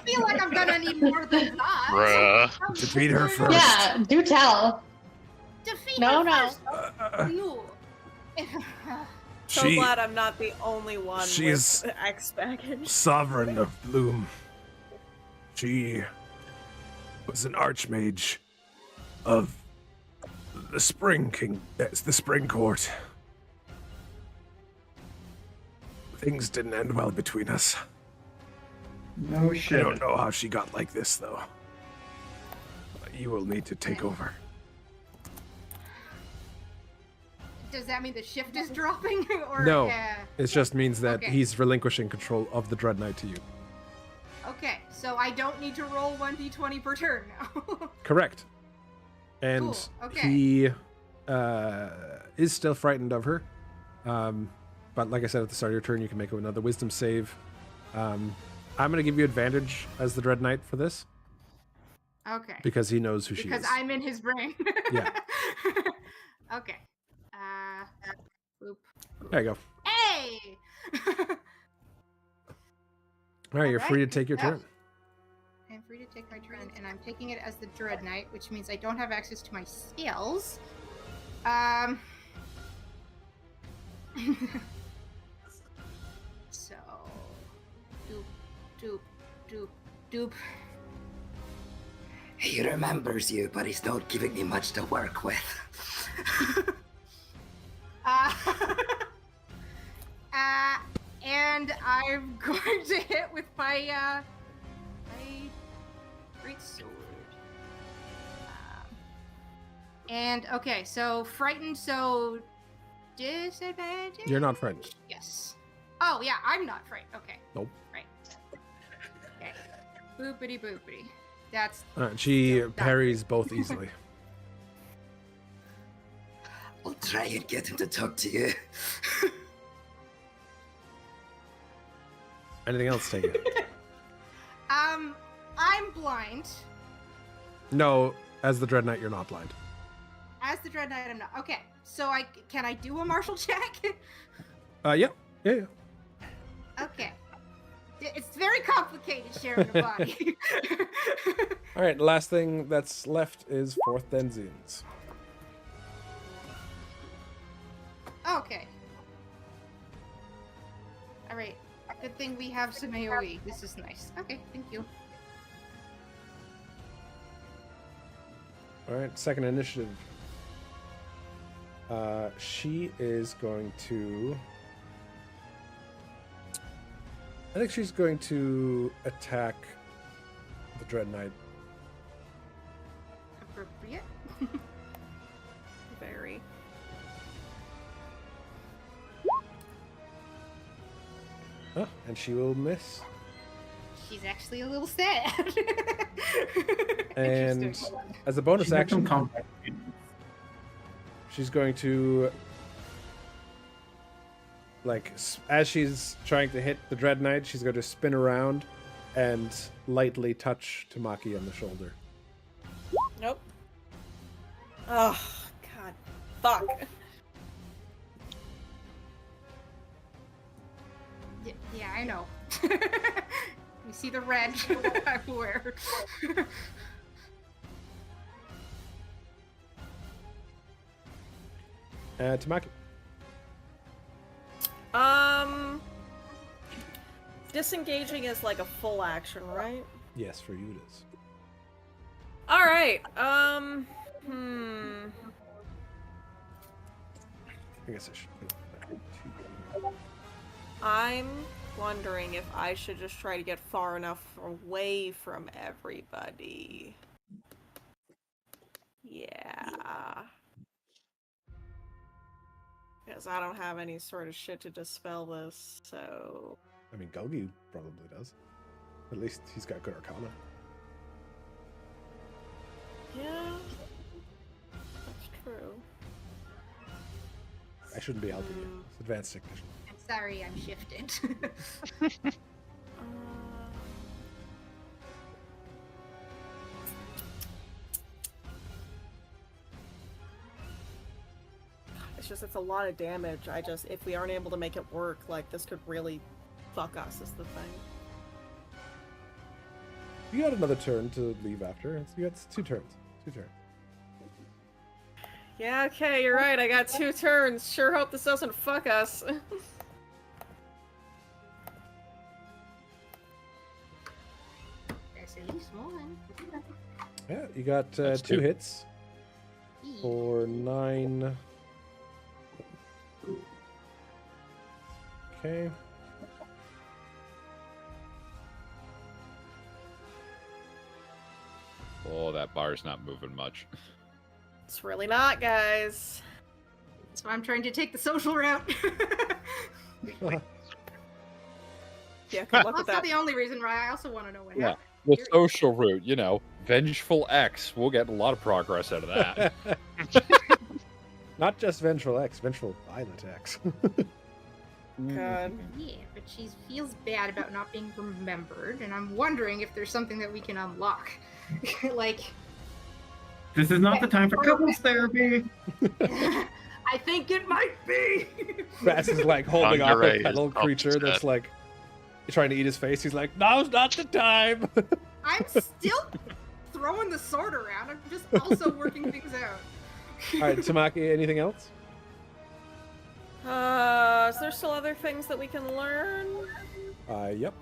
feel like I'm gonna need more than that. Bruh. Defeat her first. Yeah, do tell. Defeat No, her no. first. You. So glad I'm not the only one she with is X baggage. sovereign of Bloom. She was an archmage of the Spring King. That's the Spring Court. Things didn't end well between us. No I shit. don't know how she got like this, though. You will need to take over. Does that mean the shift is dropping? Or No, it just means that Okay. he's relinquishing control of the Dread Knight to you. Okay, so I don't need to roll 1d20 per turn now. Correct. And Cool, okay. he is still frightened of her. But like I said at the start of your turn, you can make another wisdom save. I'm going to give you advantage as the Dread Knight for this Okay. because he knows who she Because is. I'm in his brain. Yeah. Okay. Boop. There you go. Hey! All right, you're free to Alright, take your yeah. turn. I'm free to take my turn, and I'm taking it as the Dread Knight, which means I don't have access to my skills. So, doop, doop, doop, doop. He remembers you, but he's not giving me much to work with. Uh, and I'm going to hit with my great sword. And okay, so frightened, so disadvantage. You're not frightened. Yes. Oh yeah, I'm not frightened. Okay. Nope. Right. Okay. Boopity boopity. That's. She Still not parries both easily. I'll try and get him to talk to you. Anything else, take it. I'm blind. No, as the Dread Knight, you're not blind. As the Dread Knight, I'm not. Okay, so can I do a martial check? Yeah. Okay. It's very complicated sharing a body. All right, the last thing that's left is fourth Denzians. Okay. All right. Good thing we have some AoE. This is nice. Okay, thank you. All right, second initiative. She is going to... I think she's going to attack the Dread Knight. Appropriate. Very. Oh, and she will miss. She's actually a little sad. And Interesting. as a bonus She had some action, combat. she's going to... Like, as she's trying to hit the Dread Knight, she's going to spin around and lightly touch Tamaki on the shoulder. Nope. Oh, God. Fuck. Yeah, I know. You see the red I wear. Tamaki. Disengaging is like a full action, right? Yes, for you it is. All right. I guess I should put it back to... I'm wondering if I should just try to get far enough away from everybody. Yeah. Because I don't have any sort of shit to dispel this, so... I mean, Gulgi probably does. At least he's got good Arcana. Yeah. That's true. I shouldn't be helping you. It's advanced technician. I'm sorry, I'm shifted. just it's a lot of damage. If we aren't able to make it work, like this could really fuck us. Is the thing. You got another turn to leave after. You got 2 turns. 2 turns. Yeah, okay, you're right. I got 2 turns. Sure hope this doesn't fuck us. That's at least one. Yeah, you got 2 That's 2. hits for 9. Okay. Oh, that bar's not moving much. It's really not, guys. So I'm trying to take the social route. Yeah, good luck Well, with that's not that. the only reason, right? I also want to know what Yeah. happened. The Period. social route, you know, vengeful X. We'll get a lot of progress out of that. Not just vengeful X, vengeful violent X. God. Yeah, but she feels bad about not being remembered, and I'm wondering if there's something that we can unlock. Like, This is not the time for couples therapy. I think it might be. Bass is like holding off Lingerie a is pedal off his creature head. that's like trying to eat his face. He's like, now's not the time. I'm still throwing the sword around. I'm just also working things out. All right, Tamaki, anything else? Is there still other things that we can learn? Yep.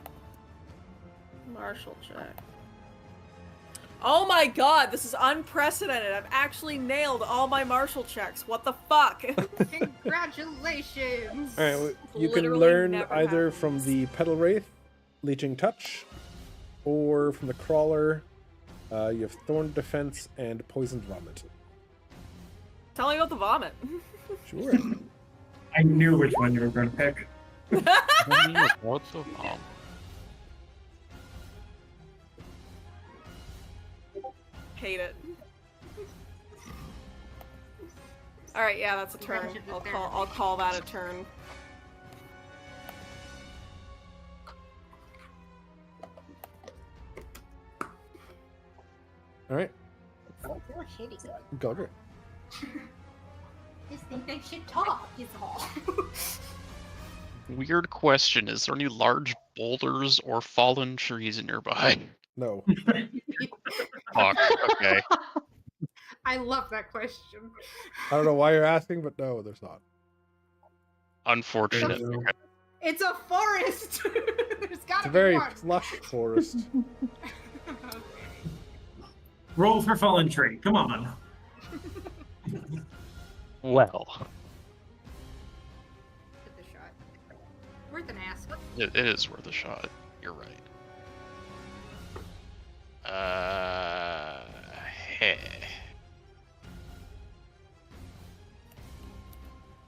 Martial check. Oh my god, this is unprecedented. I've actually nailed all my martial checks. What the fuck? Congratulations. All right, well, you can Literally learn never either from happens. the Petal Wraith, Leeching Touch, or from the Crawler. You have Thorn Defense and Poisoned Vomit. Tell me about the vomit. Sure. I knew which one you were going to pick. What's the bomb? Hate it. Alright, yeah, that's a turn. Advantage of the I'll call that a turn. All right, You're shitty. Gulgrit. Just think they should talk, is all. Weird question. Is there any large boulders or fallen trees nearby? No. Fuck. Okay. I love that question. I don't know why you're asking, but no, there's not. Unfortunate. No. Okay. It's a forest. There's It's gotta a be very one. plush forest. Roll for fallen tree. Come on. Well, Give it a shot. Worth an ask. it is worth a shot. You're right. Hey.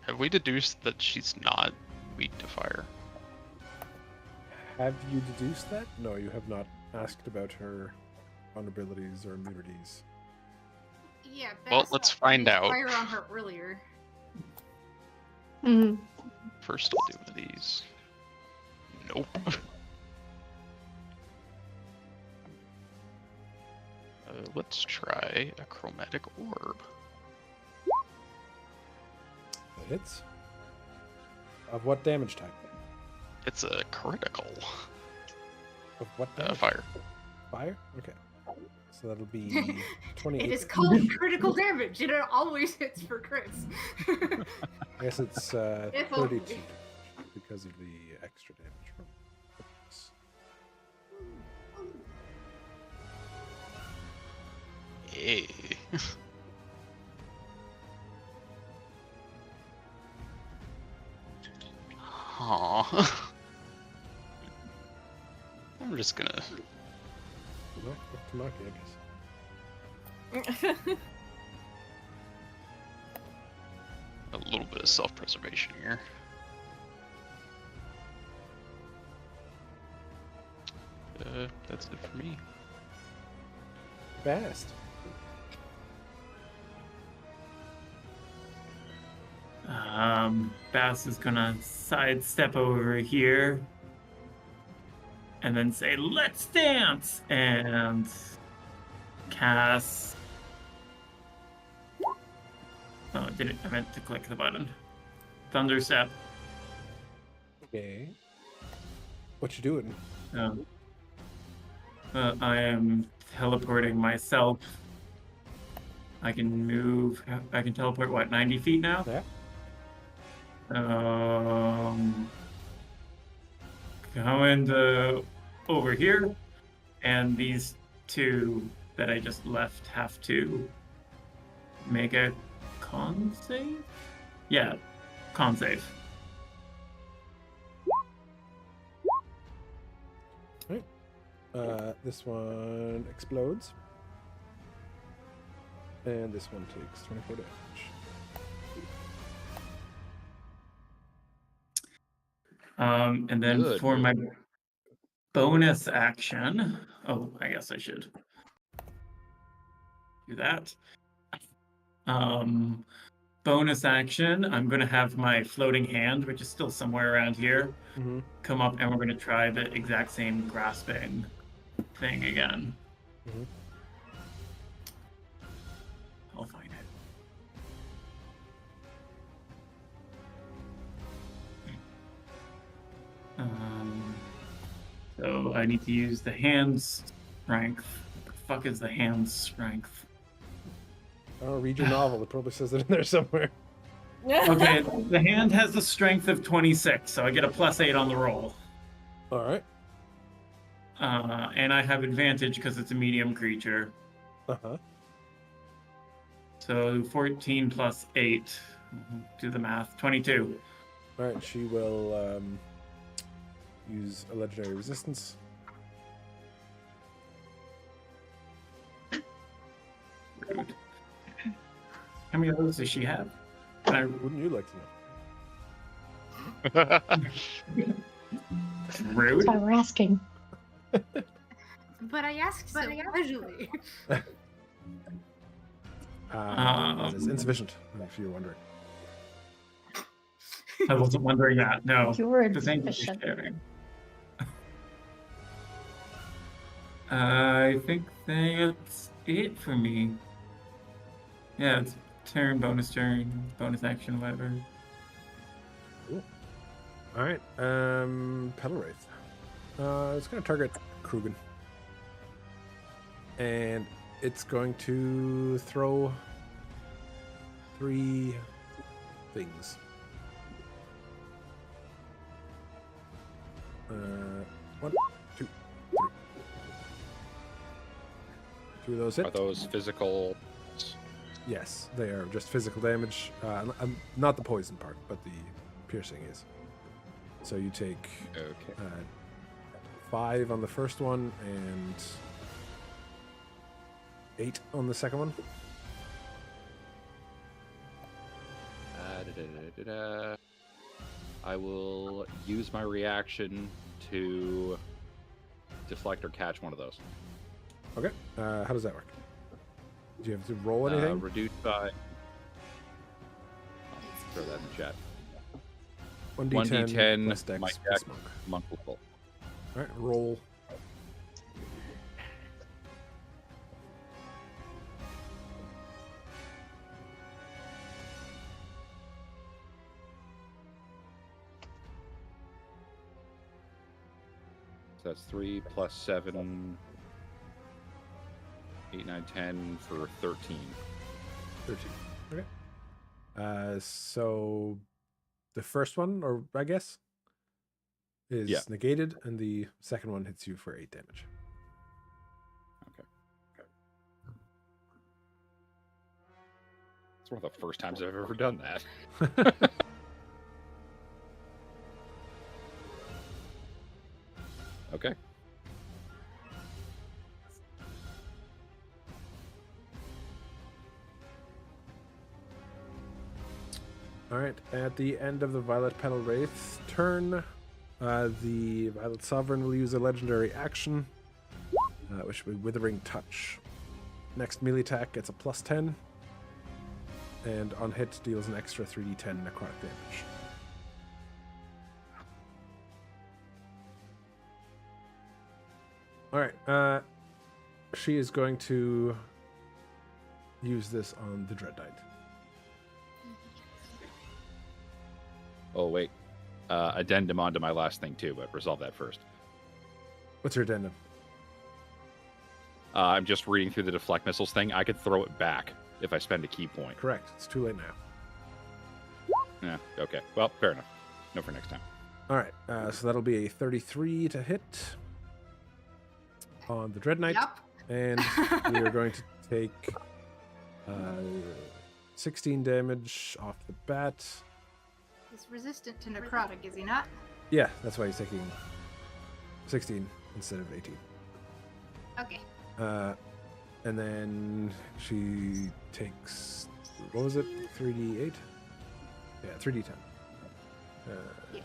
Have we deduced that she's not weak to fire? Have you deduced that? No, you have not asked about her vulnerabilities or immunities. Yeah. Well, Bass let's used find out. Fire on her earlier. Mhm. First, I'll do one of these. Nope. Let's try a chromatic orb. That hits. Of what damage type? It's a critical Of what damage? fire. Fire? Okay. So that'll be 28. It is called critical damage, and it always hits for crits. I guess it's If 32 only. because of the extra damage from this. Hey. Aw. I'm just gonna. Well, up to Maki, I guess. A little bit of self-preservation here. That's it for me. Fast. Bass is gonna sidestep over here and then say, "Let's dance!" and cast Oh, didn't. I meant to click the button. Thunder Step. Okay. What you doing? I am teleporting myself. I can move. I can teleport, what, 90 feet now? Yeah. Going to over here, and these two that I just left have to make a con save? Yeah, con save. Right. This one explodes. And this one takes 24 damage. And then Good. for my bonus action, oh, I guess I should do that. Bonus action, I'm going to have my floating hand, which is still somewhere around here, come up, and we're going to try the exact same grasping thing again. I'll find it. So I need to use the hand's strength. What the fuck is the hand's strength? Oh, read your novel. It probably says it in there somewhere. Okay, the hand has the strength of 26, so I get a +8 on the roll. All right. And I have advantage because it's a medium creature. Uh-huh. So 14 plus 8. Do the math. 22. All right, she will use a legendary resistance. Rude. How many of those does she have? Wouldn't you like to know? Rude. That's why we're asking. But I asked so casually. That is insufficient, if you're wondering. I wasn't wondering that. No. You were But thank you for insufficient. sharing. I think that's it for me. Yeah, it's turn, bonus action, whatever. Cool. All right, Petal Wraith. It's going to target Krugen. And it's going to throw 3 things. 1, 2, 3. 2 of those hit. Are those physical? Yes, they are just physical damage. Not the poison part, but the piercing is. So you take 5 on the first one and 8 on the second one. I will use my reaction to deflect or catch one of those. Okay. How does that work? Do you have to roll anything? Reduced by... I'll throw that in the chat. 1d10 plus dex my plus dex, monk. monk will pull. All right, roll. So that's 3 plus 7, 8, 9, 10 for 13. 13. Okay. So the first one, or I guess, is negated, and the second one hits you for 8 damage. Okay. It's one of the first times I've ever done that. Okay. All right. At the end of the Violet Petal Wraith's turn, the Violet Sovereign will use a legendary action, which will be Withering Touch. Next melee attack gets a +10, and on hit deals an extra 3d10 necrotic damage. All right. She is going to use this on the Dread Knight. Oh, wait. Addendum onto my last thing, too, but resolve that first. What's your addendum? I'm just reading through the deflect missiles thing. I could throw it back if I spend a key point. Correct. It's too late now. Yeah, okay. Well, fair enough. No for next time. All right. So that'll be a 33 to hit on the Dread Knight. Yup. And we are going to take 16 damage off the bat. He's resistant to necrotic, is he not? Yeah, that's why he's taking 16 instead of 18. Okay. And then she takes, what was it? 3d8? Yeah, 3d10. Yeah.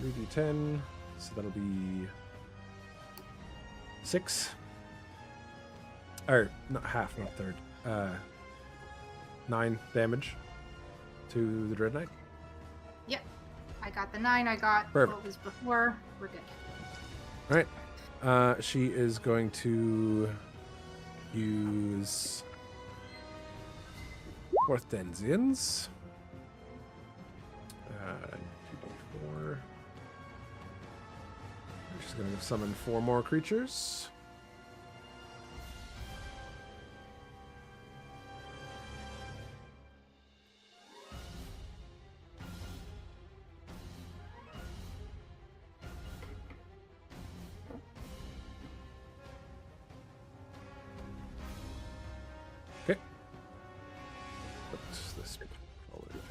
3d10, so that'll be 6. Or, not half, not third. 9 damage to the Dread Knight. Yep. I got the 9. I got Perfect. what was before. We're good. All right. She is going to use Hortensians. 2d4. She's going to summon 4 more creatures. Okay. What's this?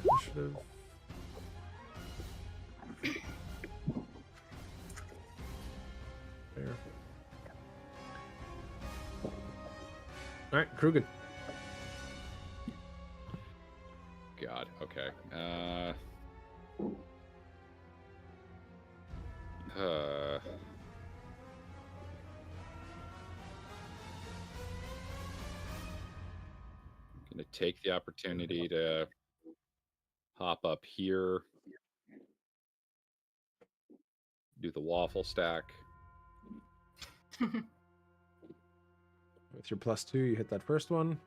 Initiative. There. All right, Krugen. God, okay. I'm gonna take the opportunity to hop up here, do the waffle stack. With your +2, you hit that first one.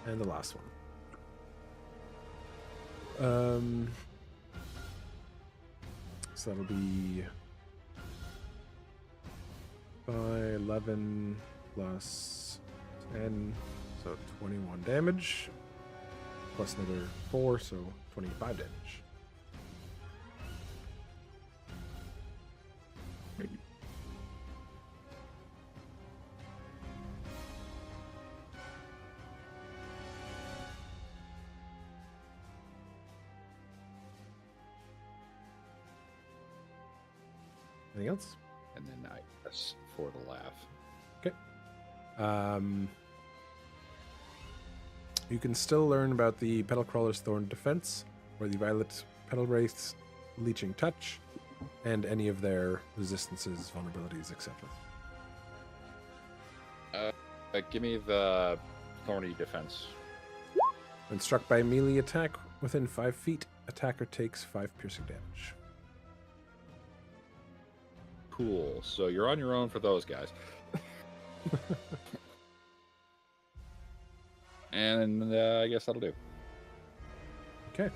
And the last one. So that'll be 11 plus 10, so 21 damage. Plus another 4, so 25 damage. Anything else? And then I guess for the laugh. Okay. You can still learn about the Petal Crawler's Thorn Defense, or the Violet Petal Wraith's Leeching Touch, and any of their resistances, vulnerabilities, etc. Give me the thorny defense. When struck by a melee attack within 5 feet, attacker takes 5 piercing damage. Cool. So you're on your own for those guys. And I guess that'll do. Okay.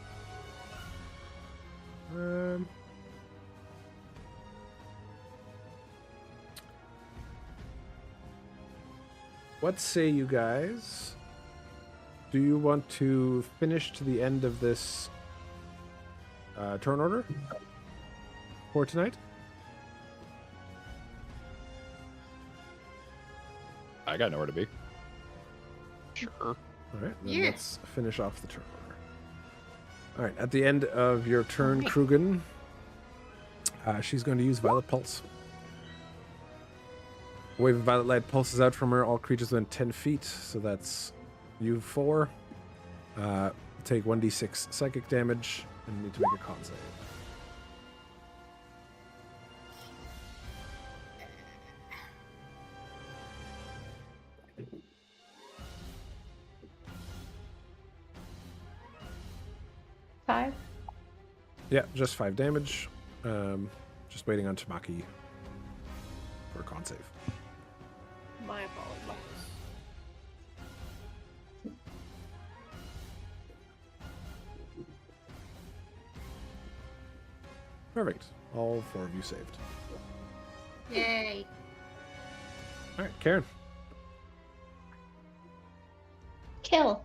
What say you guys? Do you want to finish to the end of this turn order for tonight? I got nowhere to be. Sure. All right, then Yeah. let's finish off the turn order. All right, at the end of your turn, Krugen, she's going to use Violet Pulse. A wave of violet light pulses out from her. All creatures within 10 feet, so that's you 4. Take 1d6 psychic damage and need to make a con save. Five. Yeah, just 5 damage. Just waiting on Tamaki for a con save. My apologies. Perfect. All 4 of you saved. Yay. All right, Karen. Kill.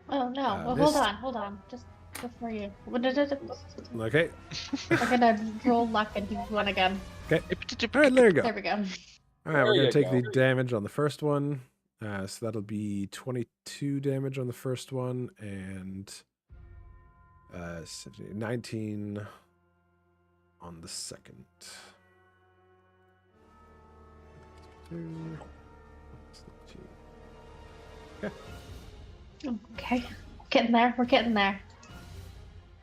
Oh no. Well, missed. hold on. Just before you. Okay. I'm gonna roll luck and do one again. Okay. All right, there you go. There we go. All right, There we're going you to take go. the damage on the first one. So that'll be 22 damage on the first one and 19 on the second. Okay. Getting there. We're getting there.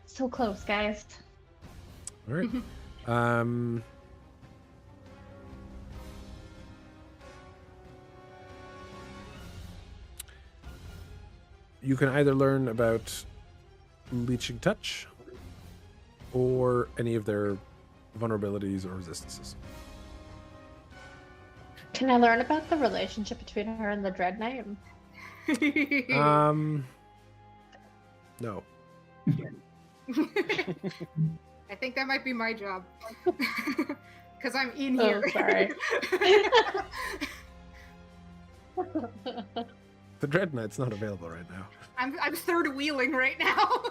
So close, guys. All right. You can either learn about Leeching Touch or any of their vulnerabilities or resistances. Can I learn about the relationship between her and the Dread Knight? No. I think that might be my job. Because I'm in Oh, here. sorry. The Dread Knight's not available right now. I'm third wheeling right now.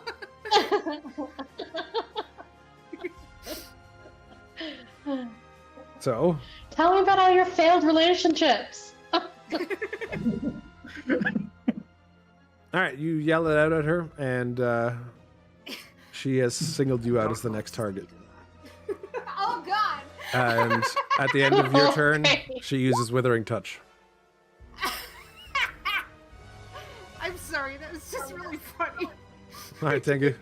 So, Tell me about all your failed relationships. all right, you yell it out at her, and she has singled you out as the next target. Oh god. And at the end of your turn, Okay. she uses Withering Touch. I'm sorry, that was just really funny. All right, thank you.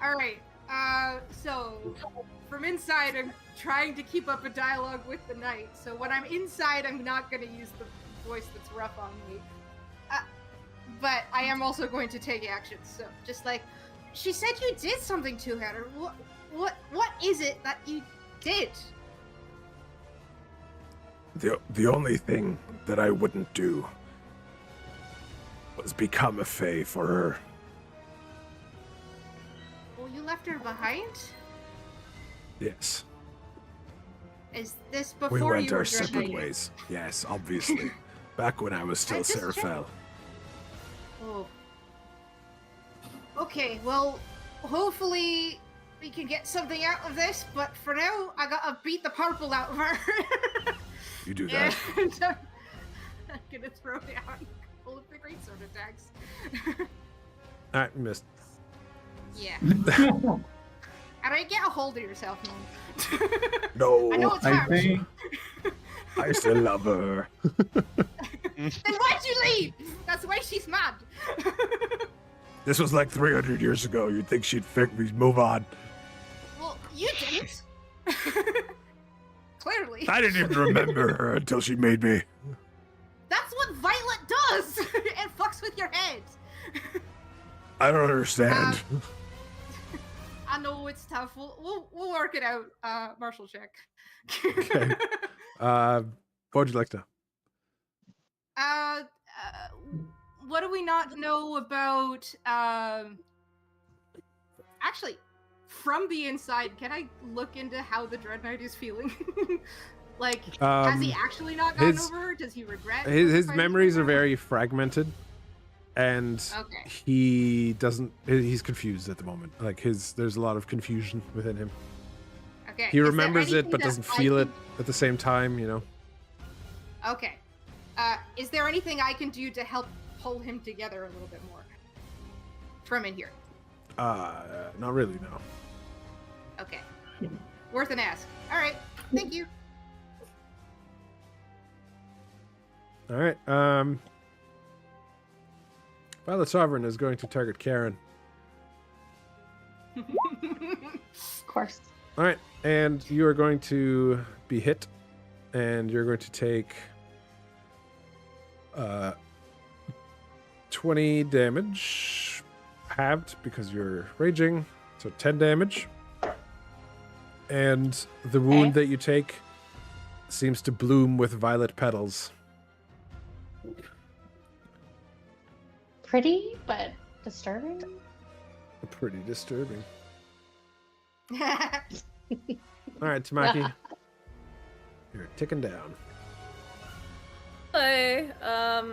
Alright, so from inside I'm trying to keep up a dialogue with the knight. So when I'm inside, I'm not going to use the voice that's rough on me. But I am also going to take actions. So just like, she said you did something to her. What is it that you did? The only thing that I wouldn't do was become a fae for her. Well, you left her behind? Yes. Is this before We went you were our separate graduating? ways. Yes, obviously. Back when I was still I just Serafel. Oh. Okay, well, hopefully we can get something out of this, but for now, I gotta beat the purple out of her. You do that. And I'm gonna throw down a couple of the greatsword attacks. I missed. Yeah. And I get a hold of yourself, man. No, I know it's I harsh. think I still love her. Then why'd you leave? That's why she's mad. This was like 300 years ago. You'd think she'd move on. Well, you didn't. Clearly. I didn't even remember her until she made me. That's what Violet does. It fucks with your head. I don't understand. I know it's tough. We'll work it out. Marshall check. Okay. What would you like to? What do we not know about? Actually, from the inside, can I look into how the Dread Knight is feeling? Like, has he actually not gotten his- over her? Does he regret? His fighting memories her? are very fragmented, and Okay. he doesn't. He's confused at the moment. Like there's a lot of confusion within him. Okay. He is there remembers it, anything but that doesn't I feel it can- at the same time. You know. Okay. Is there anything I can do to help pull him together a little bit more from in here? Not really. No. Okay. Worth an ask. All right. Thank you. All right. Violet Sovereign is going to target Karen. Of course. All right, and you are going to be hit, and you're going to take 20 damage, halved because you're raging, so 10 damage. And the wound that you take seems to bloom with violet petals. Pretty, but disturbing. Pretty disturbing. All right, Tamaki. You're ticking down. Hey, fuck.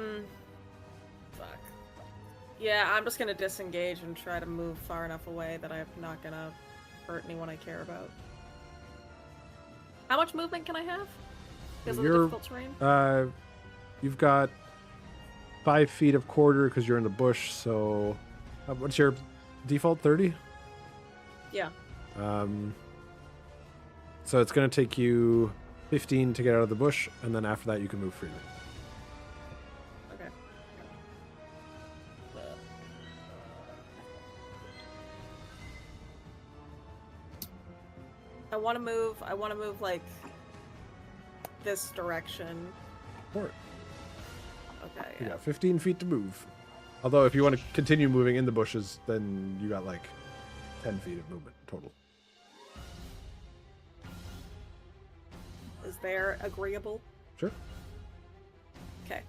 Yeah, I'm just gonna disengage and try to move far enough away that I'm not gonna hurt anyone I care about. How much movement can I have? Because of the difficult terrain? You've got 5 feet of quarter because you're in the bush, so what's your default 30? Yeah. So it's going to take you 15 to get out of the bush, and then after that you can move freely. Okay. I want to move like this direction. Or Okay. you Yeah. got 15 feet to move. Although if you want to continue moving in the bushes, then you got like 10 feet of movement total. Is there agreeable? Sure. Okay.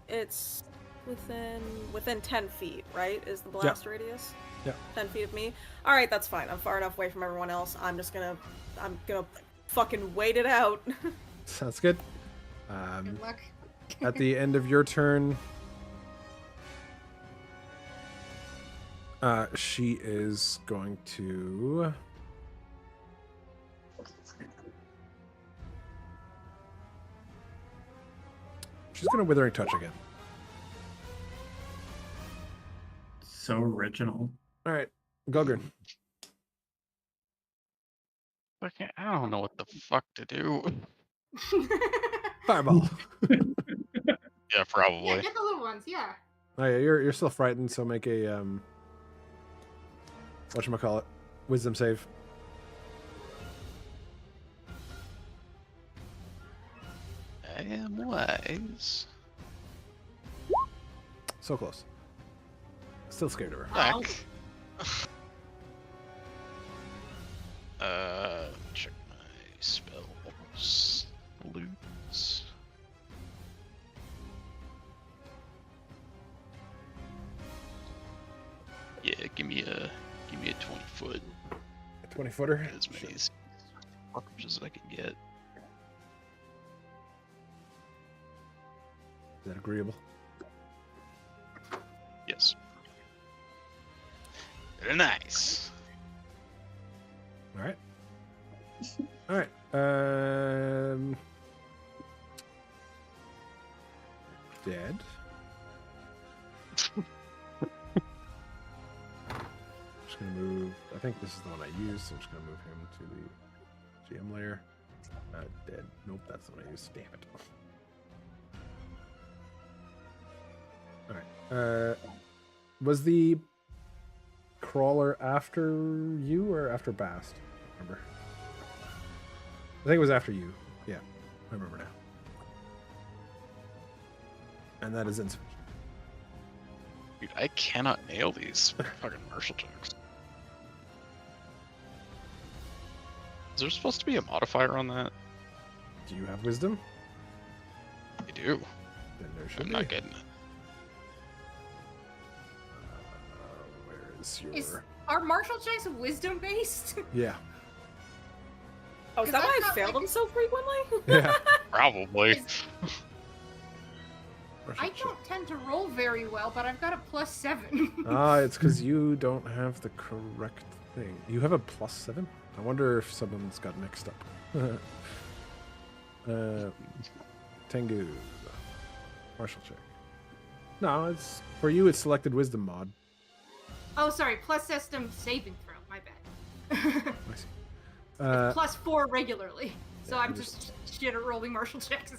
It's within 10 feet, right? Is the blast radius? Yeah. 10 feet of me. All right, that's fine. I'm far enough away from everyone else. I'm gonna fucking wait it out. Sounds good. Good luck. At the end of your turn, she is going to. She's going to Withering Touch again. So original. All right, Gulgrin. Okay, I don't know what the fuck to do. Fireball. Yeah, probably. Yeah, get the little ones. Yeah. Oh yeah, you're still frightened, so make a whatchamacallit, wisdom save. I am wise. So close. Still scared of her. Back. Check my spells. Loots. Yeah, give me a 20-foot. A 20-footer. As many fuckers as I can get. Is that agreeable? Yes. Very nice. All right. All right. Dead. Just gonna move. I think this is the one I used, so I'm just gonna move him to the GM layer. Dead. Nope, that's the one I used. Damn it. All right. Was the crawler after you or after Bast? Remember? I think it was after you. Yeah, I remember now. And that is insufficient. Dude, I cannot nail these fucking martial checks. Is there supposed to be a modifier on that? Do you have wisdom? I do. Then there should I'm be. not getting it. Where is your... Are martial checks wisdom based? Yeah. Oh, is that why I I've fail got, them so frequently? Yeah. Probably. I don't tend to roll very well, but I've got a +7. It's because you don't have the correct thing. You have a +7? I wonder if someone's got mixed up. Tengu. Martial check. No, it's for you. It's selected wisdom mod. Oh, sorry, plus system saving throw. My bad. I see. It's +4 regularly, so yeah, I'm just shit at rolling martial checks.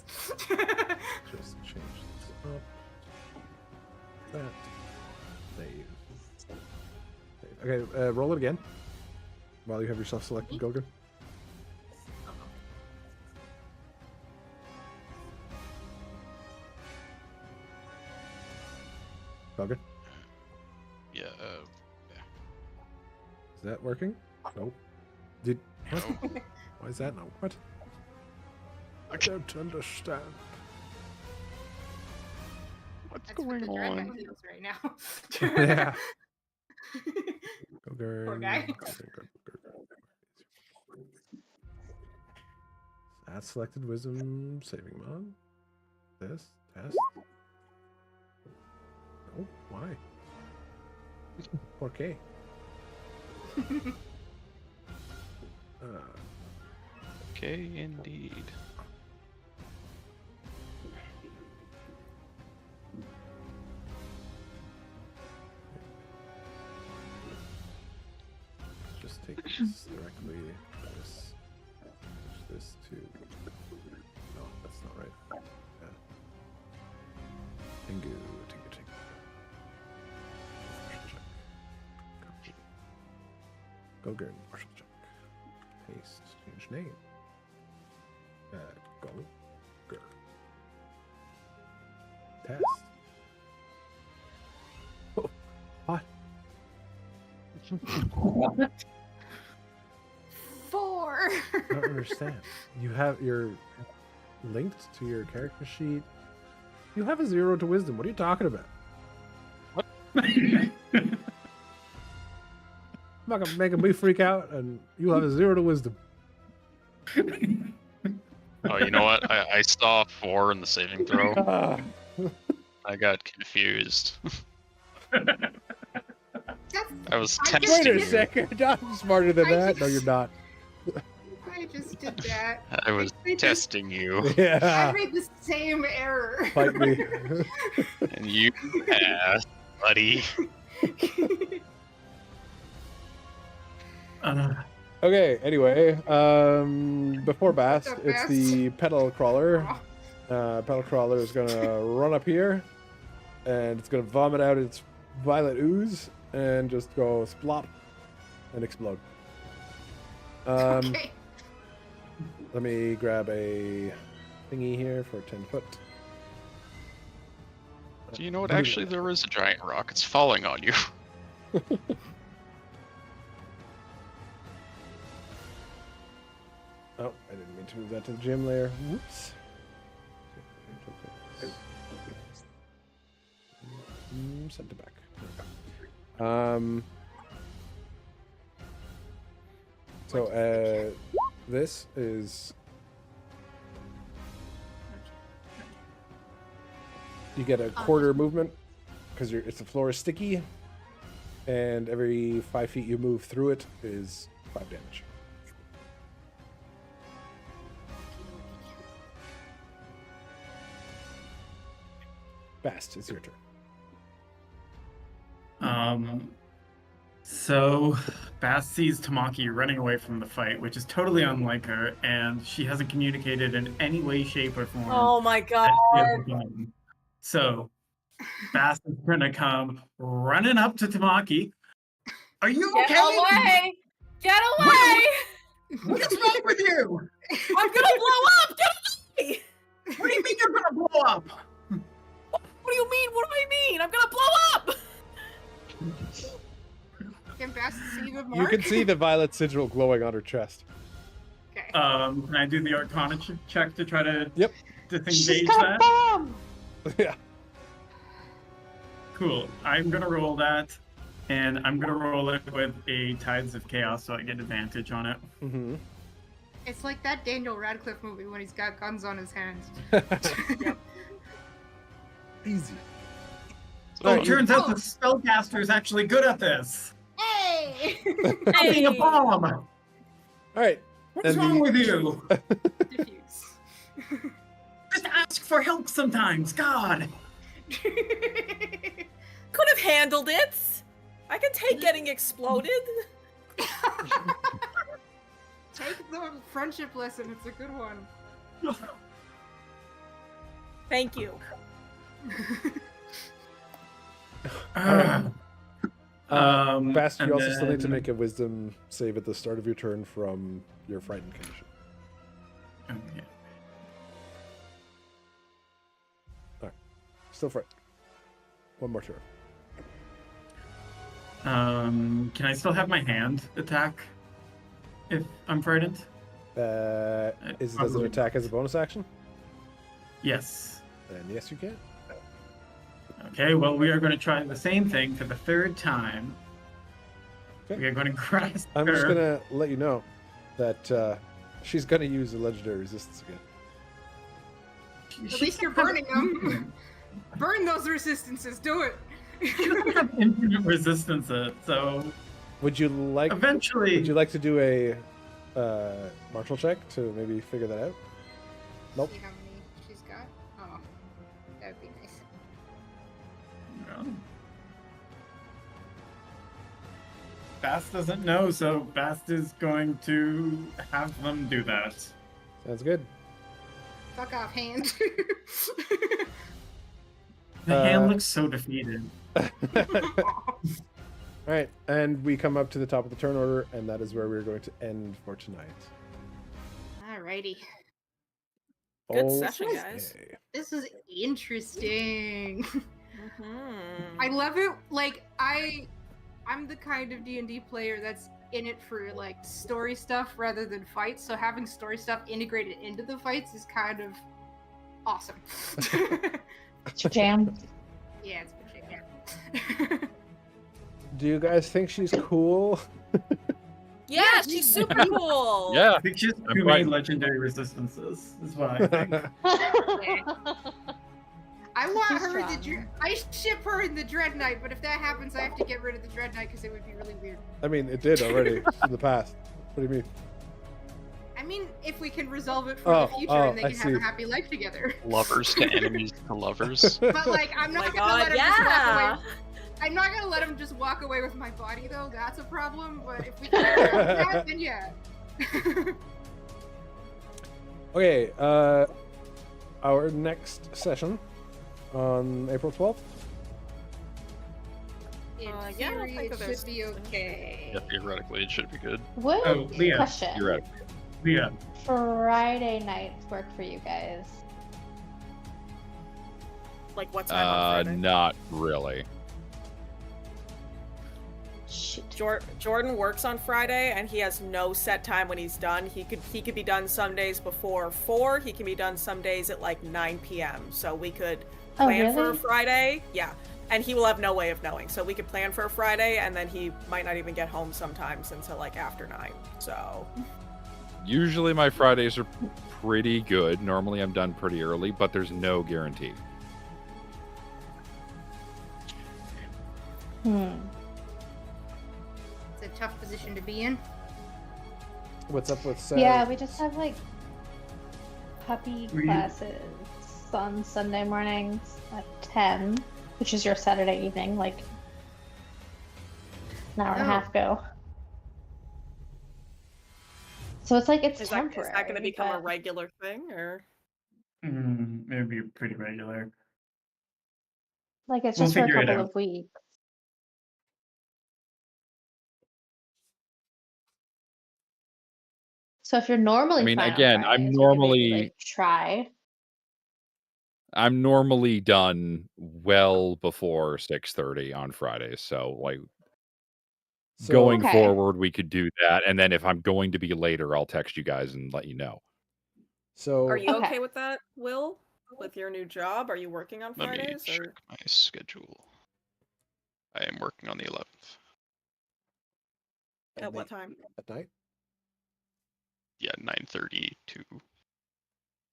Just change this up. That. Save. Okay, roll it again. While you have yourself selected, Gulgrin. Gulgrin? Yeah, Is that working? Nope. Did what? Why is that no? What? I don't understand. What's That's what going the dragon on? feels right now. Yeah. Go Poor guy. Add selected wisdom saving mod. This test. No, why? Okay. Okay, indeed. Just take this directly. Switch this to. No, that's not right. Yeah. Tingu. Copy. Go get partial check. Paste. Change name. Go. Gur. Test. Oh, what? 4. I don't understand. You're linked to your character sheet. You have a 0 to wisdom. What are you talking about? What? I'm not gonna make me freak out, and you have a 0 to wisdom. Oh, you know what? I saw 4 in the saving throw. I got confused. I was testing Wait a you. second. I'm smarter than that. No, you're not. I just did that. I was testing you, I Yeah. made the same error. Fight me. and you passed, buddy. Okay, anyway, before Bast, What's up, it's Bast? the pedal crawler. Pedal crawler is gonna run up here, and it's gonna vomit out its violet ooze and just go splop and explode. Okay. Let me grab a thingy here for 10 foot. Do you know what? Actually, there is a giant rock. It's falling on you. Oh, I didn't mean to move that to the gym layer. Whoops. Send it back. There we go. So, this is... You get a quarter movement, because the floor is sticky, and every 5 feet you move through it is 5 damage. Bast, it's your turn. So Bass sees Tamaki running away from the fight, which is totally unlike her, and she hasn't communicated in any way, shape, or form. Oh my god. So Bass is gonna come running up to Tamaki. Are you okay? Get away! Get away! What is wrong with you? I'm gonna blow up! Get away! What do you mean you're gonna blow up? What do you mean? What do I mean? I'm gonna blow up! Can Bast see the mark? You can see the violet sigil glowing on her chest. Okay. Can I do the Arcana check to try to Yep. She's disengage got a that? bomb! Yeah. Cool. I'm gonna roll that, and I'm gonna roll it with a Tides of Chaos, so I get advantage on it. Mm-hmm. It's like that Daniel Radcliffe movie when he's got guns on his hands. Easy. Oh, it turns out the spellcaster is actually good at this. Hey! Having a bomb. All right. What's And wrong the- with you? Diffuse. Just ask for help sometimes. God. Could have handled it. I can take getting exploded. Take the friendship lesson. It's a good one. Thank you. Bast, you and also still need to then- make a wisdom save at the start of your turn from your frightened condition. Okay. Still frightened. One more turn. Can I still have my hand attack if I'm frightened? Does it Probably. attack as a bonus action? Yes. Then yes, you can. Okay, well, we are going to try the same thing for the third time. Okay. We are going to grasp I'm her. just gonna let you know that she's gonna use a legendary resistance again. At least you're burning them. Burn those resistances. Do it. She doesn't have infinite resistance, so Would you like? eventually. Would you like to do a martial check to maybe figure that out? Nope. See how many she's got. Oh, that would be nice. No. Bast doesn't know, so Bast is going to have them do that. Sounds good. Fuck off, hand. The hand looks so defeated. All right, and we come up to the top of the turn order, and that is where we're going to end for tonight. Alrighty. Good session, guys. Okay. This is interesting. Mhm. I love it. Like I'm the kind of D&D player that's in it for like story stuff rather than fights. So having story stuff integrated into the fights is kind of awesome. It's your jam. Yeah, it's good shit. Do you guys think she's cool? Yeah, she's super cool. Yeah. I think she's I'm too right. many legendary resistances, is what I think. I want She's her in the strong. I ship her in the Dread Knight, but if that happens, I have to get rid of the Dread Knight because it would be really weird. I mean, it did already in the past. What do you mean? I mean, if we can resolve it for Oh, the future oh, and they I can have a see. happy life together. Lovers to enemies to lovers. But like, I'm not my gonna let God, him just walk yeah. away. I'm not gonna let him just walk away with my body though. That's a problem. But if we can get around that, then yeah. Okay, our next session on April 12th. In Yeah, I don't theory, think it that there's should be okay. Yeah, theoretically, it should be good. Would Oh, Leah. question You're right. Yeah. Friday nights work for you guys? Like what time on Friday? Not really. Shoot. Jordan works on Friday, and he has no set time when he's done. He could be done some days before 4. He can be done some days at like 9 p.m. So we could Oh, plan for a really? Friday. Yeah, and he will have no way of knowing. So we could plan for a Friday, and then he might not even get home sometimes until like after 9. So Usually my Fridays are pretty good. Normally I'm done pretty early, but there's no guarantee. It's a tough position to be in. What's up with Yeah, we just have like puppy We- classes on Sunday mornings at 10, which is your Saturday evening, like an hour and a Oh. half ago. So it's like it's is temporary. that going to become a but- regular thing, or It would be pretty regular. Like it's We'll just for a figure it couple out. of weeks. So if you're normally I mean, fine on again, I'm Fridays, we could maybe, normally- like, try. I'm normally done well before 6:30 on Fridays, so like going Okay. forward, we could do that, and then if I'm going to be later, I'll text you guys and let you know. So are you Okay. okay with that, Will? With your new job, are you working on Let me Fridays? check Or my schedule. I am working on the 11th. at what time? at night. Yeah, 9:30 to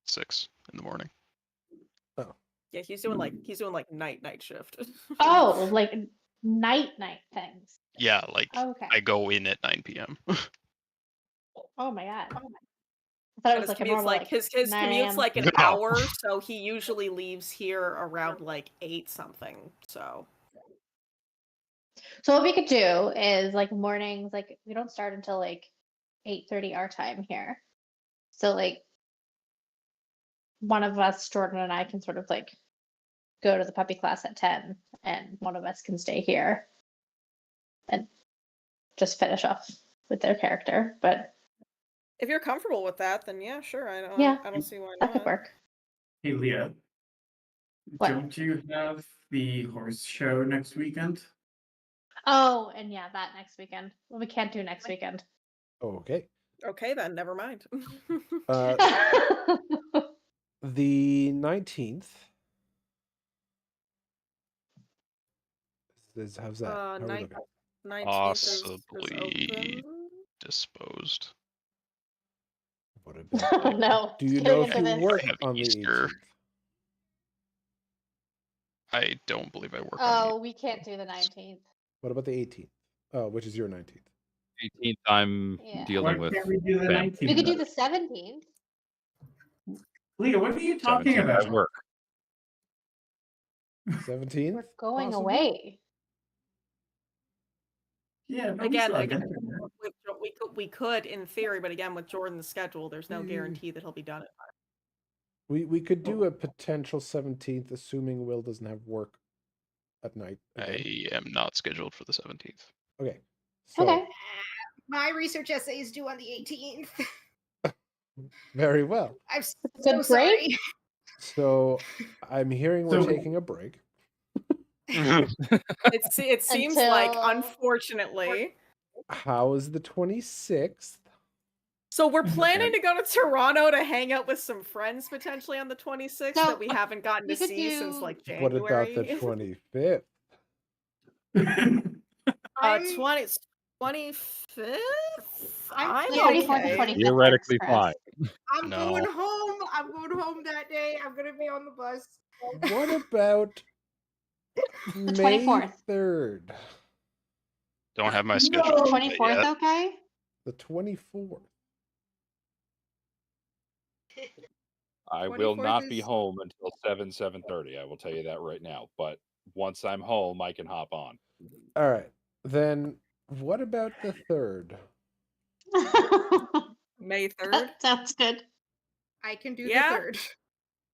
6 in the morning. Yeah, he's doing like night shift. Oh, like night things. Yeah, like Okay. I go in at 9 p.m. Oh my god. I thought it And was his like a commute's normal like his 9 commute's a.m. like an No. hour, so he usually leaves here around like 8 something. So So what we could do is like mornings, like we don't start until like 8:30 our time here. So like one of us, Jordan and I, can sort of like go to the puppy class at 10, and one of us can stay here and just finish off with their character. But if you're comfortable with that, then yeah, sure. I Yeah, don't see why that not. could work. Hey, Leah. What? Don't you have the horse show next weekend? Oh, and yeah, that next weekend. Well, we can't do next weekend. Okay. Okay, then never mind. The 19th. How's that? How are we looking? 19th is Possibly open. disposed. What Oh, about? no. Do you Getting know if into you this. work I have on the Easter. 18th? I don't believe I work on Oh, we can't do the 19th. What about the 18th? Oh, which is your 19th? 18th, I'm Yeah. dealing Why with can't we do the family. 19th? We could do the 17th. Leah, what are you talking 17th, about? I work. 17th? We're going possibly? away. Yeah, but Again, we again, we could in theory, but again, with Jordan's schedule, there's no guarantee that he'll be done it. We could do a potential 17th, assuming Will doesn't have work at night. Again. I am not scheduled for the 17th. Okay. So Okay. My research essay is due on the 18th. very well. I'm so Good sorry. break? So I'm hearing we're So- taking a break. It seems like, Until- unfortunately. How is the 26th? So we're planning to go to Toronto to hang out with some friends potentially on the 26th No, that we haven't gotten we to could see since do- like What January. about the 25th? 25th? I'm 24th and okay. 25th. Theoretically works, fine. Chris. I'm No. going home. I'm going home that day. I'm gonna be on the bus. What about The May 24th. 3rd? Don't have my Is schedule the up 24th yet. okay? The 24th. I will 24th not be is- home until 7:30. I will tell you that right now. But once I'm home, I can hop on. All right. Then what about the 3rd? May 3rd. That sounds good. I can do Yeah? the 3rd.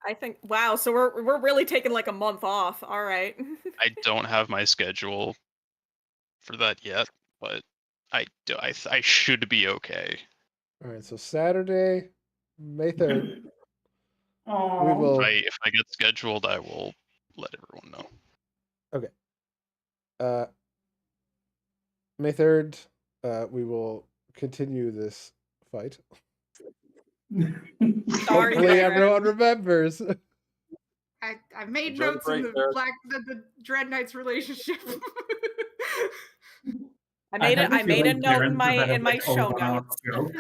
I think wow, so we're really taking like a month off. All right. I don't have my schedule for that yet, but I should be okay. All right. So Saturday, May 3rd. Aw. We will. If I get scheduled, I will let everyone know. May 3rd, we will continue this fight. Sorry, Hopefully Byron. everyone remembers. I've made Enjoy the notes in break, the Eric. the Dread Knight's relationship. I made have it. a I made a feeling note Darren in my provided, in my like, a show one-off notes. joke.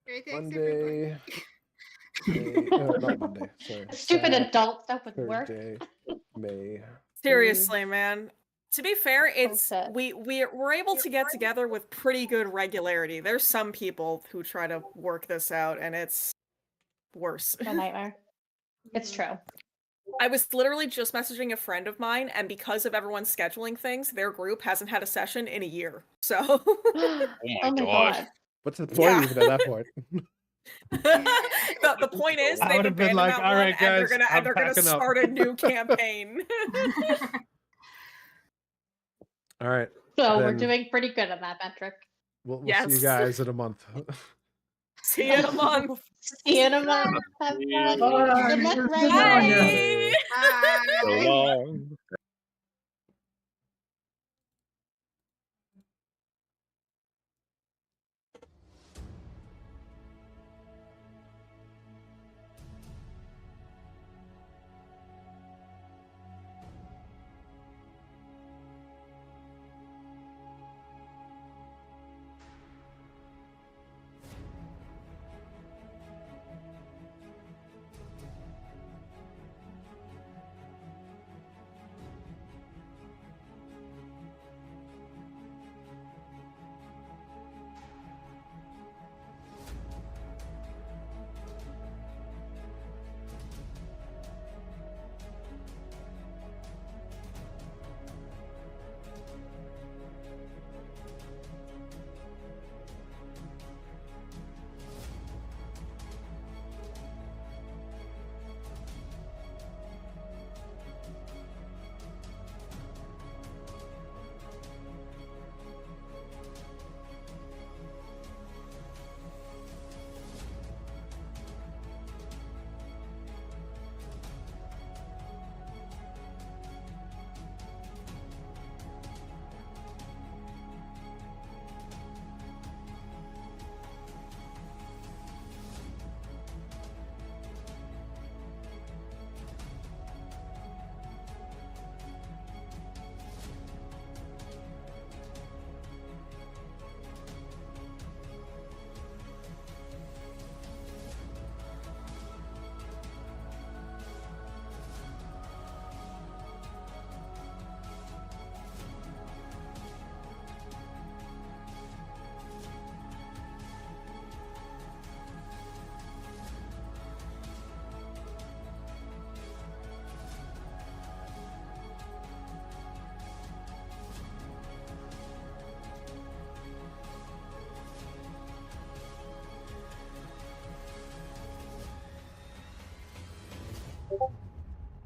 Okay, thanks, everybody. Monday. Not Monday. Sorry. Stupid adult stuff with work. Thursday, May. Seriously, man. To be fair, it's Bullshit. we're able to get together with pretty good regularity. There's some people who try to work this out, and it's worse. A nightmare. It's Mhm. true. I was literally just messaging a friend of mine, and because of everyone scheduling things, their group hasn't had a session in a year. So Oh my God. What's the point Yeah. even at that point? the point is I they've would've been abandoned like, that "All one, right, and guys, I'm they're gonna packing up." start a new campaign. All right. So we're Then doing pretty good on that metric. We'll see Yes. you guys in a month. See you in a month. See you in a month. Have fun. Bye. Good luck, Good Ryan. on ya. Bye. So Bye. long.